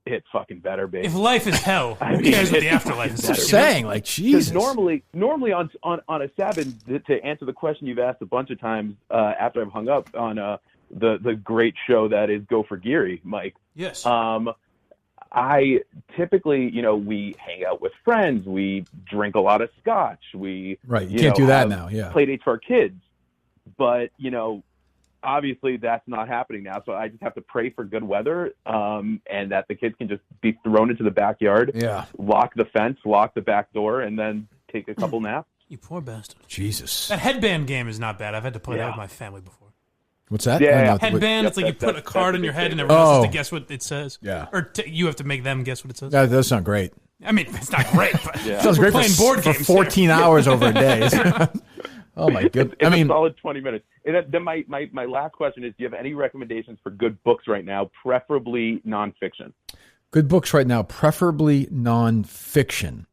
It fucking better be. If life is hell, who cares what the afterlife is? I'm saying, like, Jesus. Normally on a Sabbath, to answer the question you've asked a bunch of times after I've hung up on the great show that is Go for Geary, Mike. Yes. I typically, we hang out with friends, we drink a lot of scotch, you can't do that now. Yeah. Play dates for our kids, but obviously that's not happening now. So I just have to pray for good weather, and that the kids can just be thrown into the backyard, lock the fence, lock the back door, and then take a couple naps. You poor bastard. Jesus. That headband game is not bad. I've had to play that with my family before. What's that? Yeah. Headband, it's like you put a card on your head and everyone else has to guess what it says. Yeah. Or you have to make them guess what it says. That does sound great. I mean, it's not great, but sounds great playing board games for 14 hours over a day. Oh my goodness! It's a solid 20 minutes. And then my last question is: do you have any recommendations for good books right now, preferably nonfiction? Good books right now, preferably nonfiction.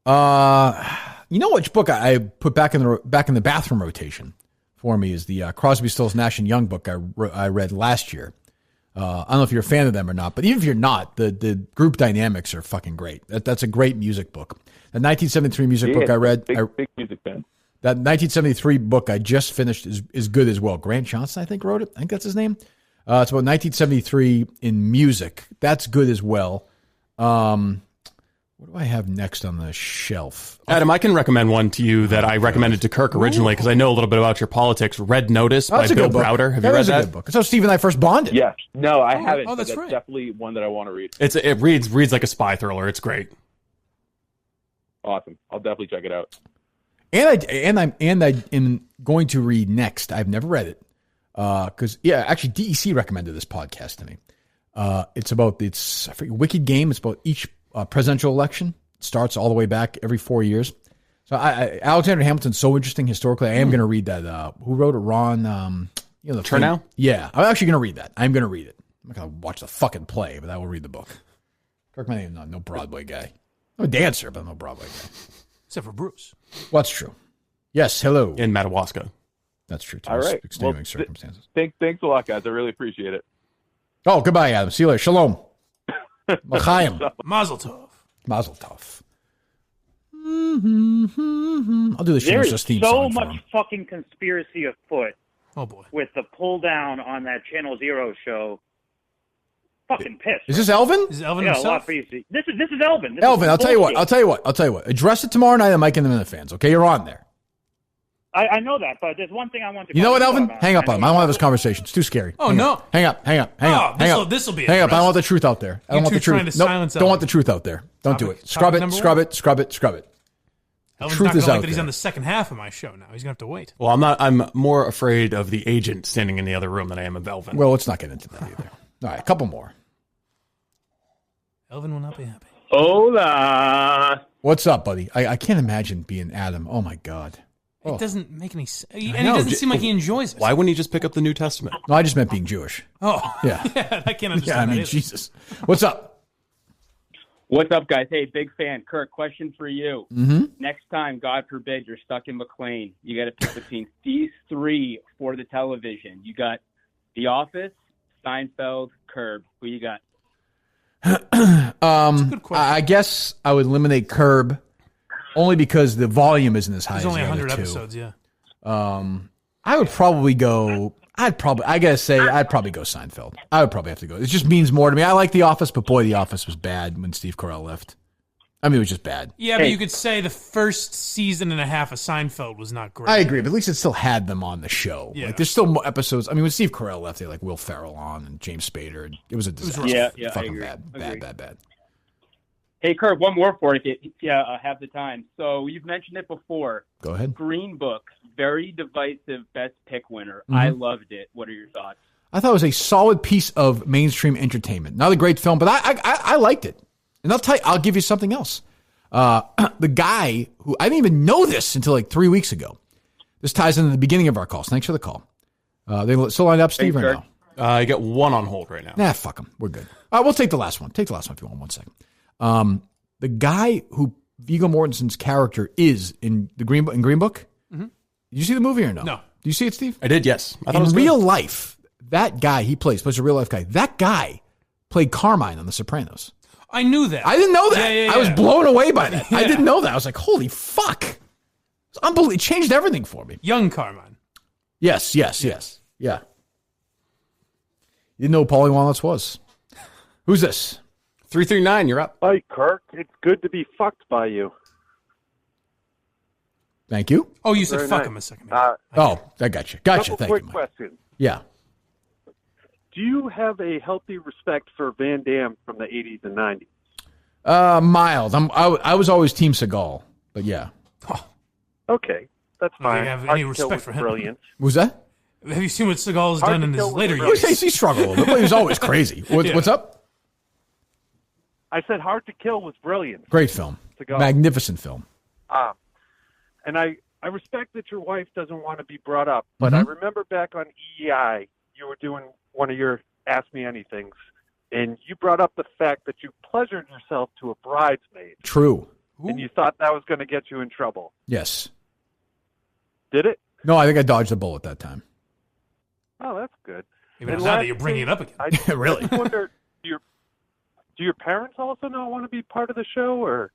You know which book I put back in the bathroom rotation for me is the Crosby, Stills, Nash & Young book I read last year. I don't know if you're a fan of them or not, but even if you're not, the group dynamics are fucking great. That's a great music book. The 1973 music book I read. Big music fan. That 1973 book I just finished is good as well. Grant Johnson, I think, wrote it. I think that's his name. It's about 1973 in music. That's good as well. What do I have next on the shelf? Adam, I can recommend one to you that I recommended to Kirk originally because I know a little bit about your politics. Red Notice by Bill Browder. Have you read that? That is a good book. That's how Steve and I first bonded. Yeah. No, I haven't. Oh, that's right. Definitely one that I want to read. It reads like a spy thriller. It's great. Awesome. I'll definitely check it out. And I'm going to read next. I've never read it because actually DEC recommended this podcast to me. It's about I forget, Wicked Game. It's about each presidential election. It starts all the way back every 4 years. So Alexander Hamilton's so interesting historically. I am going to read that. Who wrote it? Ron. Chernow? Yeah, I'm actually going to read that. I'm going to read it. I'm not going to watch the fucking play, but I will read the book. Kirk, my name, no Broadway guy. I'm a dancer, but I'm no Broadway guy. Except for Bruce. Well, that's true. Yes, hello. In Madawaska. That's true, too. All right. Extenuating circumstances. Thanks a lot, guys. I really appreciate it. Oh, goodbye, Adam. See you later. Shalom. L'chaim. Mazel tov. Mazel tov. I'll do the There Shameless is theme so song for much him. fucking conspiracy afoot. Oh, boy. With the pull down on that Channel Zero show. Fucking pissed. Is this Elvin? Is Elvin I got a himself? lot for you to see. This is Elvin. This Elvin, is I'll tell you what. bullshit. Address it tomorrow night on Mike and the Minifans, okay? You're on there. I know that, but there's one thing I want to. You know what, Elvin? about. Hang up on him. I don't want to have this conversation. It's too scary. Oh, Hang no. up. Hang up. Hang up. This'll be Hang up. I don't interesting. want the truth out there. I don't You want the two trying truth. to Nope, silence don't want Elvin. the truth out there. Don't do Topic- it. Scrub topic it. number Scrub one? it. Scrub it. Scrub it. Elvin's Truth not going is to out like that he's there. on the second half of my show now. He's going to have to wait. Well, I'm more afraid of the agent standing in the other room than I am of Elvin. Well, let's not get into that either. All right, a couple more. Elvin will not be happy. Hola. What's up, buddy? I can't imagine being Adam. Oh, my God. It doesn't make any sense. And he know. doesn't seem like he enjoys it. Why wouldn't he just pick up the New Testament? No, I just meant being Jewish. Oh. Yeah. I can't understand Yeah, I that mean, either. Jesus. What's up? What's up, guys? Hey, big fan. Kirk, question for you. Mm-hmm. Next time, God forbid, you're stuck in McLean, you got to pick between these three for the television. You got The Office, Seinfeld, Curb. Who you got? I guess I would eliminate Curb only because the volume isn't as high There's as only the other 100 two. episodes, yeah. I would probably go. I gotta say, I'd probably go Seinfeld. I would probably have to go. It just means more to me. I like The Office, but boy, The Office was bad when Steve Carell left. I mean, it was just bad. Yeah, but you could say the first season and a half of Seinfeld was not great. I agree, but at least it still had them on the show. Yeah. Like, there's still more episodes. I mean, when Steve Carell left, they had like Will Ferrell on and James Spader. And it was a disaster. Yeah, I Fucking agree. bad. Hey, Kirk, one more for you if you have the time. So you've mentioned it before. Go ahead. Green Book, very divisive best pick winner. Mhm. I loved it. What are your thoughts? I thought it was a solid piece of mainstream entertainment. Not a great film, but I liked it. And I'll give you something else. The guy who I didn't even know this until like 3 weeks ago. This ties into the beginning of our calls. Thanks for the call. They still lined up, Steve, or no? I got one on hold right now. Nah, fuck them. We're good. We'll take the last one. Take the last one if you want. 1 second. The guy who Viggo Mortensen's character is in the Green Book. Mhm. Did you see the movie or no? No. Do you see it, Steve? I did, yes. I thought it In was good. real life, that guy he plays a real life guy. That guy played Carmine on The Sopranos. I knew that. I didn't know that. Yeah. I was blown away by that. I Yeah. didn't know that. I was like, holy fuck. It's unbelievable. It changed everything for me. Young Carmine. Yes. Yeah. You didn't know who Paulie Walnuts was. Who's this? 339, you're up. Hi, Kirk. It's good to be fucked by you. Thank you. Oh, you said Very fuck nice. him a second ago. I got you. Gotcha. Couple Thank quick you, Mike. questions. Yeah. Do you have a healthy respect for Van Damme from the 80s and 90s? Mild. I was always Team Seagal, but yeah. Okay, that's I don't fine. think I have Hard any to Kill respect was for him. brilliant. Was that? Have you seen what Seagal has Hard done to in his kill later with years? He struggled a little bit, but he was always crazy. What's up? I said Hard to Kill was brilliant. Great film. Seagal. Magnificent film. And I respect that your wife doesn't want to be brought up, but I remember back on EEI, you were doing one of your Ask Me Anythings, and you brought up the fact that you pleasured yourself to a bridesmaid. True. And you thought that was going to get you in trouble. Yes. Did it? No, I think I dodged the bullet that time. Oh, that's good. Even And now that last you're bringing it up again. Really? I just wonder, do your parents also not want to be part of the show, or?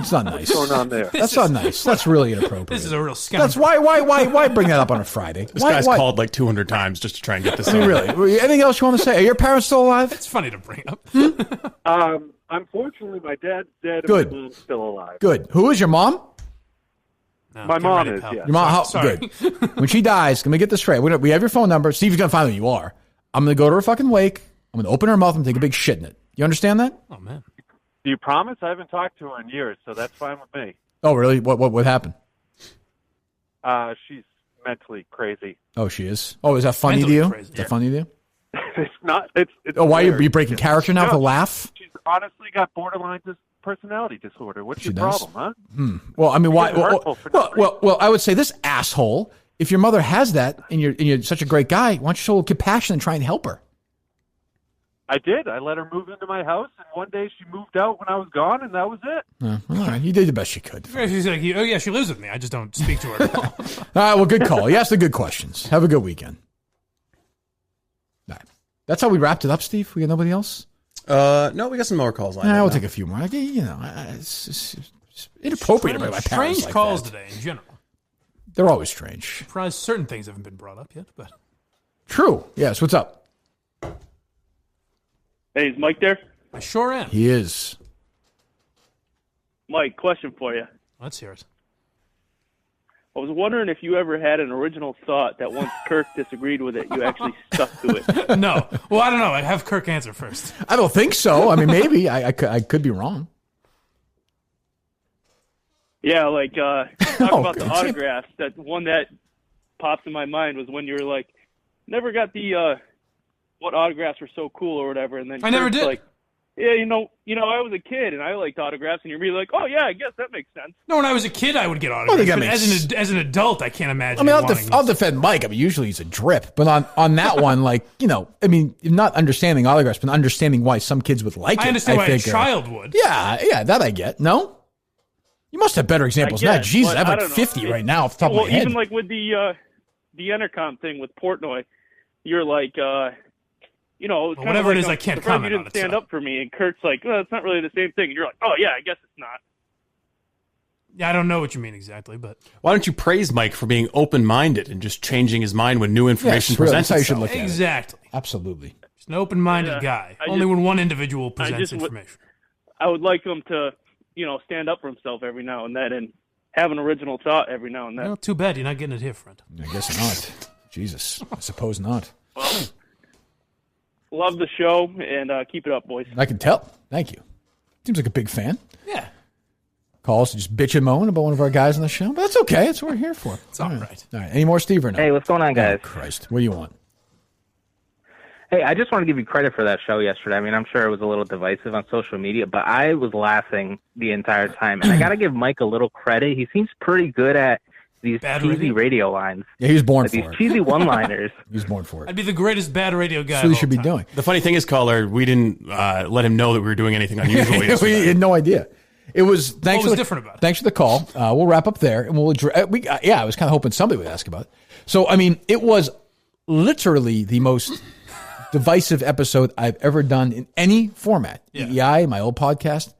It's not nice. What's going on there? That's not nice. That's really inappropriate. This is a real scoundrel. That's why bring that up on a Friday? This guy's called like 200 times just to try and get this. I mean, really? Anything else you want to say? Are your parents still alive? It's funny to bring up. Unfortunately, my dad's dead. Good. And my mom's still alive. Good. Who is your mom? No, My mom is. pal. Yeah. Your mom. Sorry. Good. When she dies, let me get this straight. We have your phone number. Steve's gonna find out who you are. I'm gonna go to her fucking wake. I'm gonna open her mouth and take a big shit in it. You understand that? Oh man. Do you promise? I haven't talked to her in years, so that's fine with me. Oh, really? What happened? She's mentally crazy. Oh, she is. Oh, is that funny Mentally to you? crazy. Is that funny to you? It's not. It's. Oh, why are weird. you breaking character now to laugh? She's honestly got borderline personality disorder. What's She your does? problem, huh? Well, I mean, why? You're hurtful for no Well, I would say this asshole. If your mother has that, and you're such a great guy, why don't you show compassion and try and help her? I did. I let her move into my house, and one day she moved out when I was gone, and that was it. All right, you did the best you could. Yeah, she's like, oh yeah, she lives with me. I just don't speak to her at all. All right, well, good call. You asked the good questions. Have a good weekend. All right. That's how we wrapped it up, Steve. We got nobody else? No, we got some more calls lined up. We'll now. take a few more. It's inappropriate to bring my parents Strange like calls that. today in general. They're always strange. Surprised certain things haven't been brought up yet, but True. Yes. What's up? Hey, is Mike there? I sure am. He is. Mike, question for you. Let's hear it. I was wondering if you ever had an original thought that once Kirk disagreed with it, you actually stuck to it. No. Well, I don't know. I'd have Kirk answer first. I don't think so. I mean, maybe. I could be wrong. Yeah, like talk about the God. autographs. That one that pops in my mind was when you were like, never got the what autographs were so cool or whatever, and then I never Kirk's did. like, yeah, you know, I was a kid and I liked autographs, and you're really like, oh yeah, I guess that makes sense. No, when I was a kid, I would get I autographs. think that But makes- as an adult, I can't imagine. I mean, wanting I'll defend Mike. I mean, usually he's a drip, but on that one, like, I mean, not understanding autographs, but understanding why some kids would like it. I understand why a think, child would. Yeah, that I get. No, you must have better examples than that. guess, Jesus, but I have I like don't know. 50 right now off the top of my head. Even like with the intercom thing with Portnoy, you're like, it's Well, kind whatever of it like, is, I I'm can't surprised comment you on didn't it, stand so. up for me, and Kurt's like, well, it's not really the same thing, and you're like, oh yeah, I guess it's not. Yeah, I don't know what you mean exactly, but Why don't you praise Mike for being open-minded and just changing his mind when new information really, presents that's how you should itself? look at it. exactly. Absolutely. Just an open-minded Yeah, guy. I Only just- when one individual presents just would- information. I would like him to, stand up for himself every now and then, and have an original thought every now and then. Well, too bad you're not getting it here, friend. I guess not. Jesus, I suppose not. Love the show, and keep it up, boys. I can tell. Thank you. Seems like a big fan. Yeah. Calls to just bitch and moan about one of our guys on the show, but that's okay. That's what we're here for. It's all right. All right. Any more Steve or no? Hey, what's going on, guys? Oh, Christ. What do you want? Hey, I just want to give you credit for that show yesterday. I mean, I'm sure it was a little divisive on social media, but I was laughing the entire time. And I got to give Mike a little credit. He seems pretty good at these cheesy radio lines. Yeah, he was born Like for these it. cheesy one-liners. He was born for it. I'd be the greatest bad radio guy. That's what he should be doing. The funny thing is, caller, we didn't let him know that we were doing anything unusual We yesterday. had no idea. It was What was different about it? Thanks for the call. We'll wrap up there, and we'll address. I was kind of hoping somebody would ask about it. So, I mean, it was literally the most divisive episode I've ever done in any format. EEI, my old podcast,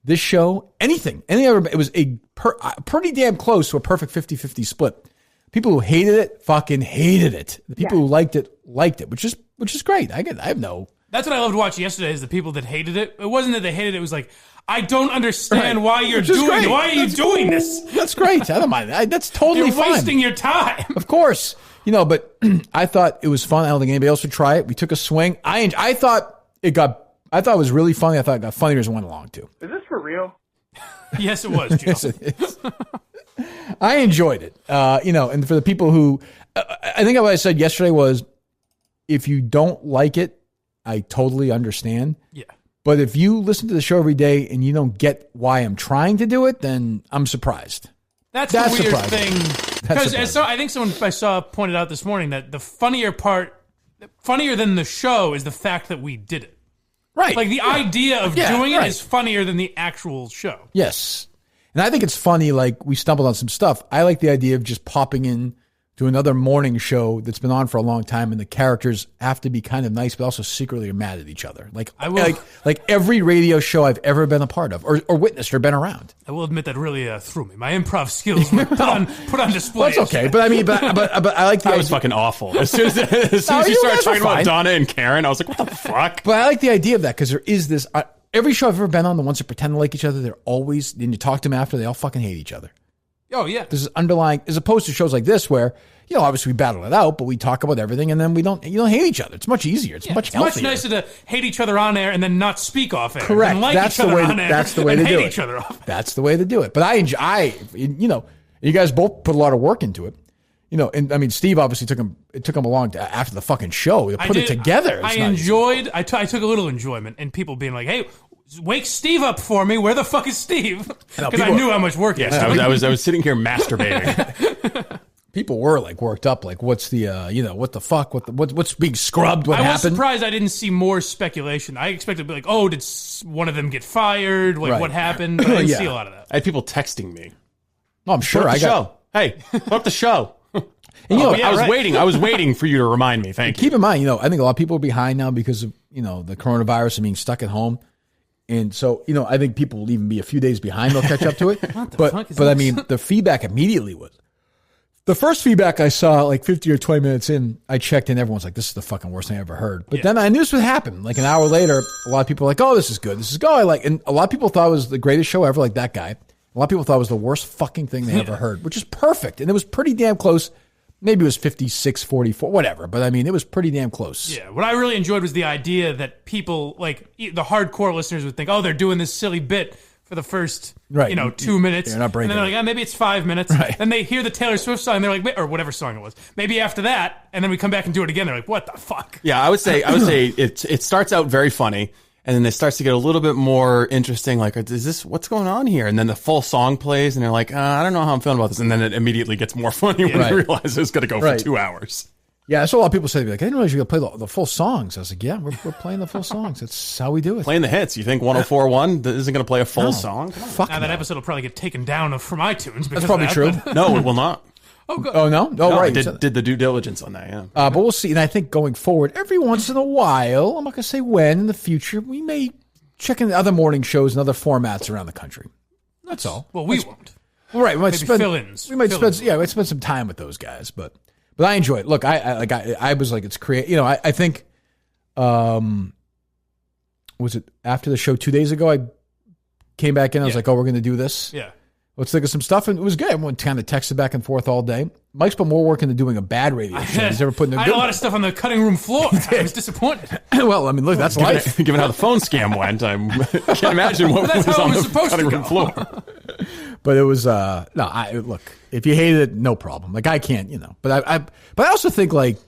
this show, anything, any other. It was a pretty damn close to a perfect 50-50 split. People who hated it fucking hated it. The people who liked it, which is great. I have no. That's what I loved watching yesterday. Is the people that hated it. It wasn't that they hated it. It was like, I don't understand why you're doing it. Why are you doing this? That's great. I don't mind. That's totally You're fine. wasting your time. Of course. But I thought it was fun. I don't think anybody else would try it. We took a swing. I thought it was really funny. I thought it got funnier as it went along too. Is this for real? Yes, it was, Joe. Yes, it is. I enjoyed it. And for the people who, I think what I said yesterday was, if you don't like it, I totally understand. Yeah. But if you listen to the show every day and you don't get why I'm trying to do it, then I'm surprised. That's the weird surprising. thing. Because I think someone I saw pointed out this morning that the funnier than the show is the fact that we did it. Right. Like the idea of doing it right. is funnier than the actual show. Yes. And I think it's funny, like we stumbled on some stuff. I like the idea of just popping in to another morning show that's been on for a long time, and the characters have to be kind of nice, but also secretly are mad at each other. Like every radio show I've ever been a part of, or witnessed, or been around. I will admit that really threw me. My improv skills were put on display. That's okay, but I mean, but I like the That was fucking awful. As soon as you started talking about Donna and Karen, I was like, what the fuck? But I like the idea of that because there is this. Every show I've ever been on, the ones that pretend to like each other, they're always. Then you talk to them after, they all fucking hate each other. Oh, yeah. This is underlying, as opposed to shows like this where, obviously we battle it out, but we talk about everything and then you don't hate each other. It's much easier. It's much healthier. It's much nicer to hate each other on air and then not speak off air. Correct. And like That's each other the way. on air That's the way to and do hate it. each other off. That's the way to do it. But you guys both put a lot of work into it. And I mean, Steve obviously took him a long time after the fucking show to put it together. I took a little enjoyment in people being like, hey, wake Steve up for me. Where the fuck is Steve? Because I knew how much work he was doing. I was sitting here masturbating. People were like worked up, like what's the what the fuck, what's being scrubbed, what happened? I was surprised I didn't see more speculation. I expected to be like, oh, did one of them get fired? Like what happened? But I didn't see a lot of that. I had people texting me. Oh, I'm sure. Show. Hey, book the show. And, I was waiting for you to remind me. Thank you. Keep in mind, I think a lot of people are behind now because of the coronavirus and being stuck at home. And so, I think people will even be a few days behind. They'll catch up to it. But I mean, the feedback immediately was. The first feedback I saw, like 50 or 20 minutes in, I checked and everyone's like, this is the fucking worst thing I ever heard. But then I knew this would happen. Like an hour later, a lot of people were like, oh, this is good. This is good. I like, and a lot of people thought it was the greatest show ever, like that guy. A lot of people thought it was the worst fucking thing they ever heard, which is perfect. And it was pretty damn close. Maybe it was 56-44, whatever. But I mean, it was pretty damn close. Yeah. What I really enjoyed was the idea that people, like the hardcore listeners would think, oh, they're doing this silly bit for the first, 2 minutes. They're not breaking and then they're like, maybe it's 5 minutes. Right. Then they hear the Taylor Swift song, and they're like, or whatever song it was. Maybe after that, and then we come back and do it again. They're like, what the fuck? Yeah, I would say it starts out very funny. And then it starts to get a little bit more interesting. Like, is this what's going on here? And then the full song plays, and they're like, I don't know how I'm feeling about this. And then it immediately gets more funny when you realize it's going to go for 2 hours. Yeah, that's what a lot of people say. Like, I didn't realize you could play the full songs. I was like, yeah, we're playing the full songs. That's how we do it. Playing the hits. You think 104.1 isn't going to play a full song? Fuck now that episode will probably get taken down from iTunes. That's probably true. No, it will not. Oh, good. Oh, no? Oh, right. Did the due diligence on that, yeah. But we'll see. And I think going forward, every once in a while, I'm not going to say when, in the future, we may check in other morning shows and other formats around the country. That's all. Well, we won't. Right. We might Maybe spend fill-ins. We might spend some time with those guys, but I enjoy it. Look, I was like, it's creative. I think, was it after the show 2 days ago? I came back in. I was like, oh, we're going to do this. Yeah. Let's think of some stuff. And it was good. Everyone kind of texted back and forth all day. Mike's put more work into doing a bad radio show. He's ever put in I had a lot of stuff on the cutting room floor. I was disappointed. Well, I mean, look, that's life. Given how the phone scam went, I can't imagine what was on the cutting room floor. But it was look, if you hated it, no problem. Like I can't, But I also think like, do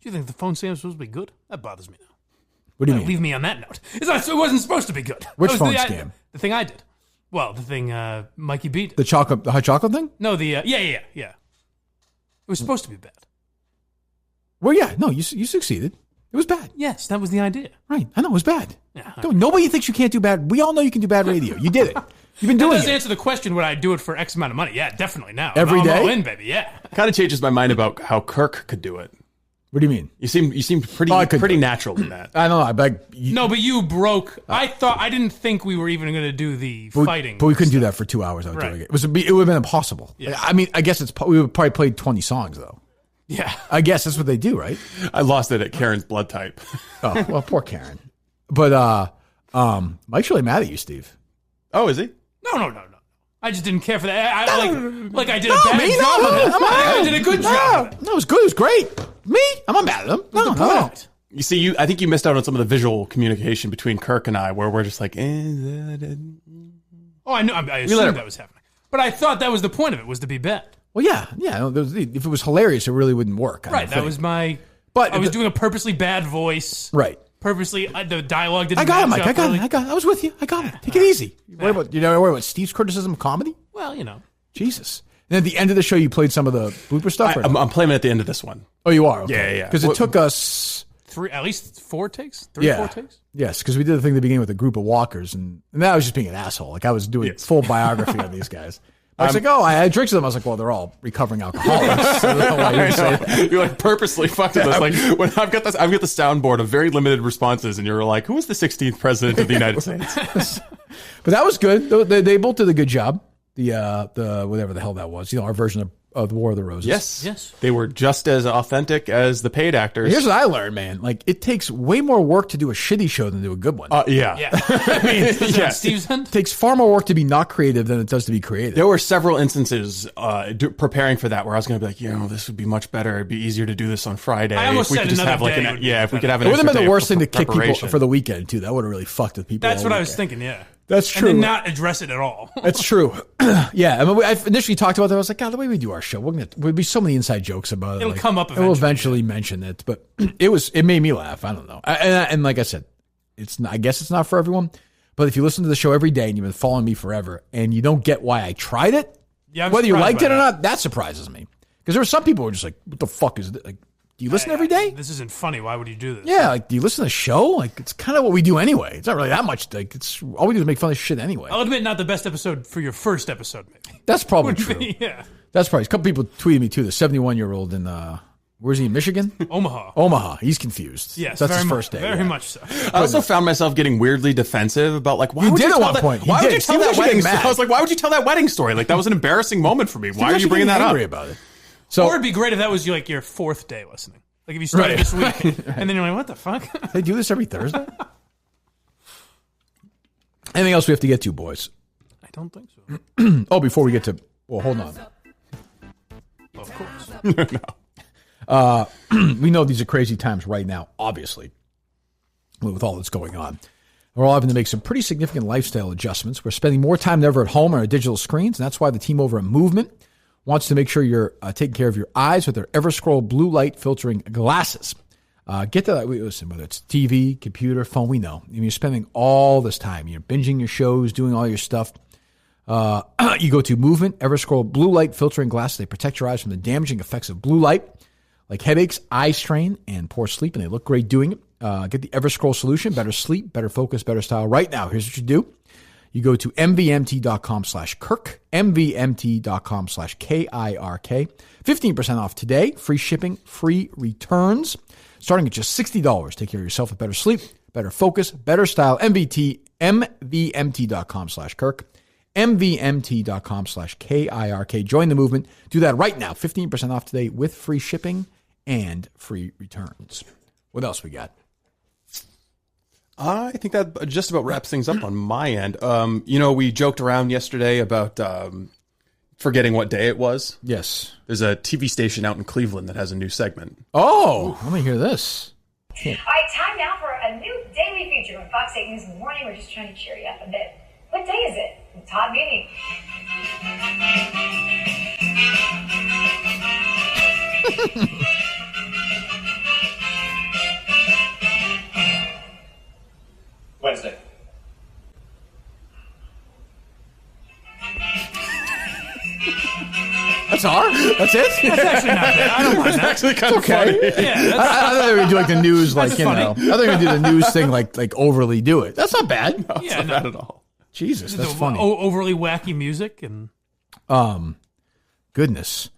you think the phone scam was supposed to be good? That bothers me now. What do you mean? Leave me on that note. It wasn't supposed to be good. Which phone scam? The thing I did. Well, the thing Mikey beat. The hot chocolate thing? No, yeah. It was supposed to be bad. Well, yeah, no, you succeeded. It was bad. Yes, that was the idea. Right, I know it was bad. Yeah, nobody thinks you can't do bad. We all know you can do bad radio. You did it. You've been doing it. That does answer the question, would I do it for X amount of money? Yeah, definitely now. Every day? I'm all in, baby, yeah. Kind of changes my mind about how Kirk could do it. What do you mean? You seemed pretty natural in that. I don't know. No, but you broke. I didn't think we were even going to do the fighting. But we couldn't do that for 2 hours. Doing it. It would have been impossible. Yeah. I mean, I guess we would probably play 20 songs though. Yeah. I guess that's what they do, right? I lost it at Karen's blood type. Oh, well, poor Karen. But Mike's really mad at you, Steve. Oh, is he? No. I just didn't care for that. I did a bad job of it. I did a good job. No, it was good. It was great. Me? I'm not mad at him. No. You see, I think you missed out on some of the visual communication between Kirk and I, where we're just like, Oh, I knew. I assumed that was happening. But I thought that was the point of it, was to be bad. Well, yeah. If it was hilarious, it really wouldn't work. Right. That was my. But I was doing a purposely bad voice. Right. Purposely, the dialogue didn't. I got it, Mike. I got it. I was with you. I got it. Take it easy. Worry about Steve's criticism of comedy? Well, Jesus. And at the end of the show, you played some of the blooper stuff? I'm playing it at the end of this one. Oh, you are? Okay. Yeah. Because it took us... at least 4 takes? 4 takes? Yes, because we did the thing at the beginning with a group of walkers, and that was just being an asshole. Like, I was doing full biography on these guys. I was like, oh, I had drinks with them. I was like, well, they're all recovering alcoholics. I don't know why you say that. You like purposely fucked with us. Like when I've got the soundboard of very limited responses, and you're like, who was the 16th president of the United States? But that was good. They both did a good job. The whatever the hell that was, our version of the War of the Roses. Yes. They were just as authentic as the paid actors. Here's what I learned, man. Like, it takes way more work to do a shitty show than to do a good one. Yeah. I mean, Steve's end? It takes far more work to be not creative than it does to be creative. There were several instances preparing for that where I was going to be like, this would be much better. It'd be easier to do this on Friday. I almost said another day. If we could have an it would have been the extra worst day thing to kick people preparation. for the weekend, too. That would have really fucked with people. That's all what I was weekend. thinking, yeah. That's true. And then not address it at all. That's true. Yeah. I mean, I initially talked about that. I was like, God, the way we do our show, there'll be so many inside jokes about it. It'll come up We'll eventually mention it. But it made me laugh. I don't know. And like I said, I guess it's not for everyone. But if you listen to the show every day and you've been following me forever and you don't get why I tried it, whether you liked it or not, that surprises me. Because there were some people who were just like, what the fuck is this? Like, do you listen every day? This isn't funny. Why would you do this? Yeah, like, do you listen to the show? Like, it's kind of what we do anyway. It's not really that much. Like, it's all we do is make fun of shit anyway. I'll admit, not the best episode for your first episode, maybe. That's probably true. Yeah. That's probably. A couple people tweeted me too. The 71-year-old in where's he in Michigan? Omaha. He's confused. Yes, that's his very first day. Very much so. I also found myself getting weirdly defensive about like why would you tell that? Why would you tell that wedding story? I was like, why would you tell that wedding story? Like that was an embarrassing moment for me. Why are you bringing that up? About it. So, or it'd be great if that was like your fourth day listening. Like if you started this week and then you're like, what the fuck? They do this every Thursday? Anything else we have to get to, boys? I don't think so. Before we get to... Well, hold on. Of course. No. We know these are crazy times right now, obviously, with all that's going on. We're all having to make some pretty significant lifestyle adjustments. We're spending more time than ever at home on our digital screens, and that's why the team over at Movement wants to make sure you're taking care of your eyes with their EverScroll blue light filtering glasses. Get that. Listen, whether it's TV, computer, phone, we know. I mean, you're spending all this time. You're binging your shows, doing all your stuff. You go to Movement, EverScroll blue light filtering glasses. They protect your eyes from the damaging effects of blue light, like headaches, eye strain, and poor sleep, and they look great doing it. Get the EverScroll solution, better sleep, better focus, better style. Right now, here's what you do. You go to mvmt.com/Kirk, mvmt.com/KIRK. 15% off today. Free shipping, free returns. Starting at just $60. Take care of yourself with better sleep, better focus, better style. mvmt.com/Kirk, mvmt.com/KIRK. Join the movement. Do that right now. 15% off today with free shipping and free returns. What else we got? I think that just about wraps things up on my end. We joked around yesterday about forgetting what day it was. Yes. There's a TV station out in Cleveland that has a new segment. Oh, let me hear this. All right, time now for a new daily feature on Fox 8 News in the morning. We're just trying to cheer you up a bit. What day is it? Todd Meany. Wednesday. That's all? That's it? That's actually not bad. I don't mind that. Actually kind of Okay. funny. Yeah, I thought they were going to do like the news, like, That's I funny. thought they were going to do the news thing, like overly do it. That's not bad. No, it's not bad at all. Jesus, that's funny. Overly wacky music and Goodness.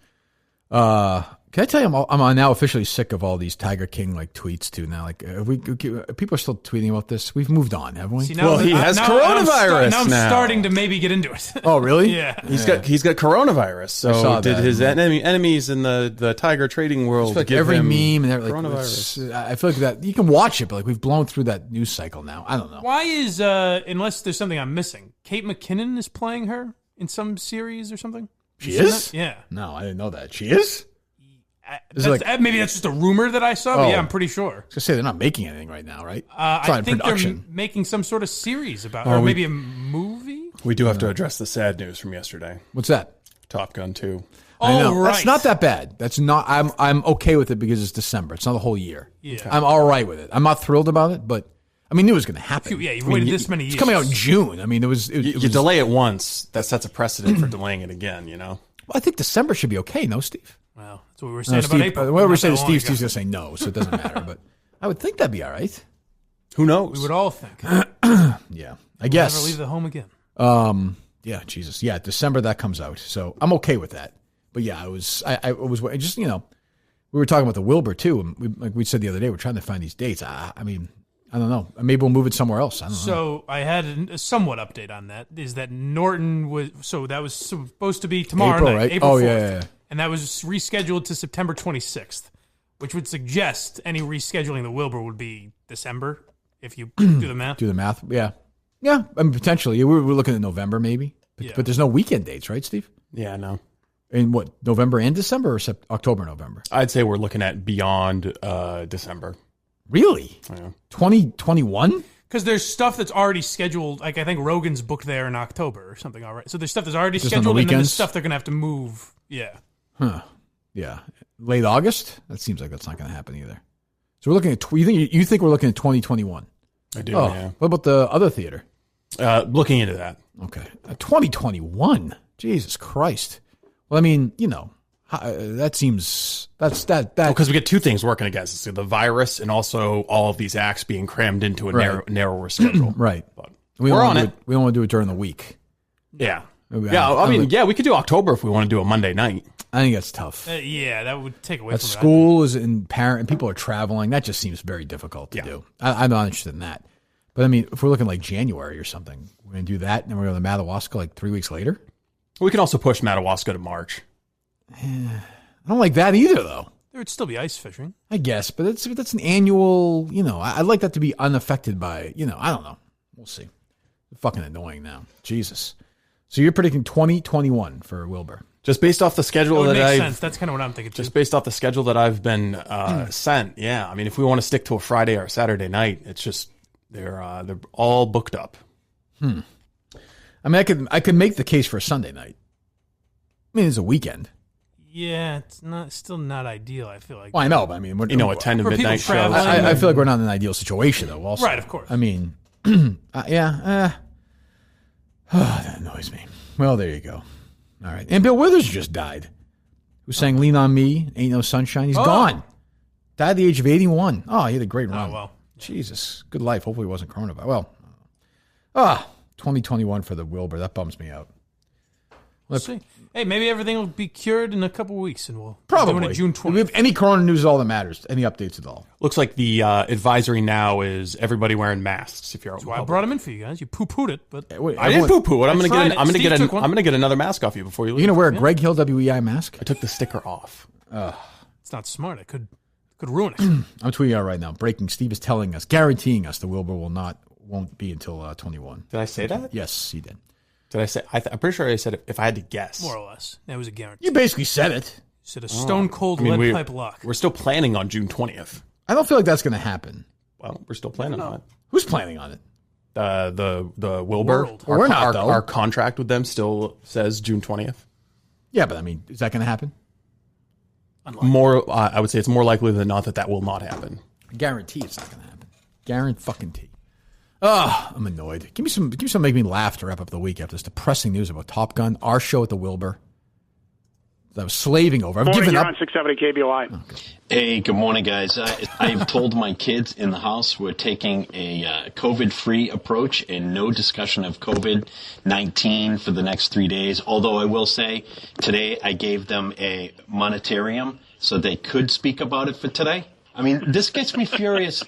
Can I tell you, I'm now officially sick of all these Tiger King like tweets too. Now, like, people are still tweeting about this. We've moved on, haven't we? See, now He has coronavirus now I'm now. starting to maybe get into it. Oh, really? Yeah. He's got coronavirus. I saw So did that. his enemies in the tiger trading world It's like give every him meme and everything. coronavirus? I feel like that you can watch it, but like we've blown through that news cycle now. I don't know. Why is unless there's something I'm missing, Kate McKinnon is playing her in some series or something? She You seen is? that? Yeah. No, I didn't know that. She is? Maybe that's just a rumor that I saw, but yeah, I'm pretty sure. I was gonna say they're not making anything right now, right? It's I not in think production. they're making some sort of series about, Oh, or we- maybe a movie. We do have to address the sad news from yesterday. What's that? Top Gun 2. I know. right. That's not that bad. That's not. I'm okay with it because it's December. It's not the whole year. Yeah. I'm all right with it. I'm not thrilled about it, but I mean, knew it was going to happen. Yeah, you've waited this many years. It's coming out in June. I mean, it was. You delay it once, that sets a precedent for delaying it again, you know? Well, I think December should be okay. No, Steve. Well, that's what we were saying about Steve, April. whatever we not say that to long Steve, ago. Steve's going to say no, so it doesn't matter. But I would think that'd be all right. Who knows? We would all think. Yeah, I guess. Never leave the home again. Yeah, Jesus. Yeah, December that comes out. So I'm okay with that. But yeah, I was just, we were talking about the Wilbur too. And like we said the other day, we're trying to find these dates. I mean, I don't know. Maybe we'll move it somewhere else. I don't know. So I had a somewhat update on that. Is that Norton that was supposed to be tomorrow April, night, right? April 4th. Yeah. And that was rescheduled to September 26th, which would suggest any rescheduling the Wilbur would be December if you do the math. Do the math, yeah. Yeah, I mean, potentially. We're looking at November maybe. But there's no weekend dates, right, Steve? Yeah, no. In what, November and December or October, November? I'd say we're looking at beyond December. Really? Yeah. 2021? Because there's stuff that's already scheduled. Like I think Rogan's booked there in October or something. All right. So there's stuff that's already Just on the scheduled, and then there's weekends? stuff they're gonna have to move. Yeah. Huh. Yeah. Late August? That seems like that's not going to happen either. So we're looking at, you think we're looking at 2021? I do, oh, yeah. What about the other theater? Looking into that. Okay. 2021? Jesus Christ. Well, I mean, that seems, that. Because we get two things working against us. So the virus and also all of these acts being crammed into a narrower schedule. Right. But we're on it. We don't want to do it during the week. Yeah. We could do October if we want to do a Monday night. I think that's tough. Yeah, that would take away That from school is and people are traveling. That just seems very difficult to do. I'm not interested in that. But I mean, if we're looking like January or something, we're going to do that and then we're going to Madawaska like 3 weeks later. We can also push Madawaska to March. I don't like that either, though. There would still be ice fishing, I guess, but that's an annual. I'd like that to be unaffected by. I don't know. We'll see. Fucking annoying now. Jesus. So you're predicting 2021 for Wilbur. Just based off the schedule That would that make I've sense. That's kind of what I'm thinking. Just based off the schedule that I've been sent. Yeah, I mean, if we want to stick to a Friday or Saturday night, it's just they're all booked up. I mean, I could make the case for a Sunday night. I mean, it's a weekend. Yeah, it's still not ideal. I feel like. Well, I know, but I mean, a 10 to midnight show. I feel like we're not in an ideal situation, though. Also, right? Of course. I mean, that annoys me. Well, there you go. All right, and Bill Withers just died. Who sang "Lean on Me"? Ain't no sunshine. He's gone. Died at the age of 81. Oh, he had a great run. Oh well. Jesus, good life. Hopefully, it wasn't coronavirus. Well, 2021 for the Wilbur. That bums me out. Let's see. Hey, maybe everything will be cured in a couple of weeks, and we'll probably do it June 20th. If any corona news is all that matters. Any updates at all? Looks like the advisory now is everybody wearing masks. If you're out, That's why I brought him in for you guys. You poo-pooed it, but I didn't poo-poo it. I'm gonna get another mask off you before you leave. You gonna wear a Greg Hill WEI mask? I took the sticker off. It's not smart. It could ruin it. I'm tweeting out right now. Breaking. Steve is telling us, guaranteeing us, the Wilbur won't be until 21. Did I say that? Yes, he did. Did I say? I'm pretty sure I said it, if I had to guess. More or less. That was a guarantee. You basically said it. You said a stone-cold lead pipe lock. We're still planning on June 20th. I don't feel like that's going to happen. Well, we're still planning on it. Who's planning on it? The Wilbur. World. We're not, though. Our contract with them still says June 20th. Yeah, but I mean, is that going to happen? More, I would say it's more likely than not that will not happen. I guarantee it's not going to happen. Guarantee. I'm annoyed. Give me some make me laugh to wrap up the week after this depressing news about Top Gun, our show at the Wilbur that I was slaving over. I've given up. On 670 KBOI. Hey, good morning, guys. I've told my kids in the house we're taking a COVID-free approach and no discussion of COVID-19 for the next 3 days. Although I will say today I gave them a monetarium so they could speak about it for today. I mean, this gets me furious,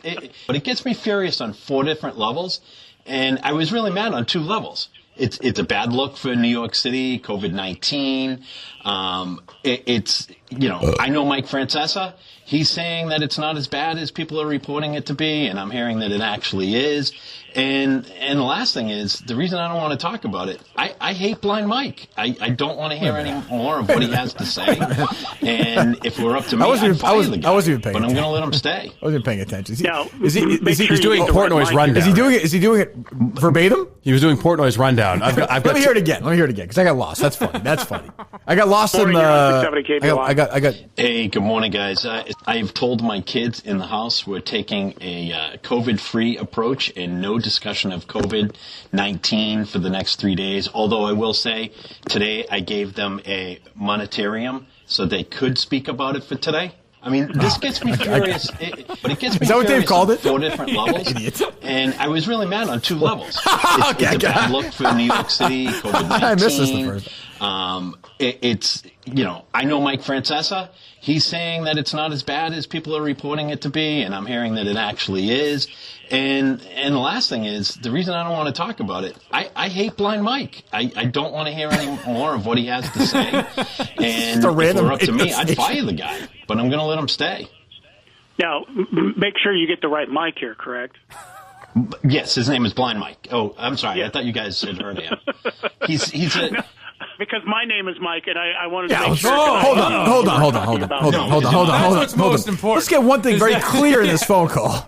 but it gets me furious on 4 different levels, and I was really mad on 2 levels. It's a bad look for New York City, COVID-19. I know Mike Francesa. He's saying that it's not as bad as people are reporting it to be, and I'm hearing that it actually is. And the last thing is, the reason I don't want to talk about it, I hate Blind Mike. I don't want to hear any more of what he has to say. And if we're up to me, I'd fire the guy. I wasn't even paying but I'm attention. going to let him stay. I wasn't paying attention. He's doing Portnoy's rundown. Is he doing it verbatim? He was doing Portnoy's rundown. Let me hear it again because I got lost. That's funny. I got lost in the. I got. Hey, good morning, guys. I've told my kids in the house we're taking a COVID-free approach and no discussion of COVID-19 for the next 3 days. Although I will say today I gave them a monetarium so they could speak about it for today. I mean, this gets me furious, but it gets me Is that what Dave called it? 4 different levels. Idiot. And I was really mad on 2 levels. It's a bad look for New York City, COVID-19. I missed this the first. It's, I know Mike Francesa. He's saying that it's not as bad as people are reporting it to be, and I'm hearing that it actually is. And the last thing is, the reason I don't want to talk about it, I hate Blind Mike. I don't want to hear any more of what he has to say. And if it were up to me, I'd fire the guy. But I'm going to let him stay. Now, make sure you get the right mic here, correct? Yes, his name is Blind Mike. Oh, I'm sorry. Yeah. I thought you guys had heard him. He's a... No, because my name is Mike, and I wanted to make sure. Hold on. That's most important. Let's get one thing very clear in this phone call.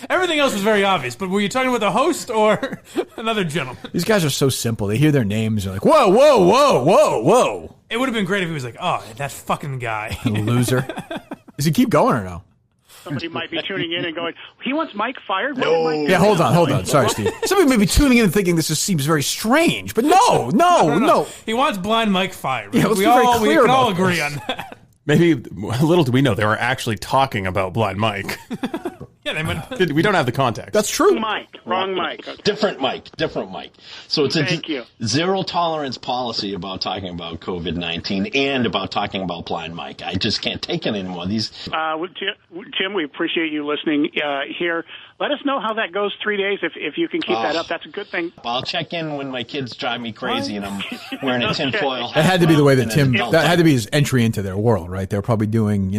Everything else was very obvious, but were you talking about the host or another gentleman? These guys are so simple. They hear their names, they're like, whoa. It would have been great if he was like, oh, that fucking guy. Loser. Does he keep going or no? Somebody might be tuning in and going, he wants Mike fired? No. Yeah, hold on. Sorry, Steve. Somebody may be tuning in and thinking this seems very strange, but no. He wants Blind Mike fired. Yeah, we can all agree on that. Maybe, little do we know, they were actually talking about Blind Mike. Yeah, they might. We don't have the context. That's true. Wrong Mike. Okay. Different Mike. So it's a zero tolerance policy about talking about COVID-19 and about talking about Blind Mike. I just can't take it anymore. Tim, we appreciate you listening here. Let us know how that goes 3 days. If you can keep that up, that's a good thing. I'll check in when my kids drive me crazy and I'm wearing a tinfoil hat. That had to be the way that that had to be his entry into their world, right? They're probably doing,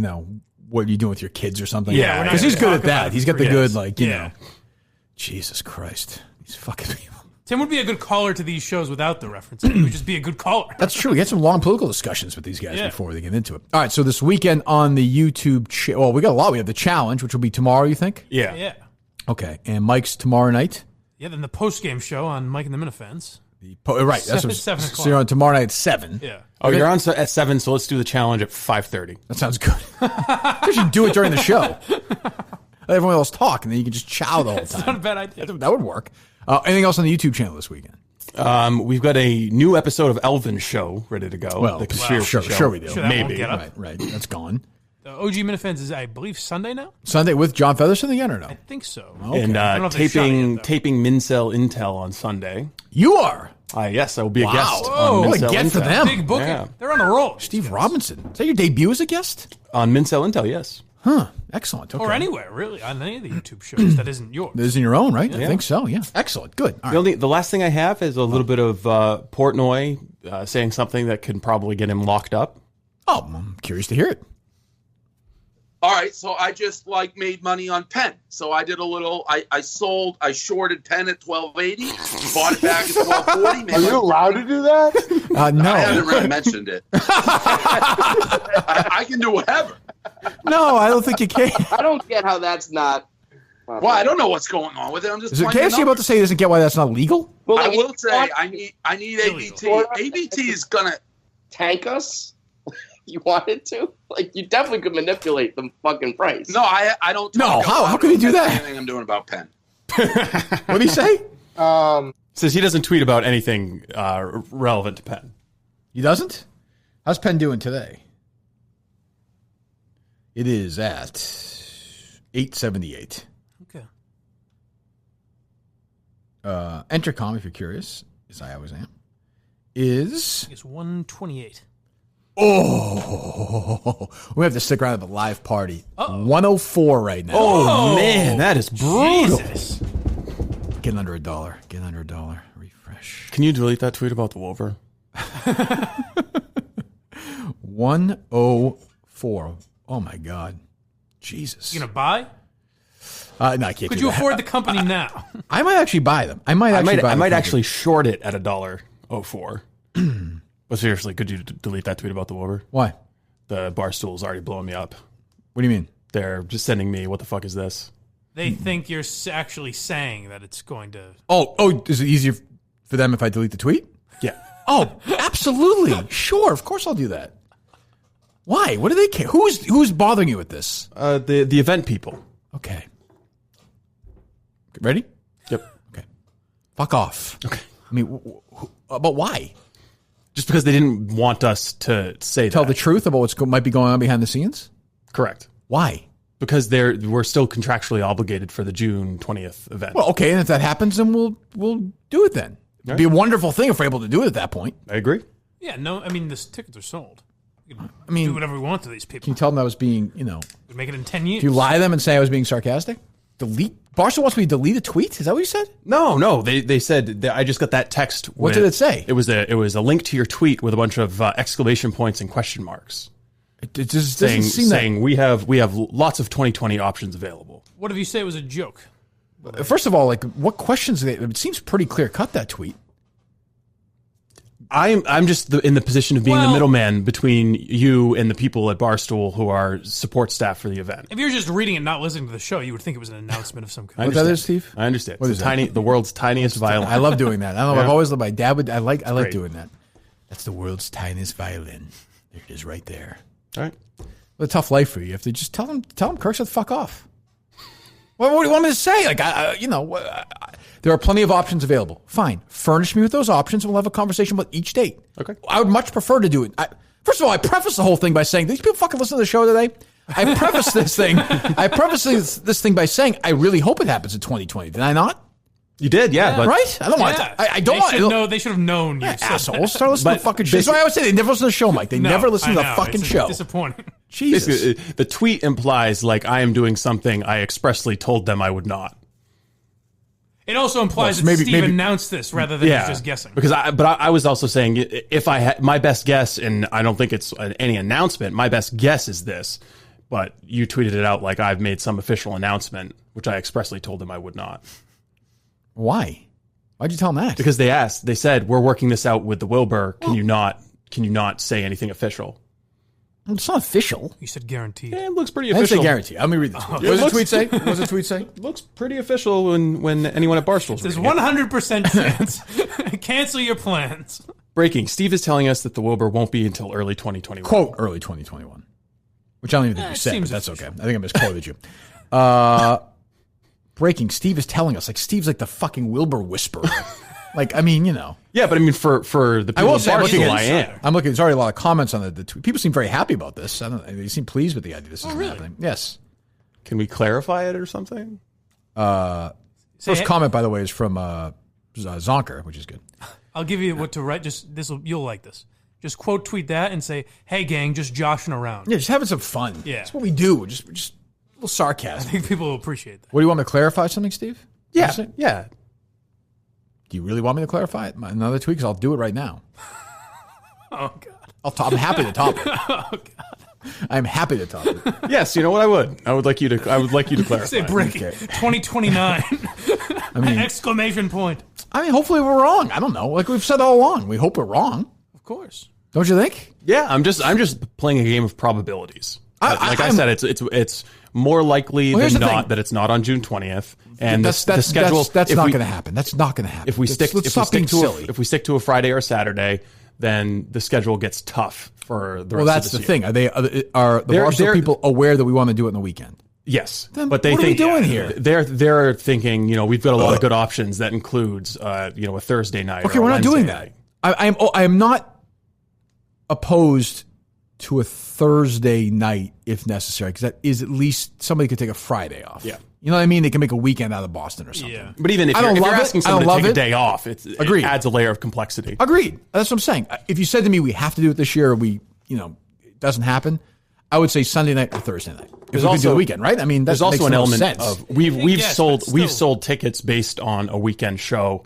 what are you doing with your kids or something? Yeah, because he's good at that. He's got the good, Jesus Christ. These fucking people. Tim would be a good caller to these shows without the references. He would just be a good caller. That's true. We had some long political discussions with these guys before they get into it. All right, so this weekend on the YouTube, we got a lot. We have the challenge, which will be tomorrow, you think? Yeah. Okay, and Mike's tomorrow night? Yeah, then the post-game show on Mike and the Minifans. Right, that's 7 o'clock. So you're on tomorrow night at 7. Yeah. Oh, you're on at 7, so let's do the challenge at 5:30. That sounds good. You should do it during the show. Let everyone else talk, and then you can just chow the whole time. That's not a bad idea. That would work. Anything else on the YouTube channel this weekend? We've got a new episode of Elvin's Show ready to go. Well, the conspiracy show. Sure we do. Sure, maybe. Right. That's gone. The OG Minifans is, I believe, Sunday now? Sunday with John Featherston again or no? I think so. Okay. And I don't know if they shot it yet, though. taping Mincel Intel on Sunday. You are? Yes, I will be a guest Whoa, on what a Mincel get Intel. for them. Big booking. Yeah. They're on the roll. Steve Robinson. Is that your debut as a guest? On Mincel Intel, yes. Huh. Excellent. Okay. Or anywhere, really, on any of the YouTube shows that isn't yours. This is your own, right? Yeah. I think so, yeah. Excellent. Good. All right. The last thing I have is a little bit of Portnoy saying something that could probably get him locked up. Oh, I'm curious to hear it. All right, so I just made money on Penn. So I did a little. I shorted Penn at 12.80, bought it back at 12.40. Are you allowed to do that? No, I haven't really mentioned it. I can do whatever. No, I don't think you can. I don't get how that's not. Well, I don't know what's going on with it. I'm just. Is it KFC about to say he doesn't get why that's not legal? Well, I will say I need ABT. ABT is gonna tank us. You wanted to? You definitely could manipulate the fucking price. No, I don't. No, how could he do that? Anything I'm doing about Penn. What did he say? Says he doesn't tweet about anything relevant to Penn. He doesn't? How's Penn doing today? It is at 878. Okay. Entercom, if you're curious, as I always am, is... It's 128. Oh, we have to stick around at the live party. 104 right now. Oh, man, that is brutal. Jesus. Getting under $1. Refresh. Can you delete that tweet about the Wolver? 104. Oh, my God. Jesus. You going to buy? No, I can't. Could you afford the company now? I might actually buy them. I might actually short it at $1.04. But seriously, could you delete that tweet about the Wolver? Why? The Barstool's already blowing me up. What do you mean? They're just sending me, what the fuck is this? They think you're actually saying that it's going to... Oh, is it easier for them if I delete the tweet? Yeah. Oh, absolutely. Sure, of course I'll do that. Why? What do they care? Who's bothering you with this? The event people. Okay. Ready? Yep. Okay. Fuck off. Okay. I mean, but why? Just because they didn't want us to say Tell the truth about what might be going on behind the scenes? Correct. Why? Because we're still contractually obligated for the June 20th event. Well, okay, and if that happens, then we'll do it then. It'd be a wonderful thing if we're able to do it at that point. I agree. Yeah, no, I mean, the tickets are sold. We can I mean, do whatever we want to these people. Can you tell them I was being, We make it in 10 years. Do you lie to them and say I was being sarcastic? Delete? Barstool wants me to delete a tweet? Is that what you said? No. They said that I just got that text. What did it say? It was a link to your tweet with a bunch of exclamation points and question marks. It just doesn't seem saying we have lots of 2020 options available. What if you say it was a joke? First of all, what questions? It seems pretty clear cut, that tweet. I'm just in the position of being the middleman between you and the people at Barstool who are support staff for the event. If you're just reading and not listening to the show, you would think it was an announcement of some kind. What that is, Steve? I understand. What it's is the world's tiniest violin. I love doing that. I don't know. Yeah. I've always loved my dad would. I like great. doing that. That's the world's tiniest violin. There it is, right there. All right. What a tough life for you. You have to just tell them, Kirk, shut the fuck off. What do you want me to say? There are plenty of options available. Fine. Furnish me with those options and we'll have a conversation about each date. Okay. I would much prefer to do it. First of all, I preface the whole thing by saying, these people fucking listen to the show today? I preface this thing by saying, I really hope it happens in 2020. Did I not? You did, yeah. But right? I don't want to. I don't want. They should have known. You assholes. Start listening to the fucking show. That's why I always say they never listen to the show, Mike. They never listen to the fucking show. Disappointing. Jesus. Basically, the tweet implies I am doing something I expressly told them I would not. It also implies that Steve announced this rather than just guessing. Because I was also saying if I had my best guess, and I don't think it's any announcement. My best guess is this, but you tweeted it out like I've made some official announcement, which I expressly told them I would not. Why? Why'd you tell them that? Because they said we're working this out with the Wilbur. Can you not say anything official? It's not official. You said guaranteed. Yeah, it looks pretty I official. didn't say guaranteed. Let me read this. What does the tweet say? What does the tweet say? It looks pretty official when anyone at Barstool's There's reading 100% chance. Cancel your plans. Breaking. Steve is telling us that the Wilbur won't be until early 2021. Quote, early 2021. Which I don't even think you said, but that's official. okay. I think I misquoted you. Breaking. Steve is telling us. Steve's like the fucking Wilbur whisperer. Yeah, but I mean, for the people at Barstool, I am. I'm looking. There's already a lot of comments on the tweet. People seem very happy about this. They seem pleased with the idea. This is happening. Yes. Can we clarify it or something? First comment, by the way, is from Zonker, which is good. I'll give you what to write. You'll like this. Just quote tweet that and say, "Hey gang, just joshing around." Yeah, just having some fun. Yeah, that's what we do. Just a little sarcasm. I think people will appreciate that. What do you want me to clarify something, Steve? Yeah. Do you really want me to clarify it? Another tweet? Because I'll do it right now. Oh God. I'm happy to top it. Oh God. I'm happy to top it. Yes, you know what? I would like you to clarify. Say break 2029. Exclamation point. Hopefully we're wrong. I don't know. Like we've said all along, we hope we're wrong. Of course. Don't you think? Yeah, I'm just playing a game of probabilities. I said, it's more likely than not that it's not on June 20th. And the schedule that's not going to happen. That's not going to happen. If we stick to a Friday or Saturday, then the schedule gets tough for the rest of the year. Well, that's the thing. Are the Barstool people aware that we want to do it on the weekend? Yes, then but they what think are we doing here? They're thinking, we've got a lot of good options. That includes, a Thursday night. Okay, or we're not Wednesday doing night. that. I am not opposed to a Thursday night if necessary, because that is at least somebody could take a Friday off. Yeah. You know what I mean? They can make a weekend out of Boston or something. Yeah. But even if you're asking someone to take a day off, it adds a layer of complexity. Agreed. That's what I'm saying. If you said to me, we have to do it this year, or it doesn't happen, I would say Sunday night or Thursday night. Because we can do the weekend, right? There's also an element sense. of we've sold tickets based on a weekend show.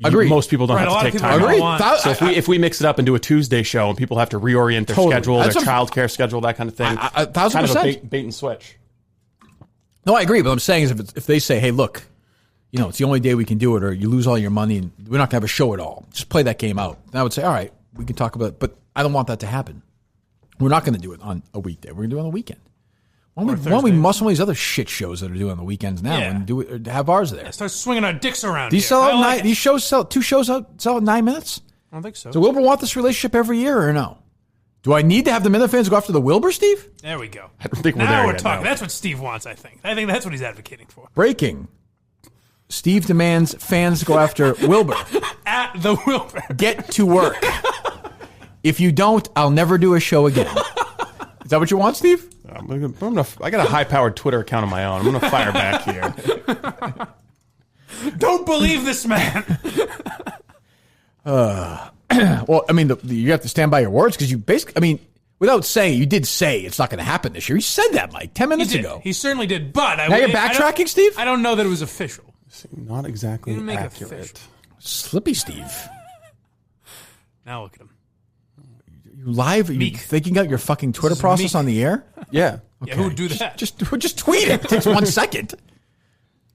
Agreed. Most people don't have to take time off. So if we mix it up and do a Tuesday show and people have to reorient their schedule, their childcare schedule, that kind of thing, 1,000%. Kind of a bait and switch. No, I agree. But what I'm saying is if they say, hey, look, it's the only day we can do it, or you lose all your money and we're not going to have a show at all, just play that game out. And I would say, all right, we can talk about it. But I don't want that to happen. We're not going to do it on a weekday. We're going to do it on the weekend. Why don't we muscle these other shit shows that are doing on the weekends now and do it? Have ours there. Start swinging our dicks around. These sell out these shows sell 2 shows out 9 minutes. I don't think so. So Wilbur want this relationship every year or no? Do I need to have the Minute fans go after the Wilbur, Steve? There we go. I don't think we're now there we're yet, talking. no. That's what Steve wants. I think that's what he's advocating for. Breaking. Steve demands fans go after Wilbur. At the Wilbur. Get to work. If you don't, I'll never do a show again. Is that what you want, Steve? I got a high-powered Twitter account of my own. I'm going to fire back here. Don't believe this man. Well, I mean, you have to stand by your words because you basically, I mean, without saying, you did say it's not going to happen this year. You said that, Mike, 10 minutes ago. He certainly did, but now you're backtracking, Steve? I don't know that it was official. Not exactly make accurate. Slippy Steve. Now look at him. You live? Are you thinking out your fucking Twitter process on the air? Yeah. Yeah, who would do that? Just tweet it. It takes 1 second.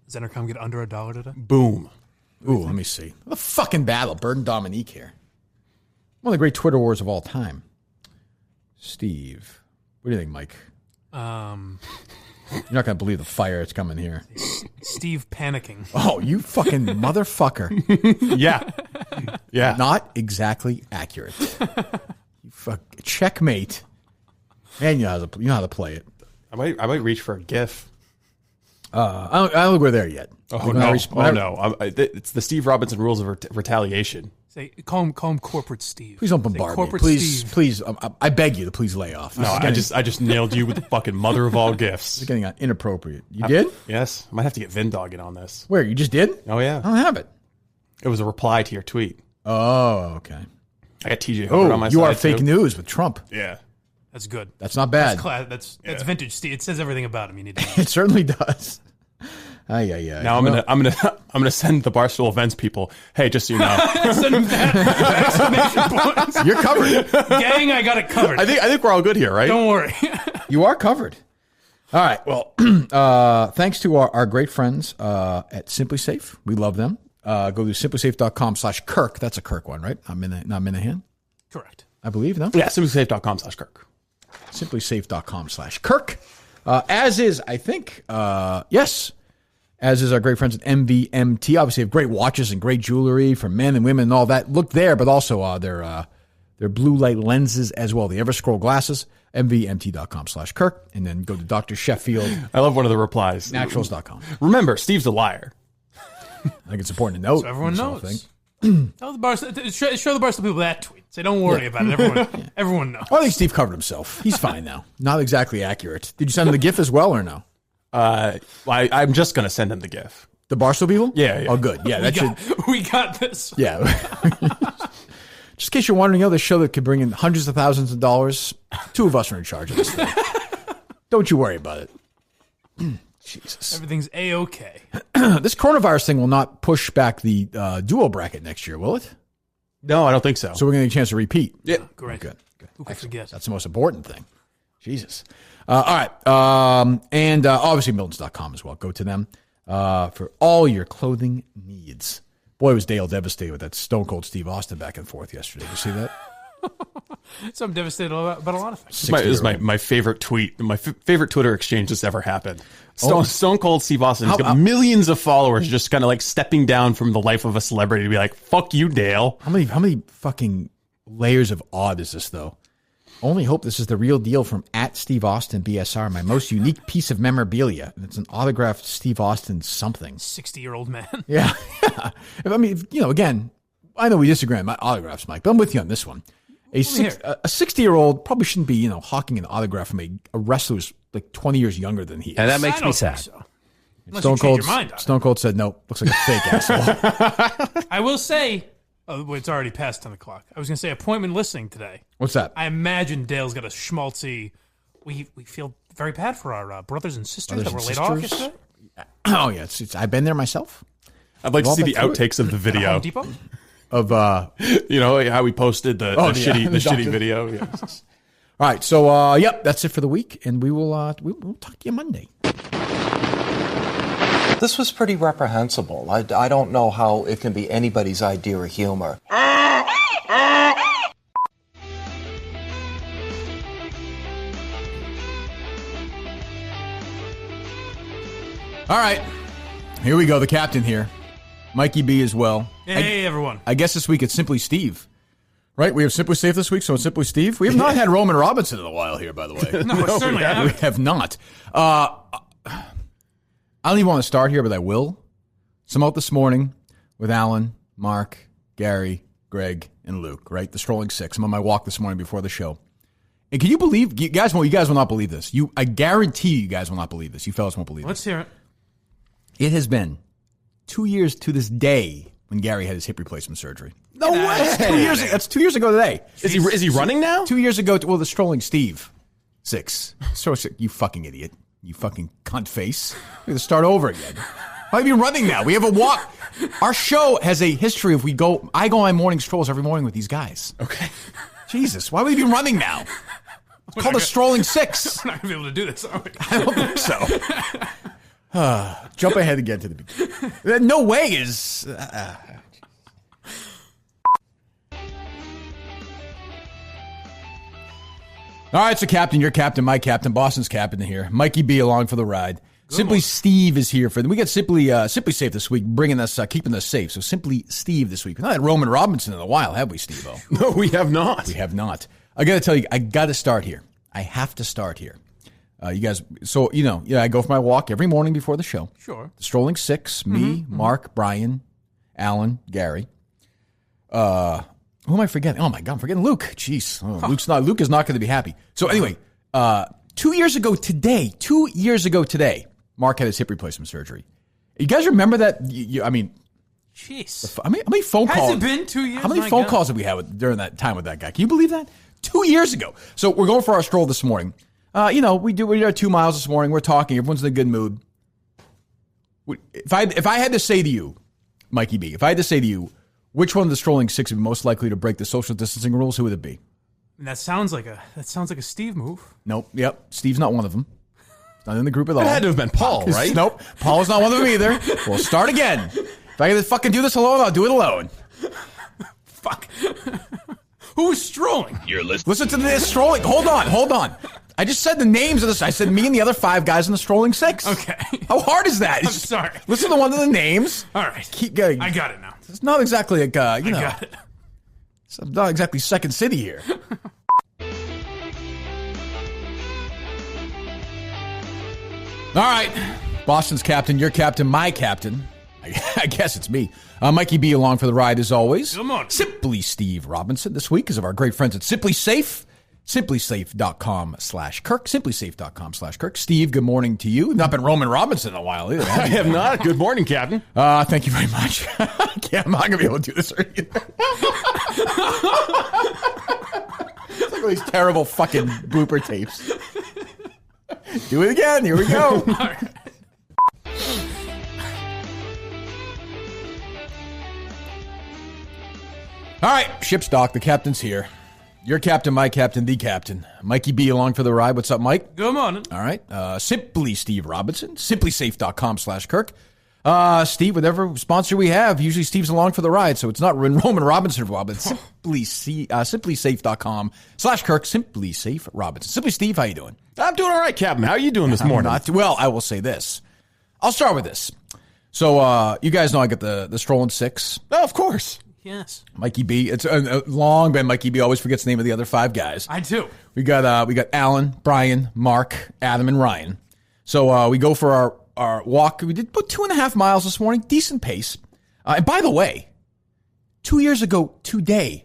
Does Entercom get under $1 today? Boom. Ooh, let me see. What a fucking battle. Bird and Dominique here. One of the great Twitter wars of all time. Steve. What do you think, Mike? You're not going to believe the fire that's coming here. Steve panicking. Oh, you fucking motherfucker. Yeah. Yeah. Not exactly accurate. You checkmate. Man, you know how to play it. I might reach for a GIF. I don't think we're there yet. Oh, no. It's the Steve Robinson rules of retaliation. Say, call him corporate Steve. Please don't bombard me. Please, I beg you to please lay off. No, I just nailed you with the fucking mother of all gifts. It's getting inappropriate. You did? Yes. I might have to get Vindog in on this. Where, you just did? Oh, yeah. I don't have it. It was a reply to your tweet. Oh, okay. I got TJ Hubbard on my side. You are fake news with Trump. Yeah. That's good. That's not bad. That's vintage Steve. It says everything about him. You need to It certainly does. Now I'm gonna send the Barstool Events people. Hey, just so you know, send them that exclamation points. You're covered, gang. I got it covered. I think we're all good here, right? Don't worry. You are covered. All right. Well, thanks to our great friends at Simply Safe. We love them. Go to simplysafe.com/Kirk. That's a Kirk one, right? Not Minahan. Correct. I believe, no? Yeah, simplysafe.com/Kirk. Simplysafe.com/Kirk. As is, I think, yes. As is our great friends at MVMT. Obviously, have great watches and great jewelry for men and women and all that. Look there, but also their blue light lenses as well. The Everscroll glasses, MVMT.com/Kirk. And then go to Dr. Sheffield. I love one of the replies. Naturals.com. Remember, Steve's a liar. I think it's important to note. So everyone knows. Tell the show the Barstool people that tweet. Say, don't worry about it. Everyone knows. Well, I think Steve covered himself. He's fine now. Not exactly accurate. Did you send him the GIF as well or no? I'm just going to send him the GIF. The Barstool people? Yeah. Oh, good. Yeah, we got this. Yeah. Just in case you're wondering, this show that could bring in hundreds of thousands of dollars, two of us are in charge of this thing. Don't you worry about it. Jesus. Everything's A-okay. This coronavirus thing will not push back the duo bracket next year, will it? No, I don't think so. So we're going to get a chance to repeat. Yeah. Great. Good. Who could forget? That's the most important thing. Jesus. All right. And obviously Miltons.com as well. Go to them for all your clothing needs. Boy, was Dale devastated with that Stone Cold Steve Austin back and forth yesterday. Did you see that? So I'm devastated about a lot of things. This is my favorite tweet. My favorite Twitter exchange that's ever happened. Stone Cold Steve Austin has got millions of followers just kind of like stepping down from the life of a celebrity to be like, fuck you, Dale. How many fucking layers of odd is this, though? Only hope this is the real deal from @Steve Austin BSR, my most unique piece of memorabilia. And it's an autographed Steve Austin something. 60-year-old man. Yeah. I mean, again, I know we disagree on my autographs, Mike, but I'm with you on this one. A 60-year-old probably shouldn't be, hawking an autograph from a wrestler who's like 20 years younger than he is. And that makes me sad. So. Stone Cold said, nope, looks like a fake asshole. I will say, it's already past 10 o'clock. I was going to say appointment listening today. What's that? I imagine Dale's got a schmaltzy. We feel very bad for our brothers and sisters that were laid off yesterday. Oh, yeah. I've been there myself. I'd like to see the outtakes of the video. Home Depot? Of how we posted the shitty video. Yeah. All right, so yep, that's it for the week, and we'll talk to you Monday. This was pretty reprehensible. I don't know how it can be anybody's idea of humor. All right, here we go. The captain here, Mikey B as well. Hey, everyone. I guess this week it's Simply Steve. Right, we have Simply Safe this week, so it's Simply Steve. We have not had Roman Robinson in a while here, by the way. No, certainly we have not. I don't even want to start here, but I will. So I'm out this morning with Alan, Mark, Gary, Greg, and Luke, right? The Strolling Six. I'm on my walk this morning before the show. And can you believe, you guys will not believe this. I guarantee you guys will not believe this. You fellas won't believe Let's hear it. It has been 2 years to this day when Gary had his hip replacement surgery. No way. That's 2 years ago today. Is he running now? 2 years ago, the strolling Steve. 6. You fucking idiot. You fucking cunt face. We have to start over again. Why are you running now? We have a walk. Our show has a history of I go on my morning strolls every morning with these guys. Okay. Jesus, why would you be running now? It's called a strolling 6. We're not going to be able to do this, are we? I don't think so. Jump ahead again to the beginning. No way is... All right, so Captain, your captain, my captain, Boston's captain here. Mikey B along for the ride. Simply Steve is here we got Simply Safe this week, bringing us, keeping us safe. So Simply Steve this week. We've not had Roman Robinson in a while, have we, Steve-O? No, we have not. We have not. I got to tell you, I got to start here. I have to start here. You guys, so, I go for my walk every morning before the show. Sure. The Strolling 6, me, Mark, Brian, Alan, Gary. Who am I forgetting? Oh, my God, I'm forgetting Luke. Jeez. Luke is not going to be happy. So anyway, 2 years ago today, Mark had his hip replacement surgery. You guys remember that? Jeez. How many phone calls? Has it been 2 years? How many phone calls did we have during that time with that guy? Can you believe that? 2 years ago. So we're going for our stroll this morning. We did our 2 miles this morning. We're talking. Everyone's in a good mood. If I had to say to you, Mikey B, which one of the strolling 6 would be most likely to break the social distancing rules, who would it be? That sounds like a Steve move. Nope. Yep. Steve's not one of them. Not in the group at all. It had to have been Paul, right? Nope. Paul's not one of them either. We'll start again. If I can fucking do this alone, I'll do it alone. Fuck. Who's strolling? Listen to this strolling. Hold on. I just said the names of this. I said me and the other 5 guys in the strolling 6. Okay. How hard is that? I'm sorry. Listen to one of the names. All right. Keep going. I got it now. It's not exactly like, I got it. It's not exactly Second City here. All right. Boston's captain, your captain, my captain. I guess it's me. Mikey B along for the ride as always. Come on. Simply Steve Robinson this week is of our great friends at Simply Safe. SimplySafe.com/Kirk. SimplySafe.com/Kirk. Steve, good morning to you. Not been Roman Robinson in a while either. I have not. Good morning, Captain. Thank you very much. I'm not going to be able to do this either. It's like these terrible fucking blooper tapes. Do it again. Here we go. All right, ship's docked. The captain's here. Your captain, my captain, the captain. Mikey B along for the ride. What's up, Mike? Good morning. All right. Simply Steve Robinson. SimplySafe.com/Kirk. Steve, whatever sponsor we have, usually Steve's along for the ride, so it's not Roman Robinson involved. It's SimplySafe.com/Kirk. Simply Safe Robinson. Simply Steve, how you doing? I'm doing all right, Captain. How are you doing this morning? Well, I will say this. I'll start with this. So, you guys know I got the strolling 6. Oh, of course. Yes. Mikey B. It's long been Mikey B. Always forgets the name of the other 5 guys. I do. We got Alan, Brian, Mark, Adam, and Ryan. So we go for our walk. We did about 2.5 miles this morning. Decent pace. And by the way, 2 years ago today,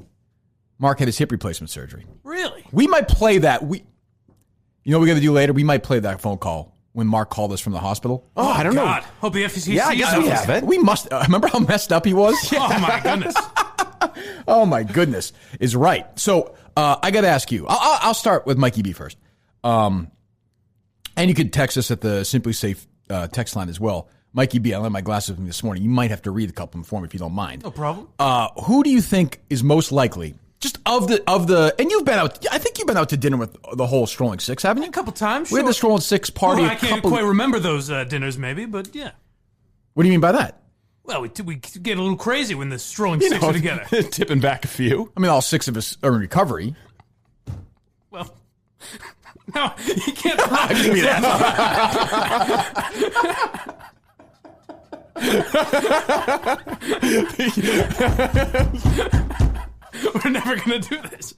Mark had his hip replacement surgery. Really? We might play that. You know what we're going to do later? We might play that phone call when Mark called us from the hospital. Oh, I don't know. Hope the FCC I guess we have it. We must. Remember how messed up he was? Oh, my goodness. Oh, my goodness. Is right. So I got to ask you. I'll start with Mikey B first. And you could text us at the Simply Safe text line as well. Mikey B, I left my glasses with me this morning. You might have to read a couple of them for me if you don't mind. No problem. Who do you think is most likely, just of the, and you've been out, I think you've been out to dinner with the whole Strolling 6, haven't you? A couple times, We had the Strolling 6 party. I can't quite remember those dinners maybe, but yeah. What do you mean by that? Well, we get a little crazy when the Strolling 6 are together. Tipping back a few. I mean, all 6 of us are in recovery. Well, no, you can't. I didn't mean that. We're never going to do this.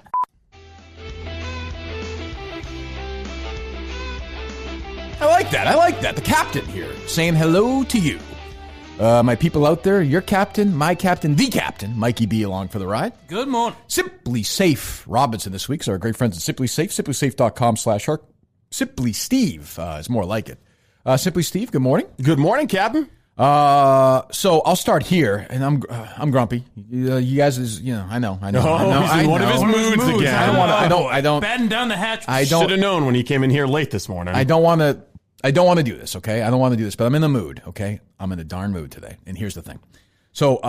I like that. The captain here saying hello to you. My people out there, your captain, my captain, the captain, Mikey B along for the ride. Good morning. Simply Safe Robinson this week. So our great friends at Simply Safe, simplysafe.com/shark. Simply Steve is more like it. Simply Steve, good morning. Good morning, Captain. So I'll start here, and I'm grumpy. You guys I know. Oh, he's in one of his moods again. I don't. Batten down the hatch. I don't. Should have known when he came in here late this morning. I don't want to do this. Okay, I don't want to do this, but I'm in the mood. Okay, I'm in a darn mood today. And here's the thing. So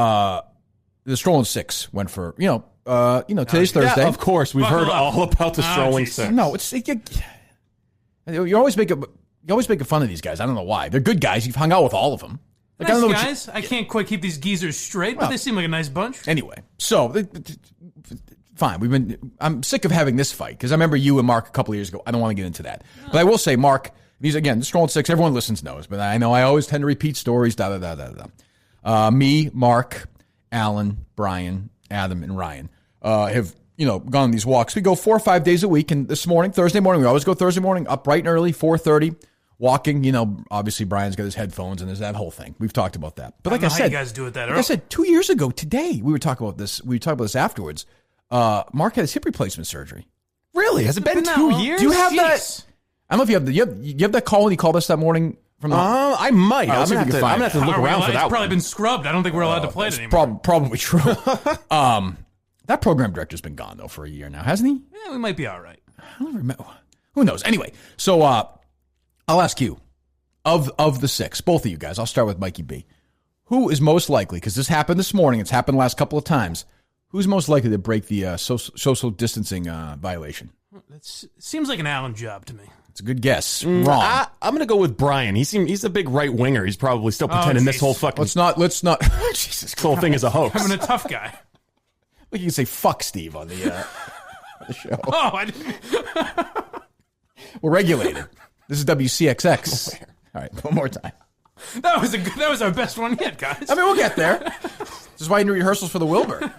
the Strolling Six went for today's Thursday. Yeah, of course, we've heard all about the Strolling Six. No, you always make fun of these guys. I don't know why. They're good guys. You've hung out with all of them. Like, Nice I don't know guys. I can't quite keep these geezers straight, but they seem like a nice bunch. Anyway, so fine. I'm sick of having this fight because I remember you and Mark a couple of years ago. I don't want to get into that, but I will say, Mark. These again, the Strolling Six. Everyone listens knows, but I know I always tend to repeat stories. Me, Mark, Alan, Brian, Adam, and Ryan have gone on these walks. We go 4 or 5 days a week, and this morning, Thursday morning, we always go Thursday morning, up bright and early, 4:30. Walking, obviously Brian's got his headphones and there's that whole thing. We've talked about that. But like I said, how you guys do it that early. I said 2 years ago today, we were talking about this. We talked about this afterwards. Mark had his hip replacement surgery. Really? Has it been 2 years? Do you have that? I don't know if you have that call when he called us that morning from the I might. I'm gonna have to look around for that. It's probably been scrubbed. I don't think we're allowed to play it anymore. Probably true. That program director's been gone though for a year now, hasn't he? Yeah, we might be all right. I don't remember. Who knows? Anyway, so I'll ask you, of the six, both of you guys, I'll start with Mikey B. Who is most likely, because this happened this morning, it's happened the last couple of times, who's most likely to break the social distancing violation? That seems like an Allen job to me. It's a good guess. Wrong. I'm going to go with Brian. He's a big right winger. He's probably still pretending this whole fucking... Let's not... Jesus This whole thing is a hoax. I'm a tough guy. Well, you can say fuck Steve on the show. Oh, I didn't... We're regulated. This is WCXX. All right, one more time. That was our best one yet, guys. I mean, we'll get there. This is why you do rehearsals for the Wilbur.